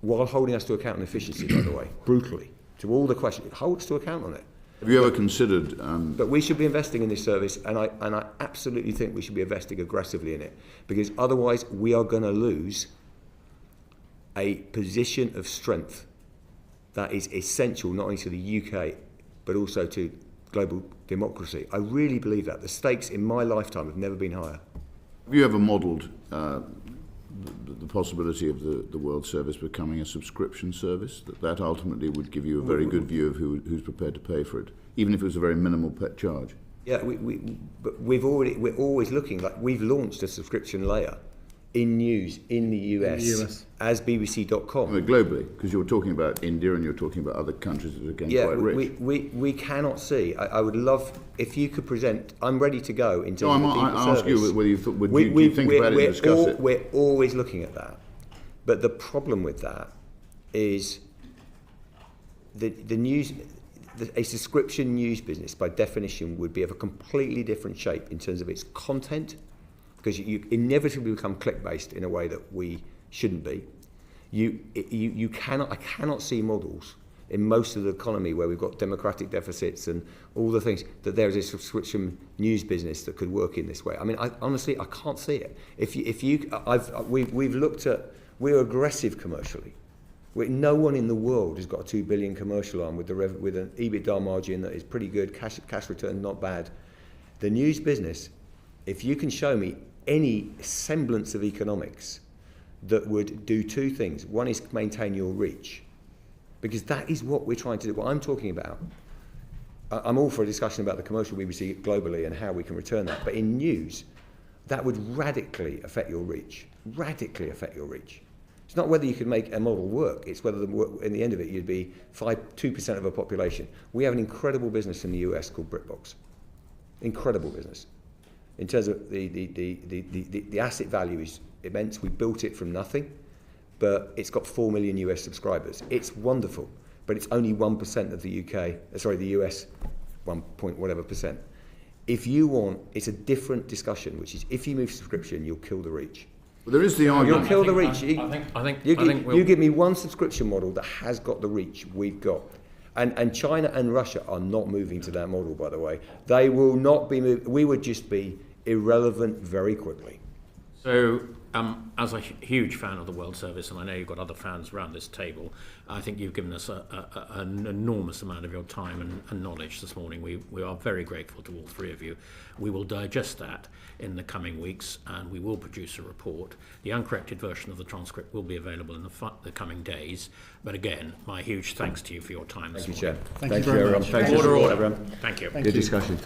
while holding us to account on efficiency, by the way, brutally, to all the questions. It holds to account on it. Have you ever considered... But we should be investing in this service, and I absolutely think we should be investing aggressively in it, because otherwise we are going to lose a position of strength that is essential not only to the UK, but also to global democracy. I really believe that. The stakes in my lifetime have never been higher. Have you ever modelled the possibility of the World Service becoming a subscription service? That ultimately would give you a very good view of who's prepared to pay for it, even if it was a very minimal charge. Yeah, but we're always looking, like we've launched a subscription layer in news in the US, as BBC.com. I mean, globally, because you're talking about India and you're talking about other countries that are getting quite rich. We cannot see. I would love if you could present. I'm ready to go into the people service. I ask you whether you think about it and discuss it. We're always looking at that, but the problem with that is the news. A subscription news business, by definition, would be of a completely different shape in terms of its content, because you inevitably become click-based in a way that we shouldn't be. I cannot see models in most of the economy where we've got democratic deficits and all the things, that there is a subscription news business that could work in this way. I mean, honestly, I can't see it. We've looked at, we're aggressive commercially. No one in the world has got a 2 billion commercial arm with an EBITDA margin that is pretty good, cash return not bad. The news business, if you can show me any semblance of economics that would do two things. One is maintain your reach, because that is what we're trying to do. What I'm talking about, I'm all for a discussion about the commercial BBC globally and how we can return that. But in news, that would radically affect your reach. Radically affect your reach. It's not whether you could make a model work, it's whether in the end of it you'd be 2% of a population. We have an incredible business in the US called BritBox. Incredible business. In terms of the asset value is immense. We built it from nothing, but it's got 4 million US subscribers. It's wonderful, but it's only 1% of the the US 1 point whatever percent. If you want, it's a different discussion, which is if you move subscription, you'll kill the reach. Well, there is the argument. You'll kill the reach. You give me one subscription model that has got the reach we've got. And China and Russia are not moving to that model, by the way. They will not be moving. We would just be irrelevant very quickly. So, as a huge fan of the World Service, and I know you've got other fans around this table, I think you've given us an enormous amount of your time and knowledge this morning. We are very grateful to all three of you. We will digest that in the coming weeks, and we will produce a report. The uncorrected version of the transcript will be available in the coming days. But again, my huge thanks to you for your time this morning. Thank you, Chair. Thank you, everyone. Order. Everyone. Thank you. Good discussion.